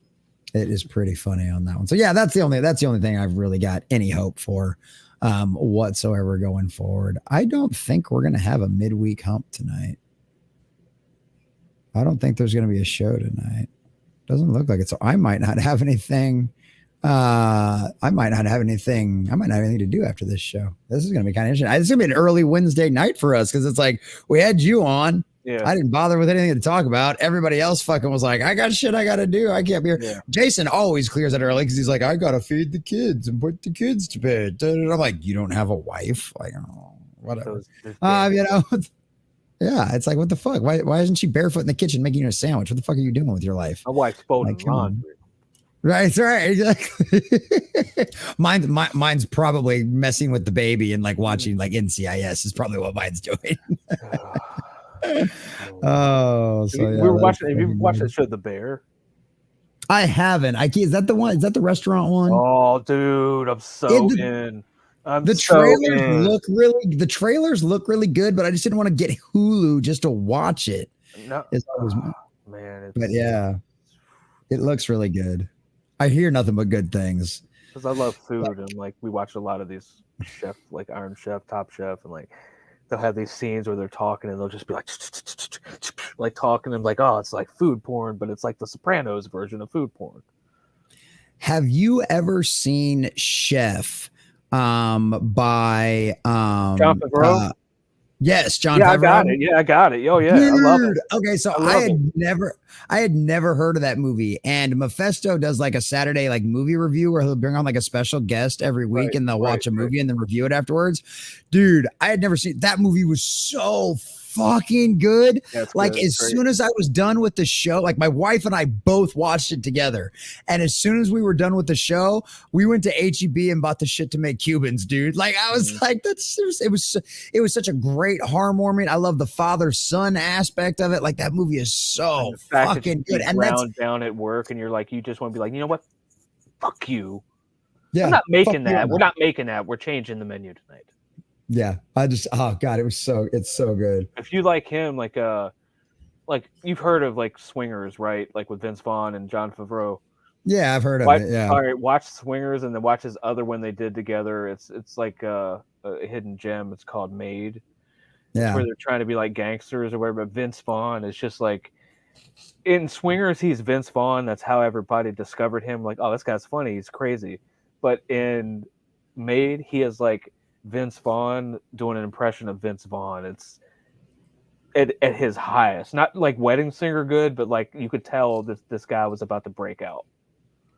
It is pretty funny on that one. So, yeah, that's the only thing I've really got any hope for whatsoever going forward. I don't think we're going to have a midweek hump tonight. I don't think there's going to be a show tonight. Doesn't look like it. So I might not have anything. I might not have anything to do after this show. This is going to be kind of interesting. It's going to be an early Wednesday night for us, because it's like we had you on.
Yeah.
I didn't bother with anything to talk about. Everybody else fucking was like, I got shit I got to do. I can't be here. Yeah. Jason always clears it early because he's like, I got to feed the kids and put the kids to bed. And I'm like, you don't have a wife? Like, oh, whatever. You know. Yeah, it's like, what the fuck? Why isn't she barefoot in the kitchen making you a sandwich? What the fuck are you doing with your life?
My wife's folding laundry.
Right, exactly. Mine's probably messing with the baby and like watching like NCIS is probably what mine's doing. Oh, so yeah,
we were watching. Have you watched that show, The Bear?
I haven't. Is that the one? Is that the restaurant one?
Oh, dude, I'm so in.
The trailers look really good, but I just didn't want to get Hulu just to watch it.
No, man.
But yeah, it looks really good. I hear nothing but good things.
Because I love food, and like we watch a lot of these chef, like Iron Chef, Top Chef, and like they'll have these scenes where they're talking, and they'll just be like talking, and like, oh, it's like food porn, but it's like the Sopranos version of food porn.
Have you ever seen Chef? By
John Favreau?
Yes, John
Favreau.
I got it.
Oh yeah,
dude,
I love it.
Okay, so I had never heard of that movie, and Mephisto does like a Saturday like movie review where he'll bring on like a special guest every week, and they'll watch a movie and then review it afterwards. Dude, I had never seen that movie. Was so fucking good. Like good. As soon as I was done with the show, like my wife and I both watched it together, and as soon as we were done with the show, we went to HEB and bought the shit to make Cubans, dude. Like I was like, it was such a great heartwarming. I love the father-son aspect of it. Like that movie is so fucking good. And that's
down at work, and you're like, you just want to be like, you know what? Fuck you.
Yeah,
I'm not making that. We're not making that. We're changing the menu tonight.
Yeah, oh god, it's so good.
If you like him, like you've heard of like Swingers, right? Like with Vince Vaughn and John Favreau.
Yeah, I've heard of it. Yeah.
All right, watch Swingers and then watch his other one they did together. It's like a hidden gem. It's called Made.
Yeah,
it's where they're trying to be like gangsters or whatever. But Vince Vaughn is just like in Swingers, he's Vince Vaughn. That's how everybody discovered him. Like, oh, this guy's funny. He's crazy. But in Made, he is like Vince Vaughn doing an impression of Vince Vaughn. It's at his highest, not like Wedding Singer good, but like you could tell this guy was about to break out.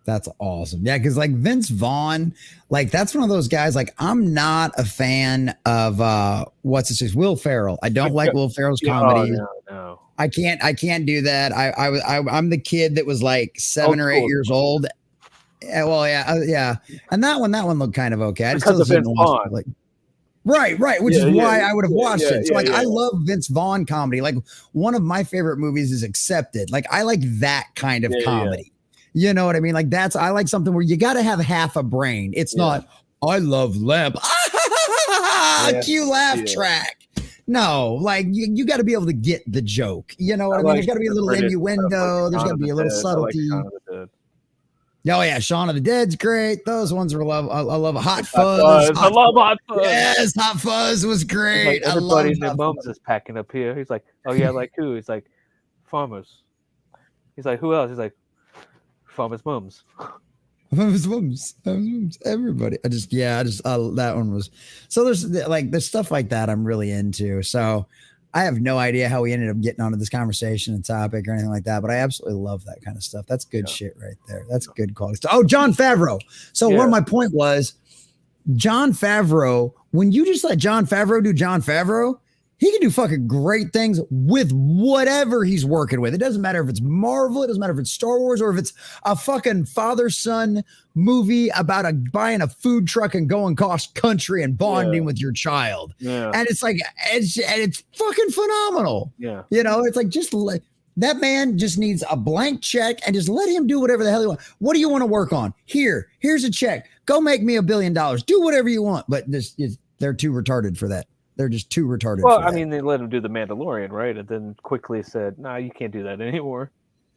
That's awesome. Yeah, because like Vince Vaughn, like that's one of those guys. Like I'm not a fan of Will Ferrell. I don't like Will Ferrell's comedy.
No.
I can't do that. I'm the kid that was like 7 or 8 years old. Yeah, well, yeah. And that one looked kind of okay. I just
because of Vince Vaughn.
Like, right, which is why I would have watched it. So I love Vince Vaughn comedy. Like one of my favorite movies is Accepted. Like I like that kind of comedy. You know what I mean? Like I like something where you got to have half a brain. It's not I love lamp. Cue laugh track. No, like you got to be able to get the joke. You know what I mean? There's got to be a little innuendo. There's got to be a little subtlety. Oh yeah, Shaun of the Dead's great. Those ones were love. I love Hot Fuzz.
I love Hot Fuzz.
Yes, Hot Fuzz was great.
Like,
I love
everybody in their mums is packing up here. He's like, oh yeah, like who? He's like, farmers. He's like, who else? He's like, farmers' mums.
Everybody. That one was. So there's stuff like that I'm really into. So I have no idea how we ended up getting onto this conversation and topic or anything like that, but I absolutely love that kind of stuff. That's good shit right there. That's good quality stuff. Oh, Jon Favreau. So one of my point was Jon Favreau, when you just let Jon Favreau do Jon Favreau, he can do fucking great things with whatever he's working with. It doesn't matter if it's Marvel, it doesn't matter if it's Star Wars, or if it's a fucking father-son movie about buying a food truck and going cross country and bonding with your child. Yeah. And it's like, it's fucking phenomenal.
Yeah.
You know, it's like, that man just needs a blank check and just let him do whatever the hell he wants. What do you want to work on? Here's a check. Go make me $1 billion. Do whatever you want. But they're too retarded for that. They're just too retarded.
Well, I mean, they let him do the Mandalorian, right? And then quickly said, "Nah, you can't do that anymore."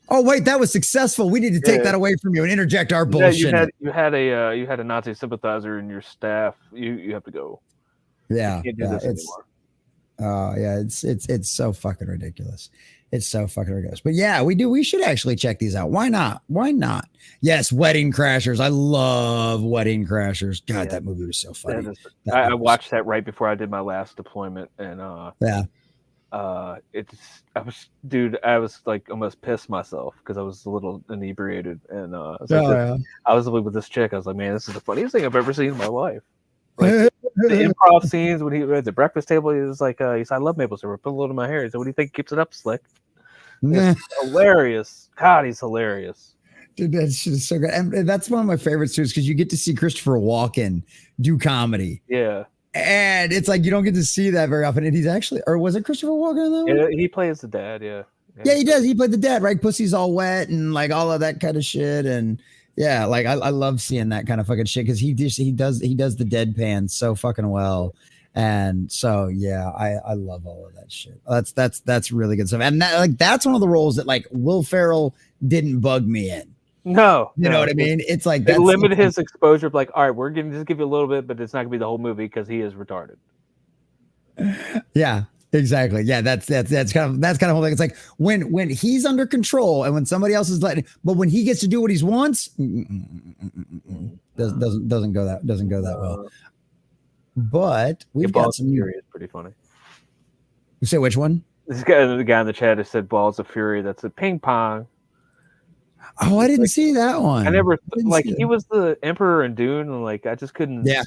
Oh wait, that was successful. We need to take that away from you and interject our bullshit.
You had a Nazi sympathizer in your staff. You have to go.
Yeah,
you can't do this anymore.
It's so fucking ridiculous. It's so fucking ridiculous. But yeah, we should actually check these out. Why not? Yes, Wedding Crashers. I love Wedding Crashers. God, that movie was so funny.
I watched that right before I did my last deployment, and I was like almost pissed myself because I was a little inebriated, and I was with this chick. I was like, man, this is the funniest thing I've ever seen in my life. Like, the improv scenes when he was at the breakfast table, he was like, he said, I love maple syrup. Put a little in my hair. He said, what do you think keeps it up, Slick? It's hilarious. God, he's hilarious.
Dude, that shit is so good. And that's one of my favorites too, is because you get to see Christopher Walken do comedy.
Yeah.
And it's like you don't get to see that very often. And he's actually, or was it Christopher Walken in that one?
Yeah, he plays the dad, yeah.
Yeah, he does. He played the dad, right? Pussy's all wet and like all of that kind of shit. And yeah, like I love seeing that kind of fucking shit because he does the deadpan so fucking well. And so yeah, I love all of that shit. That's really good stuff. And that's one of the roles that like Will Ferrell didn't bug me in.
No,
you know what I mean? It's like
they limited his exposure. Like, all right, we're gonna just give you a little bit, but it's not gonna be the whole movie because he is retarded.
Yeah, exactly. Yeah, that's kind of the whole thing. It's like when he's under control and when somebody else is letting, but when he gets to do what he wants, doesn't go that well. But we've got some
Fury is pretty funny.
You say which one?
The guy in the chat has said Balls of Fury. That's a ping pong.
Oh, I didn't see that one.
I never he was the Emperor in Dune, and like I just couldn't.
Yeah.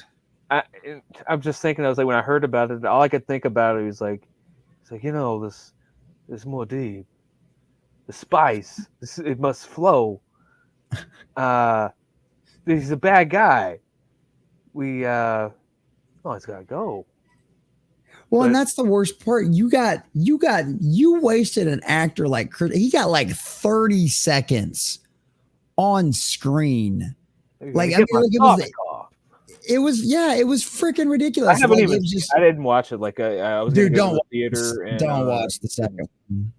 I'm just thinking. I was like, when I heard about it, all I could think about it was like, it's like, you know, this more deep, the spice. It must flow. He's a bad guy. It's gotta go.
Well, and that's the worst part. You wasted an actor like he got like 30 seconds on screen. Like I mean, it was freaking ridiculous.
I didn't watch it. Like I was
dude,
don't
watch the second one.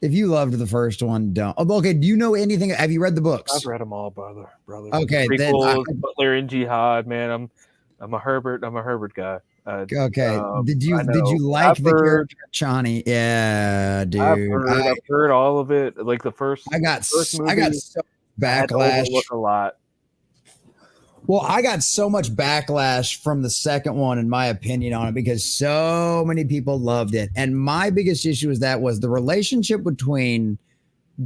If you loved the first one, don't. Oh, okay, do you know anything? Have you read the books?
I've read them all, brother.
Okay,
Prequels, Butler and Jihad, man. I'm a Herbert guy.
Okay. Did you like the character Chani? Yeah, dude.
I've heard all of it. Like the first.
I got so backlash.
I had to overlook a lot.
Well, I got so much backlash from the second one, in my opinion, on it because so many people loved it. And my biggest issue was the relationship between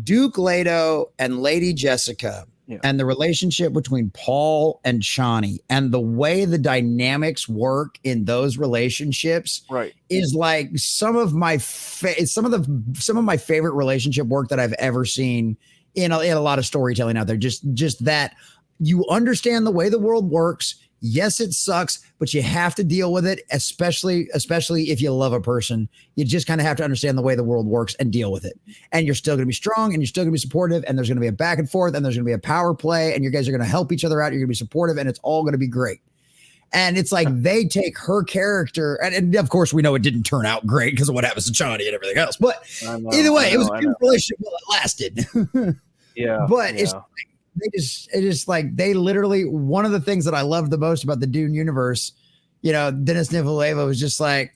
Duke Leto and Lady Jessica. Yeah. And the relationship between Paul and Chani and the way the dynamics work in those relationships is like some of my favorite relationship work that I've ever seen in a lot of storytelling out there. Just that you understand the way the world works. Yes, it sucks, but you have to deal with it, especially if you love a person. You just kind of have to understand the way the world works and deal with it. And you're still going to be strong and you're still going to be supportive and there's going to be a back and forth and there's going to be a power play and you guys are going to help each other out. You're going to be supportive and it's all going to be great. And it's like they take her character and of course we know it didn't turn out great because of what happens to Chani and everything else. But either way, it was a good relationship while it lasted.
Yeah.
But it's like, it's just like they literally, one of the things that I love the most about the Dune universe, Denis Villeneuve was just like,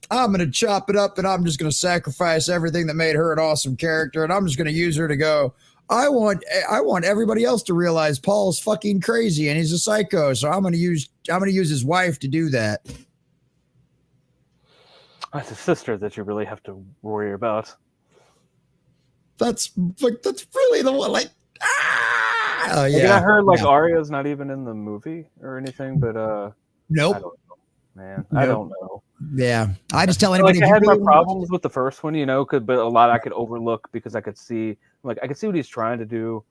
I'm going to chop it up and I'm just going to sacrifice everything that made her an awesome character. And I'm just going to use her to go, I want everybody else to realize Paul's fucking crazy and he's a psycho. So I'm going to use his wife to do that.
That's a sister that you really have to worry about.
That's really the one. Like,
yeah. I heard Arya's not even in the movie or anything, but
nope.
I don't know, man. Nope. I don't know.
Yeah, I just tell anybody.
I had my problems with the first one, but a lot I could overlook because I could see, I could see what he's trying to do.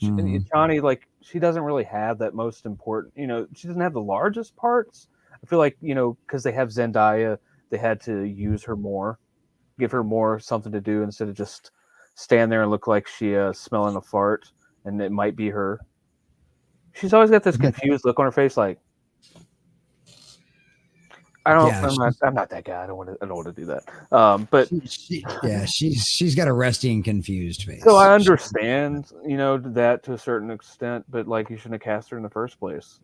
Chani, she doesn't really have that most important. She doesn't have the largest parts. I feel like because they have Zendaya, they had to use her more, give her more something to do instead of just stand there and look like she smelling a fart and it might be her. She's always got this confused look on her face, like. I'm not that guy. I don't want to do that. But
she's got a resty and confused face.
So I understand, that to a certain extent, but you shouldn't have cast her in the first place.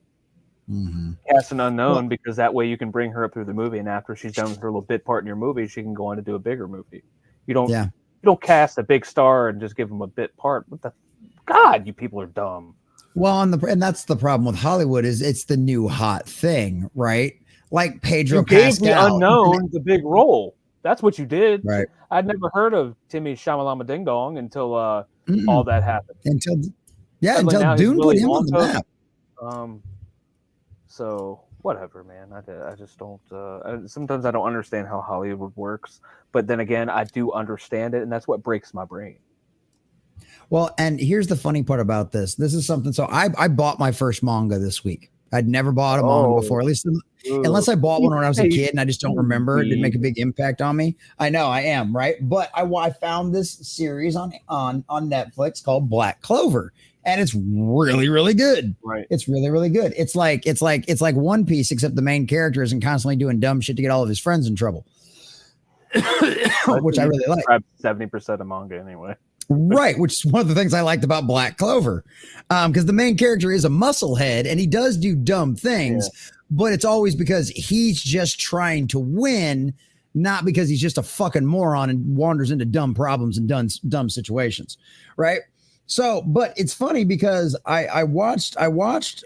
Mm-hmm.
Cast an unknown because that way you can bring her up through the movie, and after she's done with her little bit part in your movie, she can go on to do a bigger movie. You don't cast a big star and just give them a bit part. What the God? You people are dumb.
Well, and that's the problem with Hollywood is it's the new hot thing, right? Like Pedro Pascal.
You gave the unknown the big role. That's what you did.
Right.
I'd never heard of Timmy Shamalama Ding Dong until all that happened.
Until Dune put him on the map.
So whatever, man. I just don't. Sometimes I don't understand how Hollywood works, but then again, I do understand it, and that's what breaks my brain.
Well, and here's the funny part about this. This is something. So I bought my first manga this week. I'd never bought a manga before, at least unless I bought one when I was a kid and I just don't remember. It didn't make a big impact on me. I know I am, right? But I found this series on Netflix called Black Clover, and it's really, really good.
Right.
It's really, really good. It's like One Piece, except the main character isn't constantly doing dumb shit to get all of his friends in trouble. Which I really like.
70% of manga anyway.
Right, which is one of the things I liked about Black Clover, because the main character is a musclehead and he does do dumb things, but it's always because he's just trying to win, not because he's just a fucking moron and wanders into dumb problems and dumb situations, right? So, but it's funny because I watched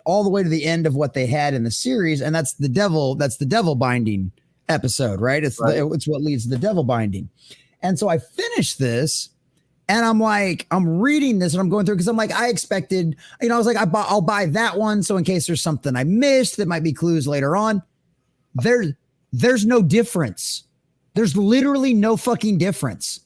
all the way to the end of what they had in the series, and that's the devil binding episode, right? It's what leads to the devil binding, and so I finished this. And I'm reading this and I'm going through because I'm like, I expected, I was like, I'll buy that one. So in case there's something I missed that might be clues later on, there's no difference. There's literally no fucking difference.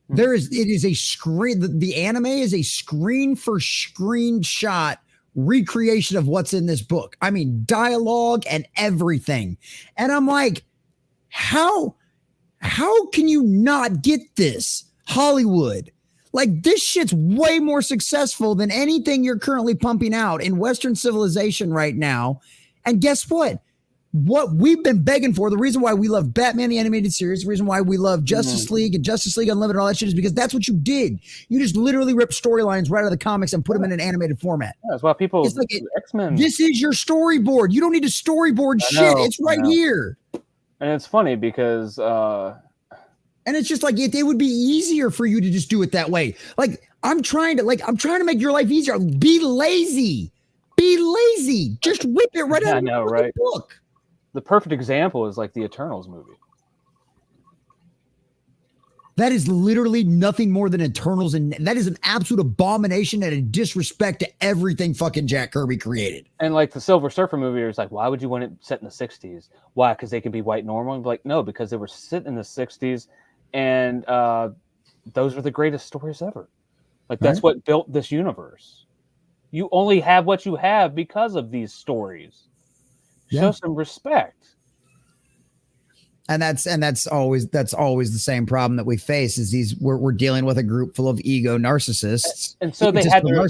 It is a screen. The anime is a screen for screenshot recreation of what's in this book. I mean, dialogue and everything. And I'm like, how can you not get this? Hollywood, like this shit's way more successful than anything you're currently pumping out in Western civilization right now. And guess what? What we've been begging for, the reason why we love Batman the Animated Series, the reason why we love Justice League and Justice League Unlimited and all that shit is because that's what you did. You just literally ripped storylines right out of the comics and put them in an animated format.
Yeah, that's why people X-Men.
This is your storyboard. You don't need to storyboard shit. It's right here.
And it's funny because
and it's just like it would be easier for you to just do it that way. Like I'm trying to make your life easier. Be lazy. Just whip it right out of the book.
The perfect example is like the Eternals movie.
That is literally nothing more than Eternals, and that is an absolute abomination and a disrespect to everything fucking Jack Kirby created.
And like the Silver Surfer movie, it's like, why would you want it set in the 60s? Why? Because they can be white normal? Like, no, because they were set in the 60s. And those are the greatest stories ever. Like that's what built this universe. You only have what you have because of these stories. Show some respect.
And that's always the same problem that we face is we're dealing with a group full of ego narcissists.
And so they had to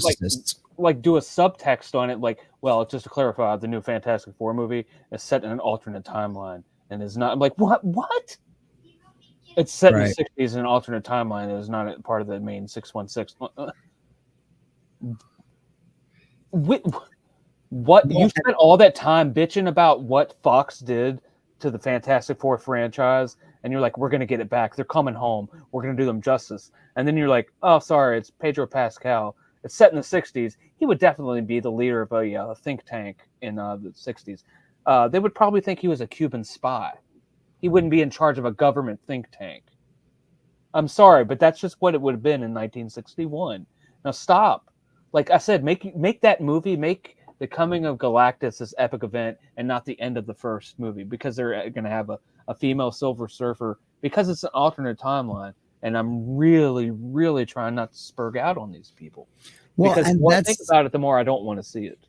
like do a subtext on it, like, well, just to clarify, the new Fantastic Four movie is set in an alternate timeline and is not. I'm like, what? It's set in the 60s in an alternate timeline. It is not a part of the main 616. What you spent all that time bitching about what Fox did to the Fantastic Four franchise, and you're like, we're gonna get it back. They're coming home. We're gonna do them justice. And then you're like, oh, sorry, it's Pedro Pascal. It's set in the '60s. He would definitely be the leader of a think tank in the '60s. They would probably think he was a Cuban spy. He wouldn't be in charge of a government think tank. I'm sorry, but that's just what it would have been in 1961. Now stop. Like I said, make that movie, make the coming of Galactus this epic event and not the end of the first movie, because they're going to have a female Silver Surfer, because it's an alternate timeline. And I'm really, really trying not to spurg out on these people.
Well,
because
and
the more I think about it, the more I don't want to see it.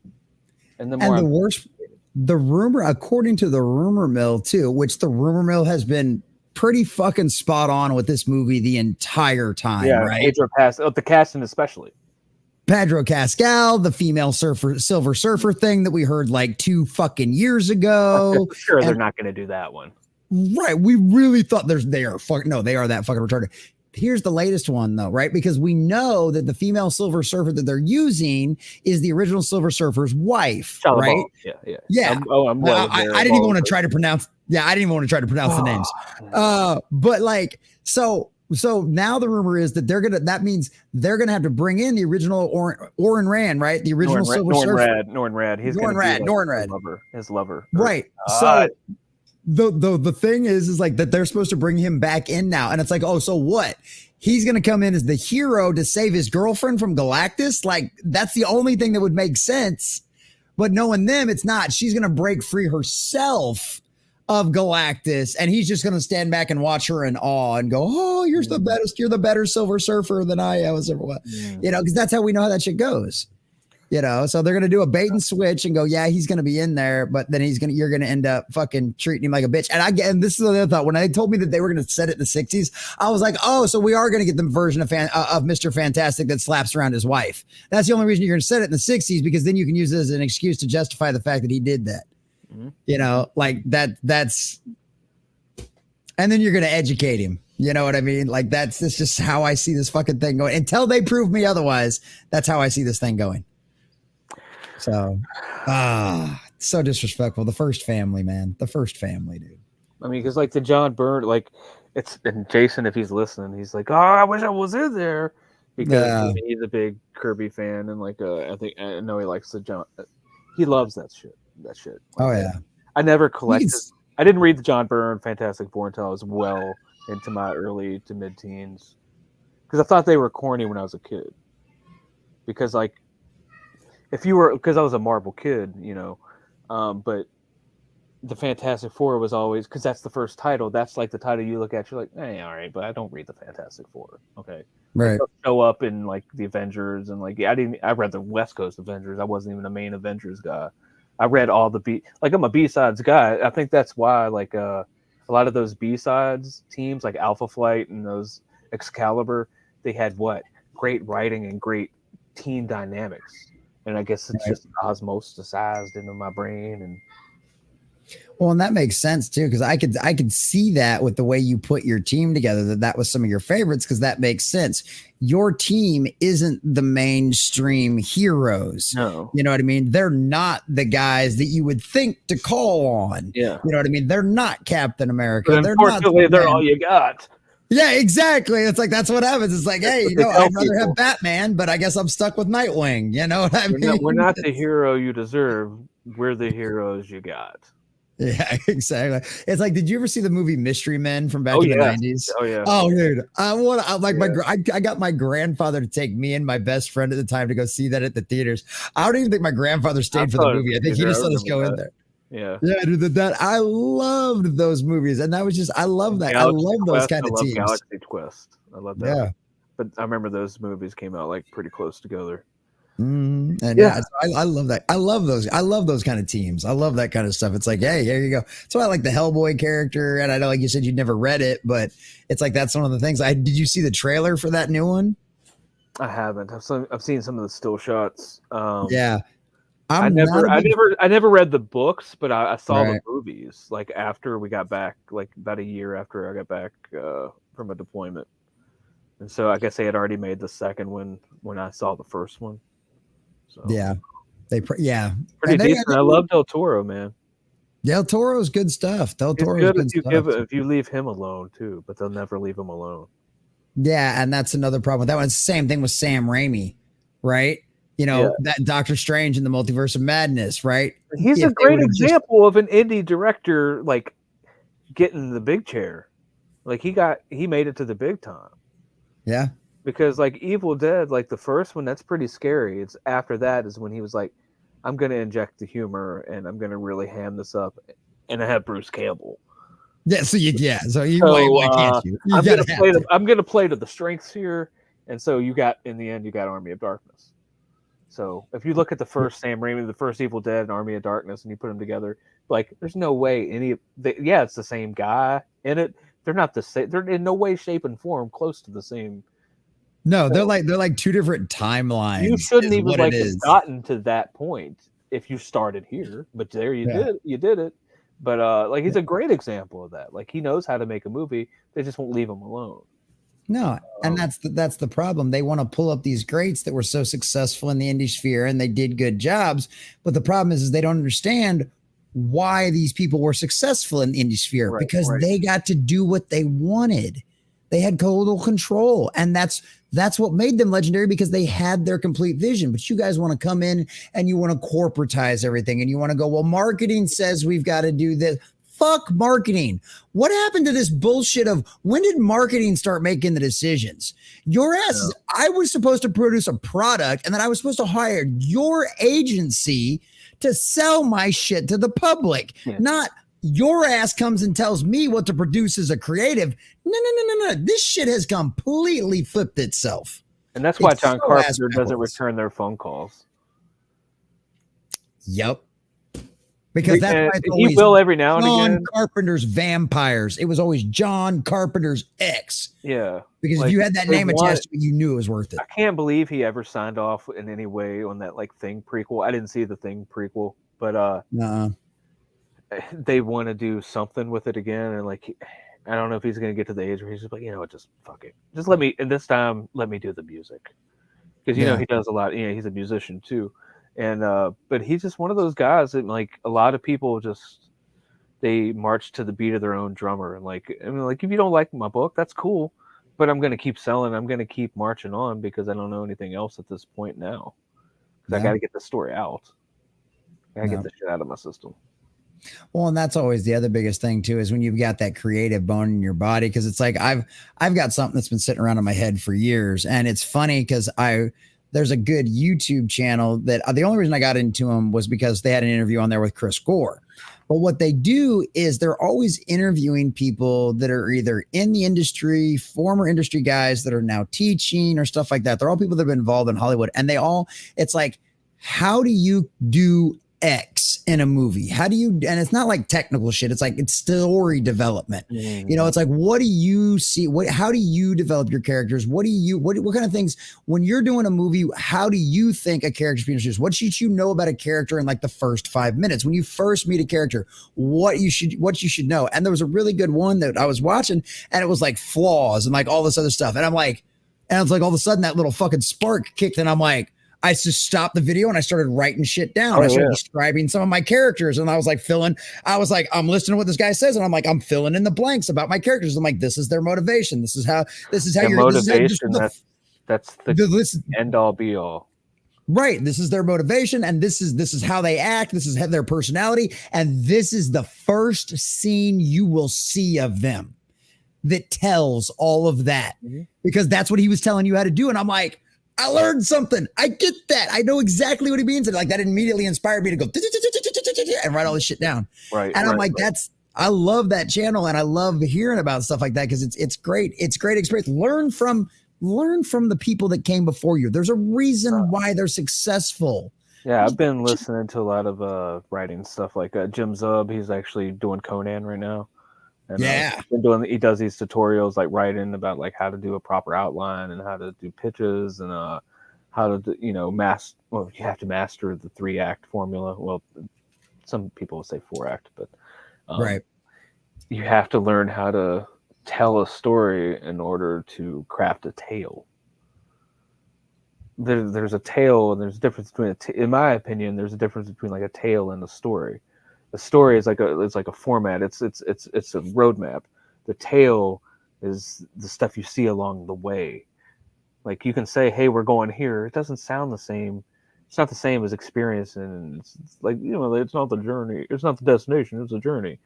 And the more
and the worst, the rumor, according to the rumor mill too, which the rumor mill has been pretty fucking spot on with this movie the entire time, right?
Pedro Pascal, the casting especially.
Pedro Pascal, the female Silver Surfer thing that we heard like 2 fucking years ago.
Sure, they're not going to do that one.
Right. We really thought they are that fucking retarded. Here's the latest one though, right? Because we know that the female Silver Surfer that they're using is the original Silver Surfer's wife, right? Yeah. I didn't even want to try to pronounce. Yeah, I didn't even want to try to pronounce the names. But like, so now the rumor is that that means they're gonna have to bring in the original Oren Rand, right? The original Silver Surfer.
Norrin Rad. He's
Norrin Rad.
His lover.
Right. So the thing is like that they're supposed to bring him back in now, and it's like, oh, so what? He's gonna come in as the hero to save his girlfriend from Galactus? Like, that's the only thing that would make sense. But knowing them, it's not. She's gonna break free herself of Galactus, and he's just gonna stand back and watch her in awe and go, oh, you're the best, you're the better Silver Surfer than I was ever. You know, because that's how we know how that shit goes. You know, so they're gonna do a bait and switch and go, yeah, he's gonna be in there, but then you're gonna end up fucking treating him like a bitch. And this is the other thought. When they told me that they were gonna set it in the '60s, I was like, oh, so we are gonna get the version of Mr. Fantastic that slaps around his wife. That's the only reason you're gonna set it in the '60s, because then you can use it as an excuse to justify the fact that he did that. You know, like that's, and then you're gonna educate him. You know what I mean? Like that's just how I see this fucking thing going. Until they prove me otherwise, that's how I see this thing going. So, so disrespectful. The first family, man. The first family, dude.
I mean, because like the John Byrne, like and Jason, if he's listening, he's like, oh, I wish I was in there, because he's a big Kirby fan, and like I know he likes the John. He loves that shit. Like,
oh yeah.
I never collected. I didn't read the John Byrne Fantastic Four until I was well into my early to mid teens, because I thought they were corny when I was a kid. Because like, because I was a Marvel kid, you know, but the Fantastic Four was always, because that's the first title. That's like the title you look at. You're like, hey, all right, but I don't read the Fantastic Four. Okay,
right.
Show up in like the Avengers, and like I read the West Coast Avengers. I wasn't even a main Avengers guy. I read all the I'm a B-sides guy. I think that's why like a lot of those B-sides teams like Alpha Flight and those Excalibur, they had great writing and great team dynamics. And I guess it's just osmosisized into my brain. And
well, and that makes sense too, because I could see that with the way you put your team together, that was some of your favorites, because that makes sense. Your team isn't the mainstream heroes.
No.
You know what I mean? They're not the guys that you would think to call on.
Yeah.
You know what I mean? They're not Captain America.
But unfortunately, they're all you got.
Yeah, exactly. It's like, that's what happens. It's like, hey, you know, I'd rather have Batman, but I guess I'm stuck with Nightwing. You know what I mean?
We're not the hero you deserve. We're the heroes you got.
Yeah, exactly. It's like, did you ever see the movie Mystery Men from back in the 90s?
Oh yeah.
Oh dude, I got my grandfather to take me and my best friend at the time to go see that at the theaters. I don't even think my grandfather stayed for the movie. I think he just let us go in there.
Yeah,
dude, that I loved those movies, and that was just, I love that. I love those kind of teams.
Galaxy Quest. I love that.
Yeah,
but I remember those movies came out like pretty close together.
And I love that. I love those kind of teams. I love that kind of stuff. It's like, hey, here you go. So I like the Hellboy character, and I know, like you said, you'd never read it, but it's like, that's one of the things. Did you see the trailer for that new one?
I haven't. I've seen some of the still shots.
Yeah.
I never read the books, but I saw the movies like after we got back, like about a year after I got back from a deployment. And so I guess they had already made the second one when I saw the first one. So
yeah,
pretty
and
decent. I love Del Toro, man.
Del Toro's good stuff. Del
He's
Toro's
good
good stuff.
if you leave him alone too, but they'll never leave him alone.
Yeah, and that's another problem with that one. It's the same thing with Sam Raimi, right? You know, that Doctor Strange in the Multiverse of Madness, right?
He's a great example of an indie director like getting the big chair. Like he made it to the big time.
Yeah.
Because like Evil Dead, like the first one, that's pretty scary. It's after that is when he was like, I'm gonna inject the humor and I'm gonna really ham this up. And I have Bruce Campbell.
Yeah, why can't you?
I'm gonna play to the strengths here. And so in the end you got Army of Darkness. So if you look at the first Sam Raimi, the first Evil Dead and Army of Darkness, and you put them together, like there's no way it's the same guy in it. They're not the same. They're in no way, shape, and form close to the same.
No, they're like two different timelines.
You shouldn't even have gotten to that point if you started here. But there you did it. But like he's a great example of that. Like he knows how to make a movie. They just won't leave him alone.
No, and that's the problem. They want to pull up these greats that were so successful in the indie sphere and they did good jobs. But the problem is they don't understand why these people were successful in the indie sphere because they got to do what they wanted. They had total control. And that's what made them legendary because they had their complete vision. But you guys want to come in and you want to corporatize everything and you want to go, well, marketing says we've got to do this. Fuck marketing. What happened to this bullshit of when did marketing start making the decisions? Your ass, I was supposed to produce a product and then I was supposed to hire your agency to sell my shit to the public, not your ass comes and tells me what to produce as a creative. No. This shit has completely flipped itself.
And that's why John Carpenter doesn't return their phone calls.
Yep. Because that's why
he will every now and again.
John Carpenter's Vampires. It was always John Carpenter's X.
Yeah.
Because if you had that name attached to it, you knew it was worth it.
I can't believe he ever signed off in any way on that like Thing prequel. I didn't see the Thing prequel, but they want to do something with it again, and like I don't know if he's going to get to the age where he's just like, just fuck it, just let me. And this time, let me do the music because he does a lot. He's a musician too. And but he's just one of those guys that like a lot of people they march to the beat of their own drummer. And like if you don't like my book, that's cool, but I'm gonna keep selling. I'm gonna keep marching on because I don't know anything else at this point now. Because I got to get the story out. I got to get the shit out of my system.
Well, and that's always the other biggest thing too, is when you've got that creative bone in your body. Cause it's like, I've got something that's been sitting around in my head for years. And it's funny because there's a good YouTube channel that the only reason I got into them was because they had an interview on there with Chris Gore. But what they do is they're always interviewing people that are either in the industry, former industry guys that are now teaching or stuff like that. They're all people that have been involved in Hollywood. And it's like, how do you do X in a movie? How do you, and it's not like technical shit. It's like, it's story development. It's like, what do you see? How do you develop your characters? What kind of things when you're doing a movie, how do you think a character's being introduced? What should you know about a character in like the first 5 minutes? When you first meet a character, what you should know. And there was a really good one that I was watching and it was like flaws and like all this other stuff. And it's like all of a sudden that little fucking spark kicked and I'm like, I just stopped the video and I started writing shit down. I started describing some of my characters and I was like I'm listening to what this guy says and I'm like, I'm filling in the blanks about my characters. I'm like, this is their motivation. This is how your
motivation. That's the end all be all.
Right. This is their motivation. And this is how they act. This is their personality. And this is the first scene you will see of them that tells all of that because that's what he was telling you how to do. And I'm like, I learned something. I get that. I know exactly what he means. And like that immediately inspired me to go and write all this shit down.
Right.
And I'm like, I love that channel and I love hearing about stuff like that because it's great. It's great experience. Learn from the people that came before you. There's a reason why they're successful.
Yeah, I've been listening to a lot of writing stuff like Jim Zub. He's actually doing Conan right now. And he does these tutorials like writing about like how to do a proper outline and how to do pitches and how to you have to master the 3-act formula. Well, some people will say 4-act, but
right.
You have to learn how to tell a story in order to craft a tale. there's a tale, and there's a difference between in my opinion, there's a difference between like a tale and a story. The story is like a format. It's a roadmap. The tale is the stuff you see along the way. Like you can say, "Hey, we're going here." It doesn't sound the same. It's not the same as experience, and it's like it's not the journey. It's not the destination. It's a journey.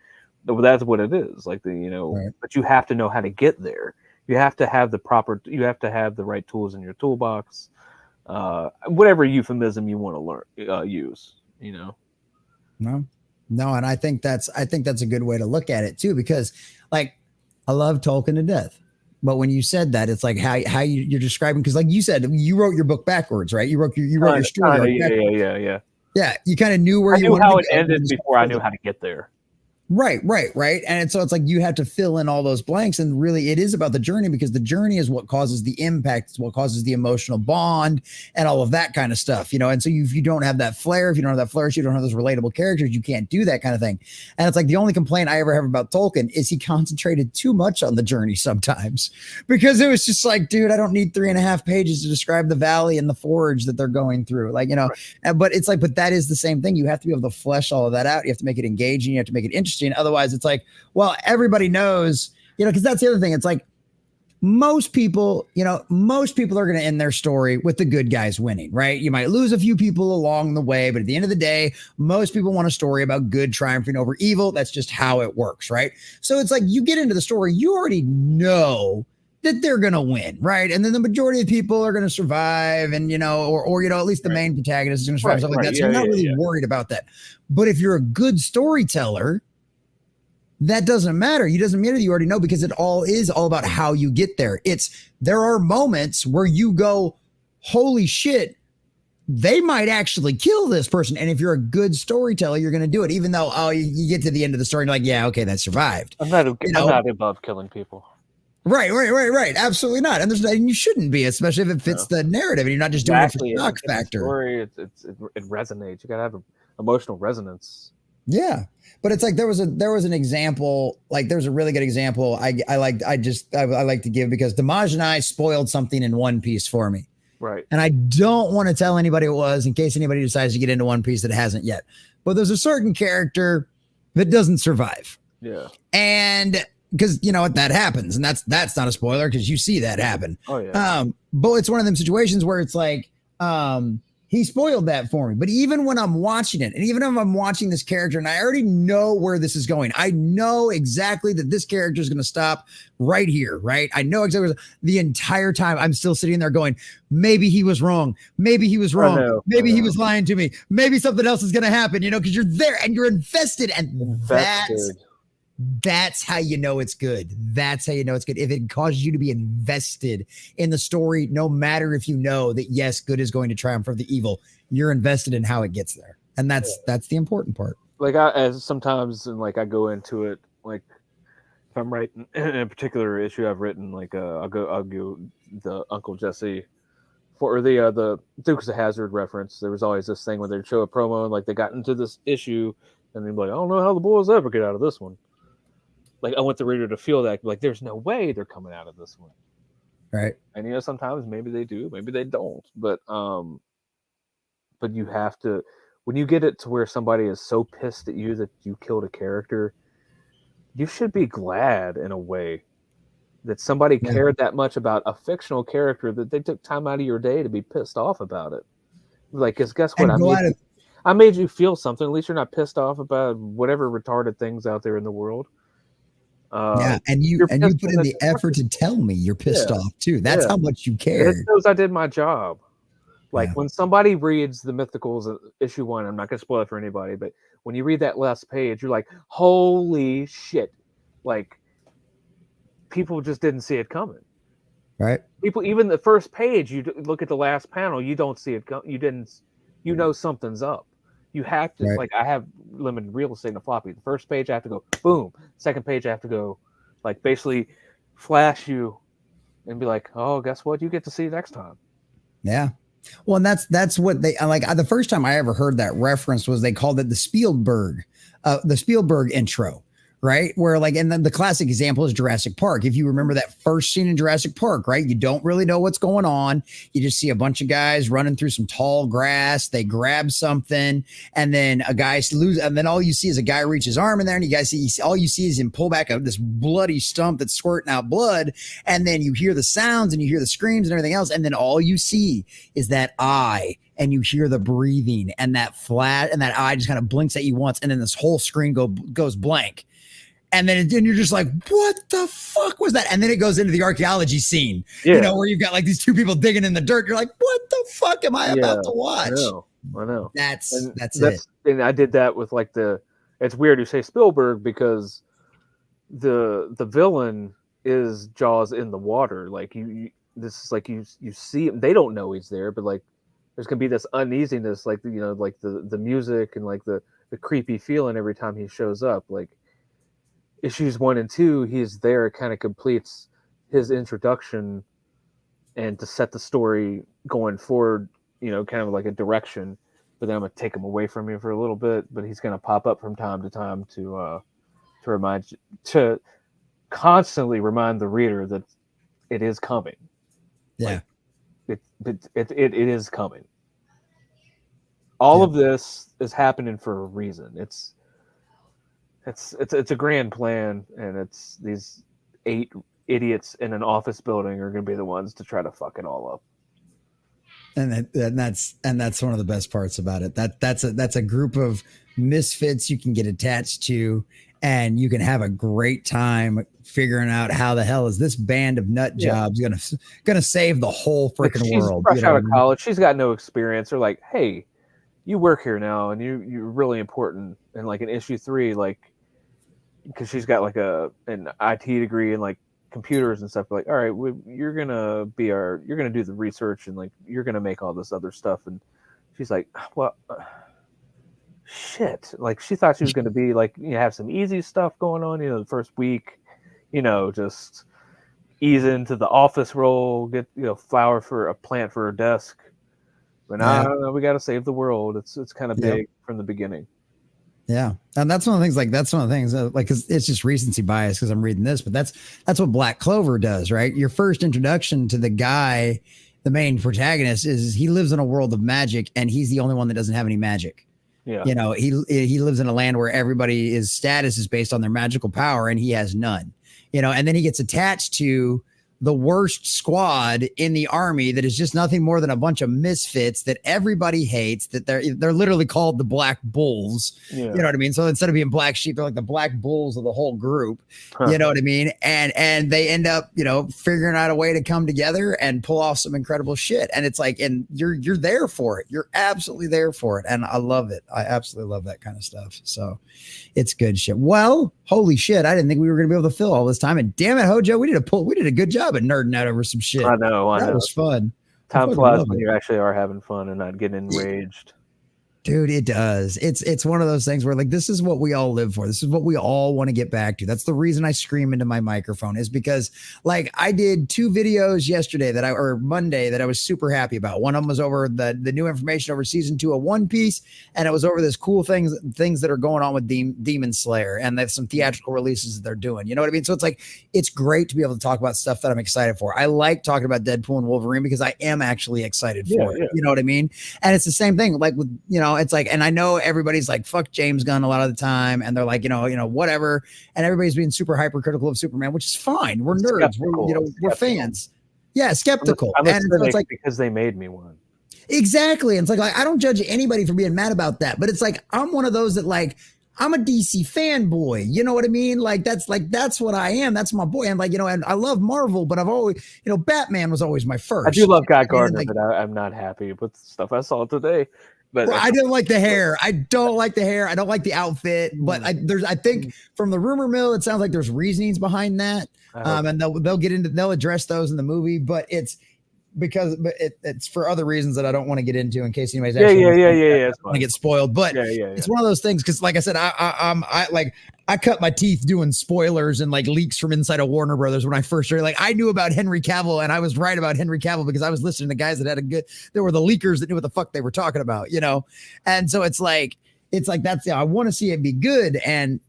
But that's what it is. Like
Right.
But you have to know how to get there. You have to have you have to have the right tools in your toolbox. Whatever euphemism you want to learn, use.
No, and I think that's a good way to look at it too, because like I love Tolkien to death, but when you said that, it's like how you're describing, because like you said, you wrote your book backwards, right? You wrote your story. Yeah. You kind of knew where you wanted
how
to
it
go
ended before I knew how to get there.
Right. And so it's like you have to fill in all those blanks. And really, it is about the journey, because the journey is what causes the impact. It's what causes the emotional bond and all of that kind of stuff, And so if you don't have that flair, if you don't have that flourish, you don't have those relatable characters, you can't do that kind of thing. And it's like the only complaint I ever have about Tolkien is he concentrated too much on the journey sometimes, because it was just like, dude, I don't need 3.5 pages to describe the valley and the forge that they're going through. Like, right. But it's like, but that is the same thing. You have to be able to flesh all of that out. You have to make it engaging. You have to make it interesting. Otherwise, it's like, well, everybody knows, because that's the other thing. It's like most people are going to end their story with the good guys winning, right? You might lose a few people along the way, but at the end of the day, most people want a story about good triumphing over evil. That's just how it works, right? So it's like you get into the story, you already know that they're going to win, right? And then the majority of people are going to survive, and or at least the main protagonist is going to survive, stuff like that. So you're not really worried about that. But if you're a good storyteller, that doesn't matter. You doesn't matter. You already know, because it is all about how you get there. There are moments where you go, holy shit, they might actually kill this person. And if you're a good storyteller, you're going to do it, even though, you get to the end of the story and you're like, yeah, okay, that survived.
I'm not above killing people.
Right. Absolutely not. And you shouldn't be, especially if it fits the narrative and you're not just doing it for shock factor.
Story, it resonates. You got to have emotional resonance.
Yeah. But it's like there was an example, like there's a really good example I like to give, because Damaj and I spoiled something in One Piece for me.
Right.
And I don't want to tell anybody it was, in case anybody decides to get into One Piece that hasn't yet. But there's a certain character that doesn't survive.
Yeah.
And because that happens, and that's not a spoiler, because you see that happen.
Oh yeah.
But it's one of them situations where it's like, he spoiled that for me. But even when I'm watching it, and even if I'm watching this character and I already know where this is going, I know exactly that this character is going to stop right here, right? I know exactly. The entire time I'm still sitting there going, maybe he was wrong. Maybe he was wrong. Maybe he was lying to me. Maybe something else is going to happen, because you're there and you're invested. And that's how you know it's good. That's how you know it's good. If it causes you to be invested in the story, no matter if you know that, yes, good is going to triumph over the evil, you're invested in how it gets there. And that's the important part.
Like as sometimes, and like I go into it, like if I'm writing in a particular issue I've written, like I'll go the Uncle Jesse for the Dukes of Hazzard reference. There was always this thing when they'd show a promo and like they got into this issue and they'd be like, I don't know how the boys ever get out of this one. Like I want the reader to feel that, like there's no way they're coming out of this one,
right?
And sometimes maybe they do, maybe they don't, but you have to, when you get it to where somebody is so pissed at you that you killed a character, you should be glad in a way that somebody cared that much about a fictional character that they took time out of your day to be pissed off about it. Like, because guess what? I made you feel something. At least you're not pissed off about whatever retarded things out there in the world.
And you put in the effort to tell me you're pissed off too. That's how much you care.
It shows I did my job. Like when somebody reads the Mythicals issue 1, I'm not gonna spoil it for anybody, but when you read that last page, you're like, holy shit. Like people just didn't see it coming.
Right.
People, even the first page, you look at the last panel, you don't see it. You know something's up. You have to, like, I have limited real estate in a floppy. The first page, I have to go, boom. Second page, I have to go, like, basically flash you and be like, oh, guess what? You get to see next time.
Yeah. Well, and that's what they, like, the first time I ever heard that reference was they called it the Spielberg intro, right? Where like, and then the classic example is Jurassic Park. If you remember that first scene in Jurassic Park, right? You don't really know what's going on. You just see a bunch of guys running through some tall grass. They grab something, and then a guy and then all you see is a guy reach his arm in there, and all you see is him pull back this bloody stump that's squirting out blood, and then you hear the sounds and you hear the screams and everything else, and then all you see is that eye, and you hear the breathing, and that flat, and that eye just kind of blinks at you once, and then this whole screen goes blank. And then you're just like, what the fuck was that? And then it goes into the archaeology scene, you know, where you've got like these two people digging in the dirt. You're like, what the fuck am I about to watch?
I know.
That's it.
And I did that with like it's weird you say Spielberg, because the villain is Jaws in the water. Like this is like you see him. They don't know he's there, but like there's gonna be this uneasiness, like like the music and like the creepy feeling every time he shows up. Like issues 1 and 2, he's there, kind of completes his introduction and to set the story going forward, kind of like a direction. But then I'm gonna take him away from you for a little bit. But he's gonna pop up from time to time to constantly remind the reader that it is coming.
Yeah,
like, it is coming. All of this is happening for a reason. It's a grand plan, and it's these 8 idiots in an office building are going to be the ones to try to fuck it all up.
And that's one of the best parts about it. That's a group of misfits you can get attached to, and you can have a great time figuring out how the hell is this band of nut jobs gonna save the whole freaking world.
Fresh out of college, she's got no experience. They're like, hey, you work here now, and you're really important. And like in issue 3, like, because she's got like an IT degree and like computers and stuff, like, all right, you're gonna do the research, and like you're gonna make all this other stuff. And she's like, well, shit. Like she thought she was gonna be like, have some easy stuff going on, the first week, just ease into the office role, get flour for a plant for her desk. But no, we got to save the world. It's kind of big from the beginning.
Yeah, and that's one of the things. Like that's one of the things. Like, cause it's just recency bias because I'm reading this, but that's what Black Clover does, right? Your first introduction to the guy, the main protagonist, is he lives in a world of magic, and he's the only one that doesn't have any magic. Yeah, he lives in a land where everybody's status is based on their magical power, and he has none. And then he gets attached to the worst squad in the army that is just nothing more than a bunch of misfits that everybody hates, that they're literally called the Black Bulls. You know what I mean? So instead of being black sheep, they're like the Black Bulls of the whole group. You know what I mean? And they end up, figuring out a way to come together and pull off some incredible shit. And it's like, and you're there for it. You're absolutely there for it. And I love it. I absolutely love that kind of stuff. So it's good shit. Well, holy shit. I didn't think we were going to be able to fill all this time. And damn it, Hojo, we did a good job at nerding out over some shit.
I know.
That was fun.
Time flies when you actually are having fun and not getting enraged.
Dude, it does. It's one of those things where like, this is what we all live for. This is what we all want to get back to. That's the reason I scream into my microphone, is because like I did 2 videos yesterday or Monday that I was super happy about. One of them was over the new information over season 2 of One Piece. And it was over this cool things that are going on with Demon Slayer, and there's some theatrical releases that they're doing. You know what I mean? So it's like, it's great to be able to talk about stuff that I'm excited for. I like talking about Deadpool and Wolverine because I am actually excited for it. You know what I mean? And it's the same thing. Like with, it's like, and I know everybody's like, fuck James Gunn a lot of the time. And they're like, whatever. And everybody's being super hypercritical of Superman, which is fine. We're nerds. We're fans. Yeah. Skeptical.
I'm and it's like, because they made me one.
Exactly. And it's like, I don't judge anybody for being mad about that, but it's like, I'm one of those that like, I'm a DC fanboy. You know what I mean? That's what I am. That's my boy. And like, and I love Marvel, but I've always, Batman was always my first.
I do love Guy Gardner, but I'm not happy with the stuff I saw today. But
I don't like the hair. I don't like the hair. I don't like the outfit. But I think from the rumor mill, it sounds like there's reasonings behind that. And they'll address those in the movie. But it's it's for other reasons that I don't want to get into in case anybody's actually want to get spoiled. But it's one of those things because, like I said, I cut my teeth doing spoilers and like leaks from inside of Warner Brothers when I first started. Like I knew about Henry Cavill, and I was right about Henry Cavill because I was listening to guys that had there were the leakers that knew what the fuck they were talking about, And so it's like, it's like I want to see it be good, and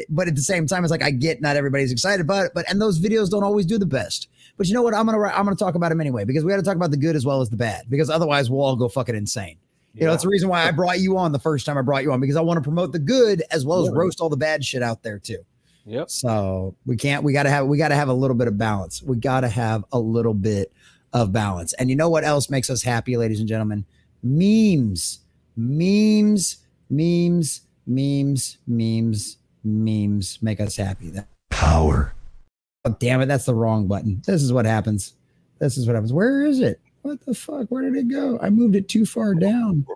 but at the same time, it's like I get not everybody's excited about it, and those videos don't always do the best. But you know what? I'm gonna talk about them anyway, because we got to talk about the good as well as the bad, because otherwise we'll all go fucking insane. You know, it's the reason why I brought you on the first time I brought you on, because I want to promote the good as well as roast all the bad shit out there too.
Yep.
So we gotta have a little bit of balance. We gotta have a little bit of balance. And you know what else makes us happy, ladies and gentlemen? Memes make us happy. That power. Oh, damn it, that's the wrong button. This is what happens. Where is it? What the fuck? Where did it go? I moved it too far down.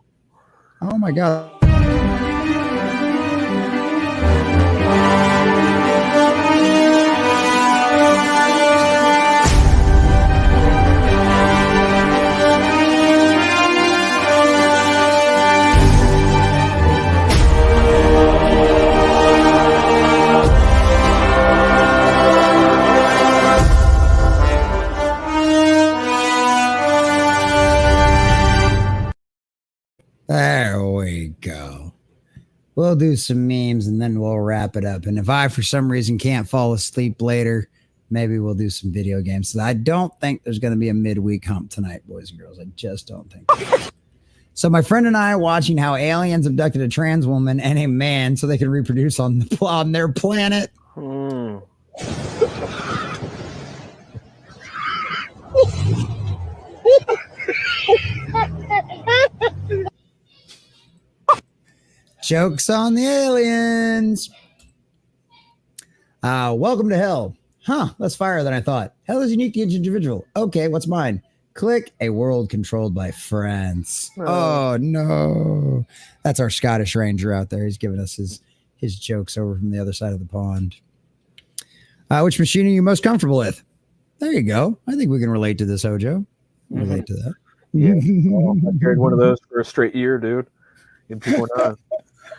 Oh my God. There we go. We'll do some memes and then we'll wrap it up. And if I, for some reason, can't fall asleep later, maybe we'll do some video games. So I don't think there's going to be a midweek hump tonight, boys and girls. I just don't think. So my friend and I are watching how aliens abducted a trans woman and a man so they can reproduce on their planet. Jokes on the aliens. Welcome to hell. Huh, less fire than I thought. Hell is unique to each individual. Okay, what's mine? Click a world controlled by France. Oh no. That's our Scottish Ranger out there. He's giving us his jokes over from the other side of the pond. Which machine are you most comfortable with? There you go. I think we can relate to this, Hojo. Relate to that.
Yeah. I carried one of those for a straight year, dude. And people were not.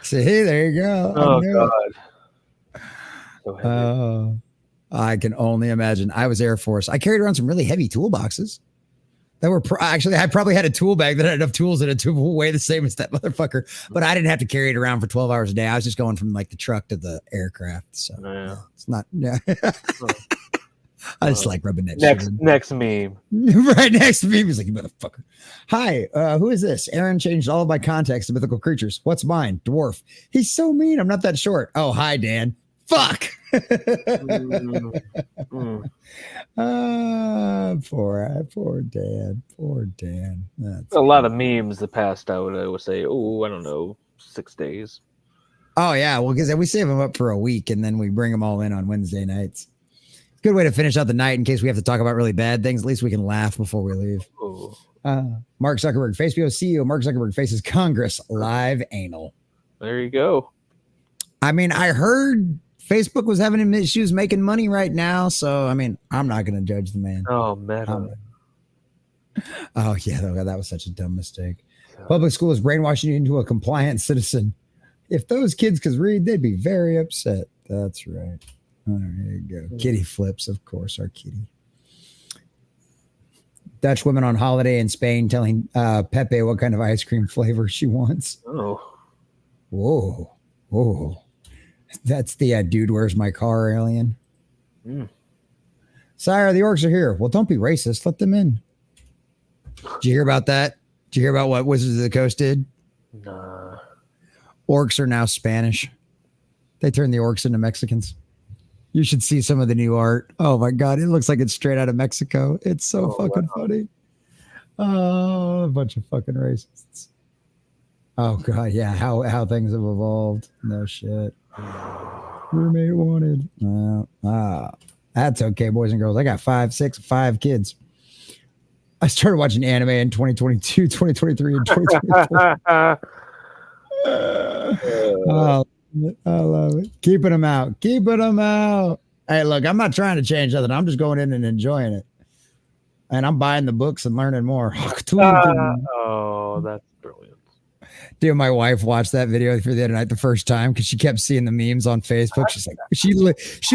See, there you go.
Oh God. So heavy.
I can only imagine. I was Air Force. I carried around some really heavy toolboxes that were actually, I probably had a tool bag that had enough tools in it to weigh the same as that motherfucker, but I didn't have to carry it around for 12 hours a day. I was just going from like the truck to the aircraft. So it's not, I just like rubbing that
next meme.
Right next meme. He's like, you motherfucker. Hi, who is this? Aaron changed all of my context to mythical creatures. What's mine? Dwarf. He's so mean. I'm not that short. Oh, hi, Dan. Fuck. Poor Dan. Poor Dan. That's
a lot of memes the past, I would say, I don't know, 6 days.
Oh, yeah. Well, because we save them up for a week and then we bring them all in on Wednesday nights. Good way to finish out the night in case we have to talk about really bad things. At least we can laugh before we leave. Mark Zuckerberg, Facebook CEO Mark Zuckerberg faces Congress live anal.
There you go.
I mean, I heard Facebook was having issues making money right now. So, I mean, I'm not going to judge the man.
Oh, man.
Oh, yeah. That was such a dumb mistake. Public school is brainwashing you into a compliant citizen. If those kids could read, they'd be very upset. That's right. Oh, there you go. Kitty flips, of course, our kitty. Dutch woman on holiday in Spain telling Pepe what kind of ice cream flavor she wants.
Oh.
Whoa. That's the dude, where's my car alien? Sire, the orcs are here. Well, don't be racist. Let them in. Did you hear about that? Did you hear about what Wizards of the Coast did?
Nah.
Orcs are now Spanish. They turned the orcs into Mexicans. You should see some of the new art. Oh my God. It looks like it's straight out of Mexico. It's so fucking funny. Oh, a bunch of fucking racists. Oh God. Yeah. How things have evolved. No shit. Roommate wanted. That's okay, boys and girls. I got 5 kids. I started watching anime in 2022, 2023, and 2024. I love it. Keeping them out. Hey, look, I'm not trying to change nothing. I'm just going in and enjoying it. And I'm buying the books and learning more.
Oh, that's brilliant.
Dude, my wife watched that video for the other night the first time because she kept seeing the memes on Facebook. She's like, she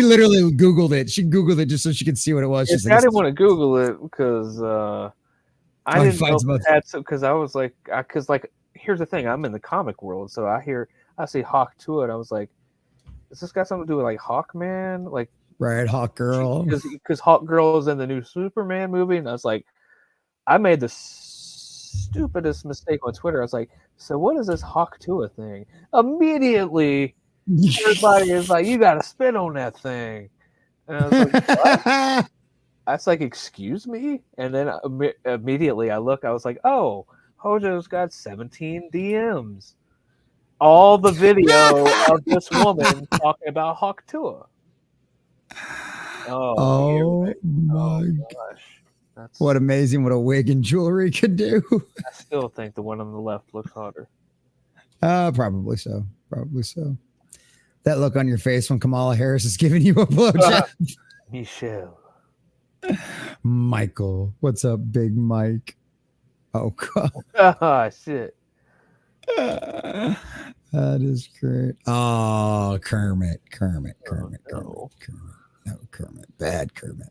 literally Googled it. She Googled it just so she could see what it was. She's
I didn't want to Google it because I didn't know because I was like, here's the thing. I'm in the comic world, so I see Hawk Tuah, and I was like, "Does this got something to do with like Hawkman?" Like,
right, Hawk Girl.
Because Hawk Girl is in the new Superman movie, and I was like, I made the stupidest mistake on Twitter. I was like, "So what is this Hawk Tuah thing?" Immediately, everybody is like, "You got to spin on that thing," and I was like, "What?" I was like, "Excuse me," and then immediately I was like, "Oh, Hojo's got 17 DMs." All the video of this woman talking about Hawk Tuah.
Oh my
gosh. That's
what amazing what a wig and jewelry could do.
I still think the one on the left looks hotter.
Probably so. Probably so. That look on your face when Kamala Harris is giving you a blowjob.
Michelle.
Michael. What's up, Big Mike? Oh, God.
Ah, shit.
That is great. Oh, Kermit. No, Kermit. Bad Kermit.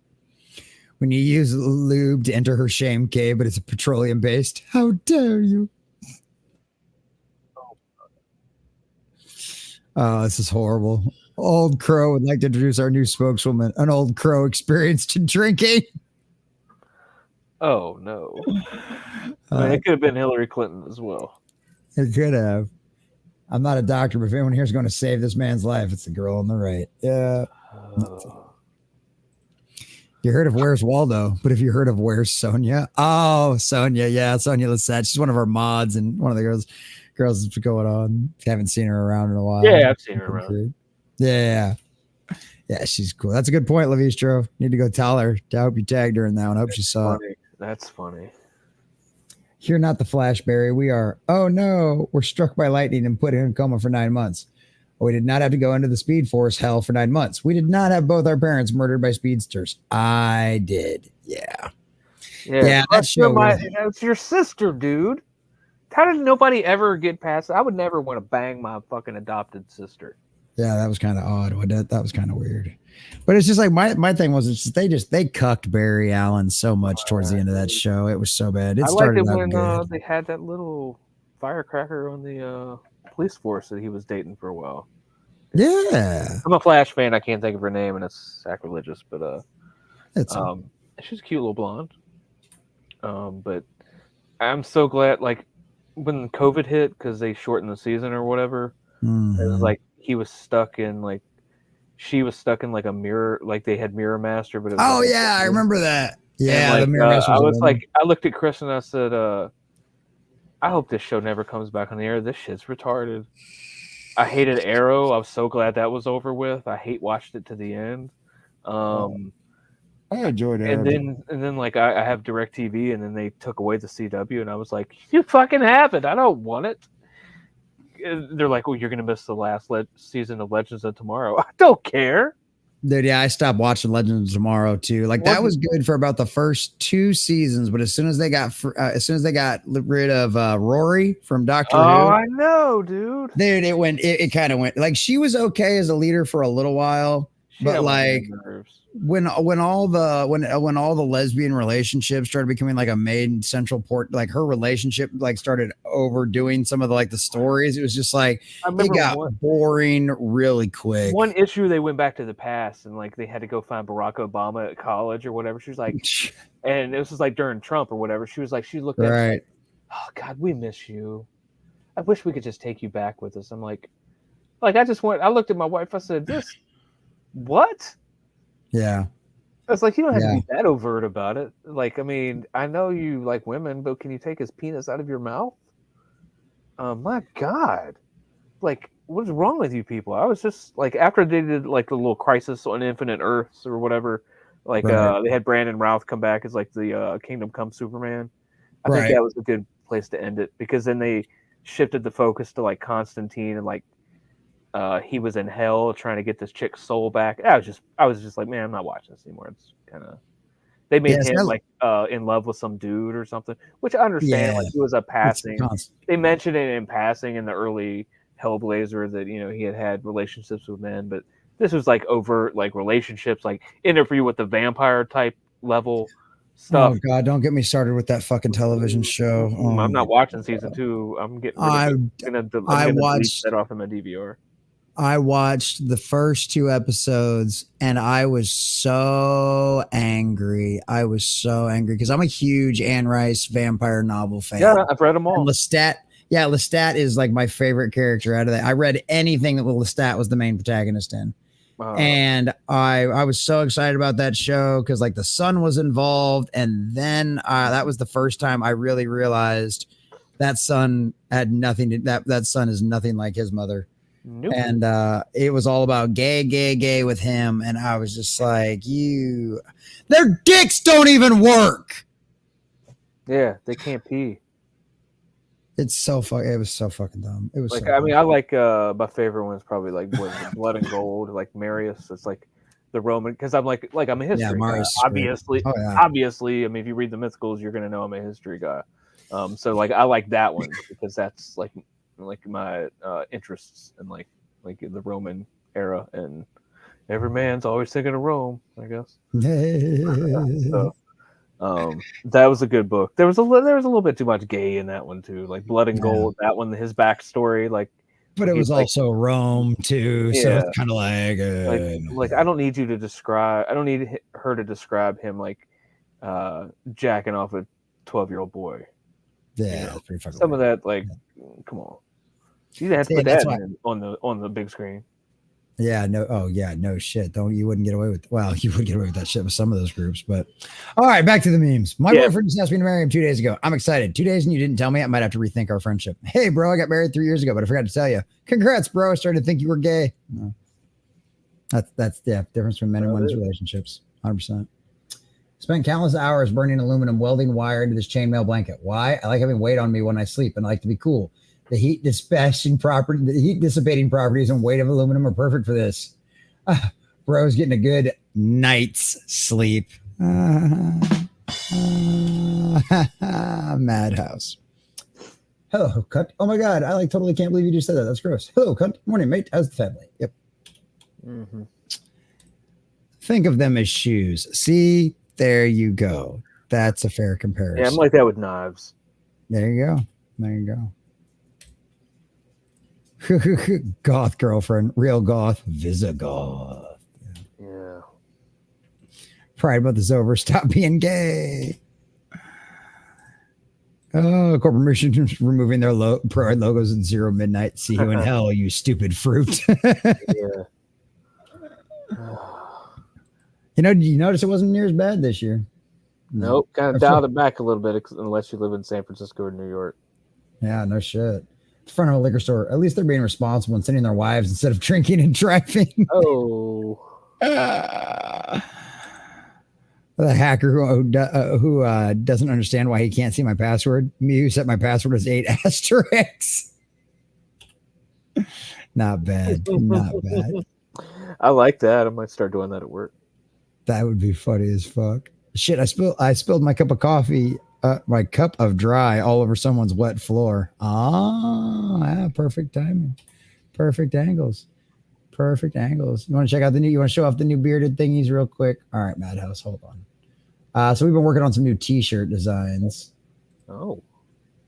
When you use lube to enter her shame cave, but it's a petroleum based. How dare you? Oh, this is horrible. Old Crow would like to introduce our new spokeswoman, an old Crow experienced in drinking.
Oh, no. I mean, it could have been Hillary Clinton as well.
It could have. I'm not a doctor, but if anyone here is going to save this man's life, it's the girl on the right. Yeah. You heard of Where's Waldo, but have you heard of Where's Sonia? Oh, Sonia. Yeah, Sonia Lissette. She's one of our mods and one of the girls that's going on. Haven't seen her around in a while.
Yeah, I've seen her around.
Yeah, she's cool. That's a good point, Lavistro. Need to go tell her. I hope you tagged her in that one. I hope she saw it.
That's funny.
You're not the Flashberry. We are. Oh, no. We're struck by lightning and put in a coma for 9 months. We did not have to go into the Speed Force hell for 9 months. We did not have both our parents murdered by speedsters. I did. Yeah.
That's your sister, dude. How did nobody ever get past? I would never want to bang my fucking adopted sister.
Yeah, that was kind of odd. That was kind of weird. But it's just like my thing was it's just, they cucked Barry Allen so much towards the end of that show. It was so bad.
I liked it when they had that little firecracker on the police force that he was dating for a while.
Yeah.
I'm a Flash fan. I can't think of her name, and it's sacrilegious, but she's a cute little blonde. But I'm so glad, like, when COVID hit, because they shortened the season or whatever, it was like she was stuck in like a mirror, like they had Mirror Master, but it was
I remember that. Yeah,
like,
the Mirror Master.
I looked at Chris and I said, I hope this show never comes back on the air. This shit's retarded. I hated Arrow. I was so glad that was over with. I watched it to the end.
I enjoyed it.
And then like I have DirecTV, and then they took away the CW, and I was like, you fucking have it. I don't want it. They're like, well, you're gonna miss the last season of Legends of Tomorrow. I don't care.
Dude, yeah, I stopped watching Legends of Tomorrow too. Like that was good for about the first 2 seasons, but as soon as they got rid of Rory from Doctor Who,
I know, dude.
It kind of went like she was okay as a leader for a little while, but like when all the lesbian relationships started becoming like a main central port, like her relationship like started overdoing some of the stories. It was just like it got boring really quick.
One issue they went back to the past and like they had to go find Barack Obama at college or whatever. She was like, and this was like during Trump or whatever. She was like, she looked at him like, oh God, we miss you. I wish we could just take you back with us. I'm like I looked at my wife. I said, what?
Yeah.
I was like, you don't have to be that overt about it. Like, I mean, I know you like women, but can you take his penis out of your mouth? My God. Like, what's wrong with you people? I was just like, after they did like the little Crisis on Infinite Earths or whatever, like they had Brandon Routh come back as like the Kingdom Come Superman. I think that was a good place to end it, because then they shifted the focus to like Constantine and like he was in hell trying to get this chick's soul back. I was just like, man, I'm not watching this anymore. It's kind of, they made him in love with some dude or something, which I understand. Like he was a passing. They mentioned it in passing in the early Hellblazer that he had relationships with men, but this was like overt like relationships, like Interview with the Vampire type level. stuff.
Oh God, don't get me started with that fucking television show. Oh,
I'm not watching season 2. I'm getting rid of it. I'm gonna delete that off of my DVR.
I watched the first 2 episodes and I was so angry. Because I'm a huge Anne Rice vampire novel fan.
Yeah, I've read them all.
And Lestat is like my favorite character out of that. I read anything that Lestat was the main protagonist in. And I was so excited about that show because like the son was involved. And then that was the first time I really realized that son had nothing to, that son is nothing like his mother. Nope. And it was all about gay with him. And I was just like, their dicks don't even work.
Yeah, they can't pee.
It was so fucking dumb. It was
like,
so
I mean, I like my favorite one is probably like Blood and Gold, like Marius. It's like the Roman, because I'm like I'm a history guy. Obviously, I mean, if you read the Mythicals, you're gonna know I'm a history guy. So like I like that one because that's like my interests in like the Roman era, and every man's always thinking of Rome, I guess. So, that was a good book. There was a little bit too much gay in that one too, like Blood and Gold. That one, his backstory, like.
But it was also Rome too, so it's kind of
like I don't need you to describe. I don't need her to describe him like jacking off a 12-year-old boy.
Yeah, that's pretty fucking
some weird. Of that, like, come on. You have to put that on the big screen.
Yeah, no shit. You wouldn't get away with. Well, you would get away with that shit with some of those groups, but all right, back to the memes. My boyfriend just asked me to marry him 2 days ago. I'm excited. 2 days and you didn't tell me. I might have to rethink our friendship. Hey, bro, I got married 3 years ago, but I forgot to tell you. Congrats, bro. I started to think you were gay. No. That's the difference between men and women's relationships. 100%. Spent countless hours burning aluminum, welding wire into this chainmail blanket. Why? I like having weight on me when I sleep, and I like to be cool. The heat dissipating properties and weight of aluminum are perfect for this. Bro's getting a good night's sleep. Madhouse. Hello, cunt. Oh my God. I totally can't believe you just said that. That's gross. Hello, cunt. Morning, mate. How's the family? Yep. Mm-hmm. Think of them as shoes. See, there you go. That's a fair comparison.
Yeah, I'm like that with knives.
There you go. Goth girlfriend, real goth, Visigoth.
Yeah.
Pride Month is over. Stop being gay. Oh, corporations removing their Pride logos at 0 midnight. See you in hell, you stupid fruit.
Yeah.
Did you notice it wasn't near as bad this year?
Nope. Kind of dialed it back a little bit, unless you live in San Francisco or New York.
Yeah, no shit. Front of a liquor store. At least they're being responsible and sending their wives instead of drinking and driving.
Oh.
The hacker who doesn't understand why he can't see my password. Me who set my password as 8 asterisks. Not bad.
I like that. I might start doing that at work.
That would be funny as fuck. Shit, I spilled my cup of coffee, my cup of dry all over someone's wet floor. Perfect timing. Perfect angles. You want to check out you want to show off the new bearded thingies real quick? All right, Madhouse, hold on. So we've been working on some new t-shirt designs.
Oh.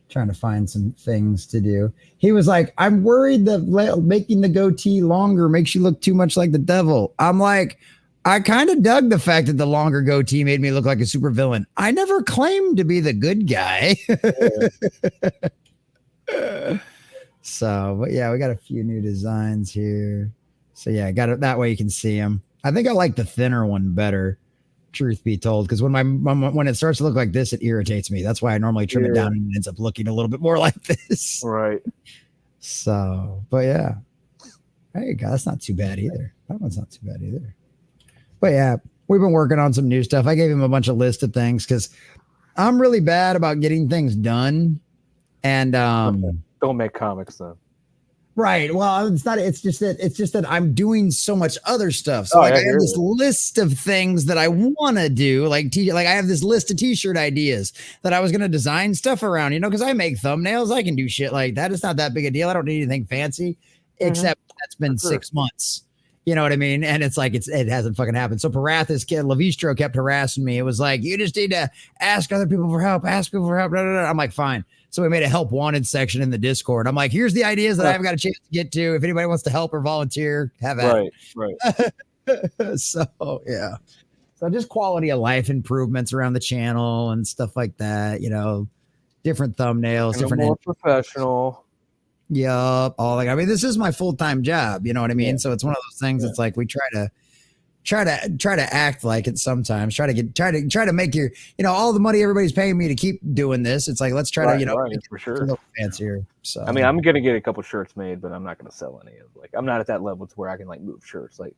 Trying to find some things to do. He was like, I'm worried that making the goatee longer makes you look too much like the devil. I'm like, I kind of dug the fact that the longer goatee made me look like a super villain. I never claimed to be the good guy. So, but yeah, we got a few new designs here. So yeah, got it that way you can see them. I think I like the thinner one better, truth be told, because when it starts to look like this, it irritates me. That's why I normally trim it down and it ends up looking a little bit more like this.
Right.
So, but yeah, there you go. That's not too bad either. That one's not too bad either. But yeah, we've been working on some new stuff. I gave him a bunch of list of things because I'm really bad about getting things done. And
don't make comics then.
Right. Well, it's not. It's just that I'm doing so much other stuff. So I have this list of things that I want to do. Like I have this list of t-shirt ideas that I was going to design stuff around. Because I make thumbnails. I can do shit like that. It's not that big a deal. I don't need anything fancy, except that's been 6 months. You know what I mean? And it's like, it hasn't fucking happened. So Parathis kid, Levistro kept harassing me. It was like, you just need to ask other people for help, ask people for help. Blah, blah, blah. I'm like, fine. So we made a help wanted section in the Discord. I'm like, here's the ideas that I haven't got a chance to get to. If anybody wants to help or volunteer, have at it.
Right.
So, yeah. So just quality of life improvements around the channel and stuff like that, you know, different thumbnails, different
more professional.
Yup. All like, I mean, this is my full-time job, you know what I mean? Yeah. So it's one of those things. It's like we try to act like it sometimes, try to make your, you know, all the money everybody's paying me to keep doing this. It's like, let's try to, you know, make it
for sure.
A little fancier. So
I mean, I'm going to get a couple shirts made, but I'm not going to sell any of like, I'm not at that level to where I can like move shirts. Like,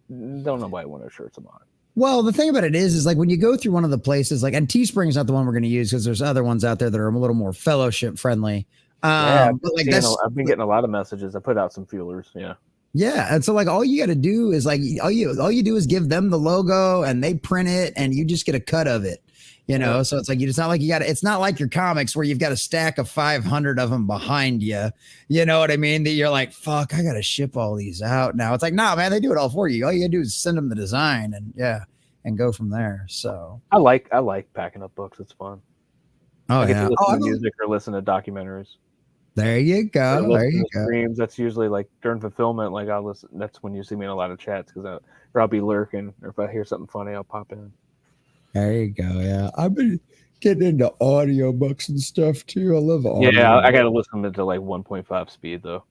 don't nobody want their shirts I'm on.
Well, the thing about it is like when you go through one of the places like, and Teespring's not the one we're going to use because there's other ones out there that are a little more fellowship friendly.
But like I've been getting a lot of messages. I put out some feelers.
Yeah. And so like all you got to do is like all you do is give them the logo and they print it and you just get a cut of it, you know? So it's like it's not like it's not like your comics where you've got a stack of 500 of them behind you. You know what I mean? That you're like, fuck, I got to ship all these out now. It's like, nah, man, they do it all for you. All you gotta do is send them the design and go from there. So
I like packing up books. It's fun.
Oh,
I get to listen to music or listen to documentaries.
There you go. There you go.
Streams. That's usually like during fulfillment. Like I'll listen. That's when you see me in a lot of chats because I'll be lurking, or if I hear something funny, I'll pop in.
There you go. Yeah, I've been getting into audiobooks and stuff too. I love audio.
Yeah, I got to listen to like 1.5 speed though.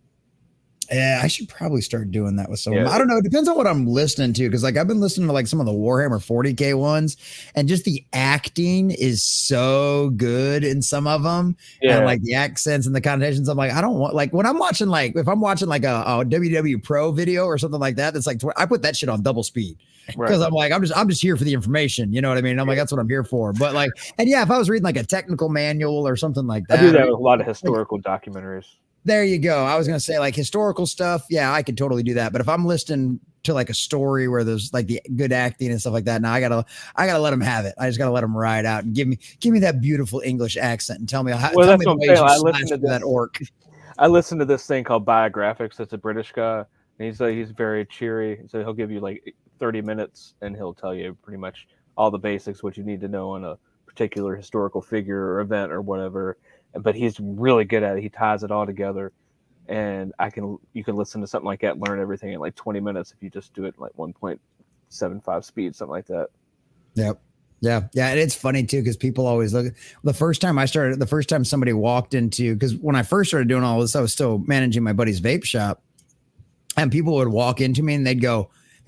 Yeah, I should probably start doing that with someone. I don't know. It depends on what I'm listening to. Cause like I've been listening to like some of the Warhammer 40K ones and just the acting is so good in some of them. Yeah. And like the accents and the connotations. I'm like, I don't want like when I'm watching, like if I'm watching like a WW Pro video or something like that, that's like, I put that shit on double speed. Because I'm like, I'm just here for the information. You know what I mean? I'm like, that's what I'm here for. But like, and yeah, if I was reading like a technical manual or something like that.
I do that with a lot of historical documentaries.
There you go. I was going to say like historical stuff. Yeah, I could totally do that. But if I'm listening to like a story where there's like the good acting and stuff like that, now I gotta let them have it. I just gotta let them ride out and give me that beautiful English accent and tell me how.
Well, that's what I'm saying. I listen to
that orc.
I listen to this thing called Biographics. It's a British guy, and he's very cheery. So he'll give you like 30 minutes, and he'll tell you pretty much all the basics, what you need to know on a particular historical figure or event or whatever. But he's really good at it. He ties it all together, and you can listen to something like that, learn everything in like 20 minutes if you just do it like 1.75 speed, something like that.
Yep. Yeah. And it's funny too, because people always look. The first time somebody walked into, because when I first started doing all this, I was still managing my buddy's vape shop, and people would walk into me and they'd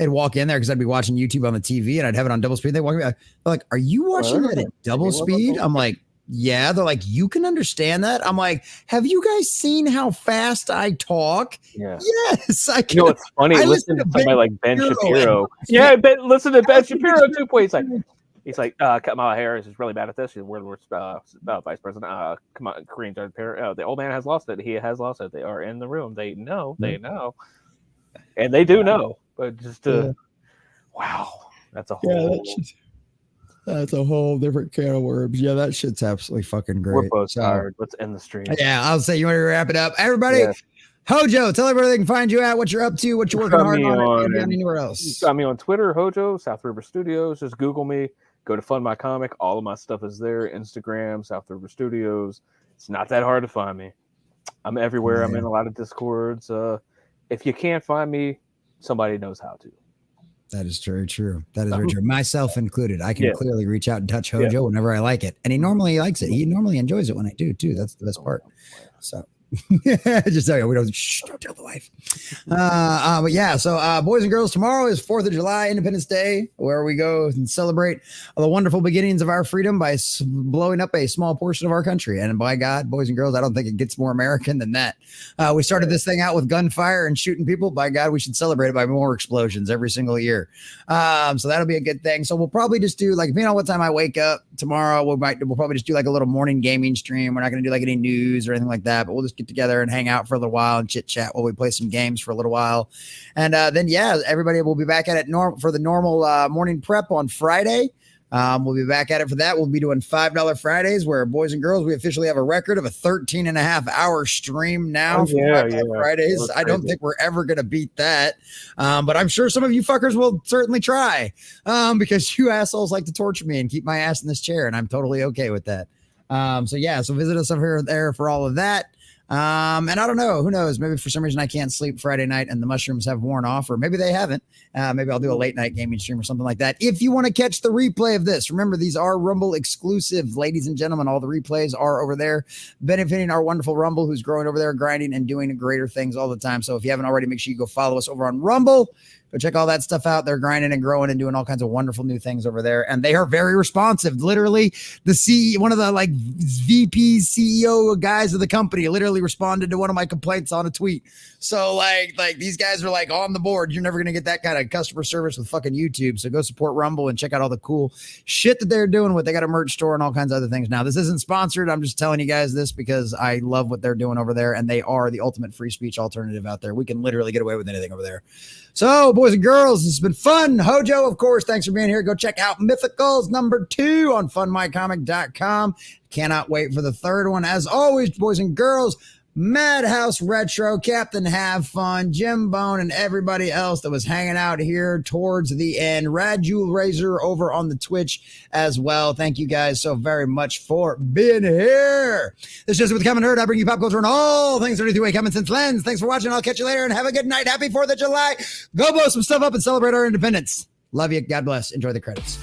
walk in there because I'd be watching YouTube on the TV and I'd have it on double speed. They walk in, they're like, "Are you watching that at double speed?" I'm like, yeah. They're like, "You can understand that?" I'm like, "Have you guys seen how fast I talk?"
Yeah.
Yes, I can.
You know, it's funny. Listen to somebody like Ben Shapiro. Yeah, listen to Ben Shapiro too. He's like, Kamala Harris is really bad at this. She's we're vice president. Come on, Koreans are the old man has lost it. He has lost it. They are in the room. They know. And they do know. But just wow, that's a whole.
That's a whole different can of worms. Yeah, that shit's absolutely fucking great.
We're both tired. Let's end the stream.
Yeah, I'll say, you want to wrap it up? Everybody, yes. Hojo, tell everybody they can find you at, what you're up to, what you're working hard on, and anywhere else.
Got me on Twitter, Hojo, South River Studios. Just Google me. Go to Fund My Comic. All of my stuff is there. Instagram, South River Studios. It's not that hard to find me. I'm everywhere. Yeah. I'm in a lot of Discords. If you can't find me, somebody knows how to.
That is very true. That is very true. Myself included. I can clearly reach out and touch Hojo whenever I like it. And he normally likes it. He normally enjoys it when I do too. That's the best part. So just tell you, we don't tell the wife. But yeah, so boys and girls, tomorrow is 4th of July, Independence Day, where we go and celebrate the wonderful beginnings of our freedom by blowing up a small portion of our country. And by God, boys and girls, I don't think it gets more American than that. We started this thing out with gunfire and shooting people. By God, we should celebrate it by more explosions every single year. So that'll be a good thing. So we'll probably just do like, depending on what time I wake up tomorrow, we'll probably just do like a little morning gaming stream. We're not going to do like any news or anything like that, but we'll just get together and hang out for a little while and chit chat while we play some games for a little while. And then everybody will be back at it for the normal morning prep on Friday. We'll be back at it for that. We'll be doing $5 Fridays, where boys and girls, we officially have a record of a 13.5-hour stream now for $5 Fridays. I don't think we're ever going to beat that. But I'm sure some of you fuckers will certainly try, because you assholes like to torture me and keep my ass in this chair, and I'm totally okay with that. So visit us over there for all of that. And I don't know, who knows? Maybe for some reason I can't sleep Friday night and the mushrooms have worn off, or maybe they haven't. Maybe I'll do a late night gaming stream or something like that. If you want to catch the replay of this, remember, these are Rumble exclusive, ladies and gentlemen. All the replays are over there, benefiting our wonderful Rumble, who's growing over there, grinding and doing greater things all the time. So if you haven't already, make sure you go follow us over on Rumble. Go check all that stuff out. They're grinding and growing and doing all kinds of wonderful new things over there. And they are very responsive. Literally, one of the like VP CEO guys of the company literally responded to one of my complaints on a tweet. So like these guys are like on the board. You're never going to get that kind of customer service with fucking YouTube. So go support Rumble and check out all the cool shit that they're doing. They got a merch store and all kinds of other things. Now, this isn't sponsored. I'm just telling you guys this because I love what they're doing over there. And they are the ultimate free speech alternative out there. We can literally get away with anything over there. So, boys and girls, this has been fun. Hojo, of course, thanks for being here. Go check out Mythicals #2 on funmycomic.com. Cannot wait for the third one. As always, boys and girls, Madhouse Retro, Captain Have Fun, Jim Bone, and everybody else that was hanging out here towards the end. Radjul Razor over on the Twitch as well. Thank you guys so very much for being here. This is Just With Common Nerd. I bring you pop culture and all things 33-way common sense lens. Thanks for watching. I'll catch you later and have a good night. Happy 4th of July. Go blow some stuff up and celebrate our independence. Love you. God bless. Enjoy the credits.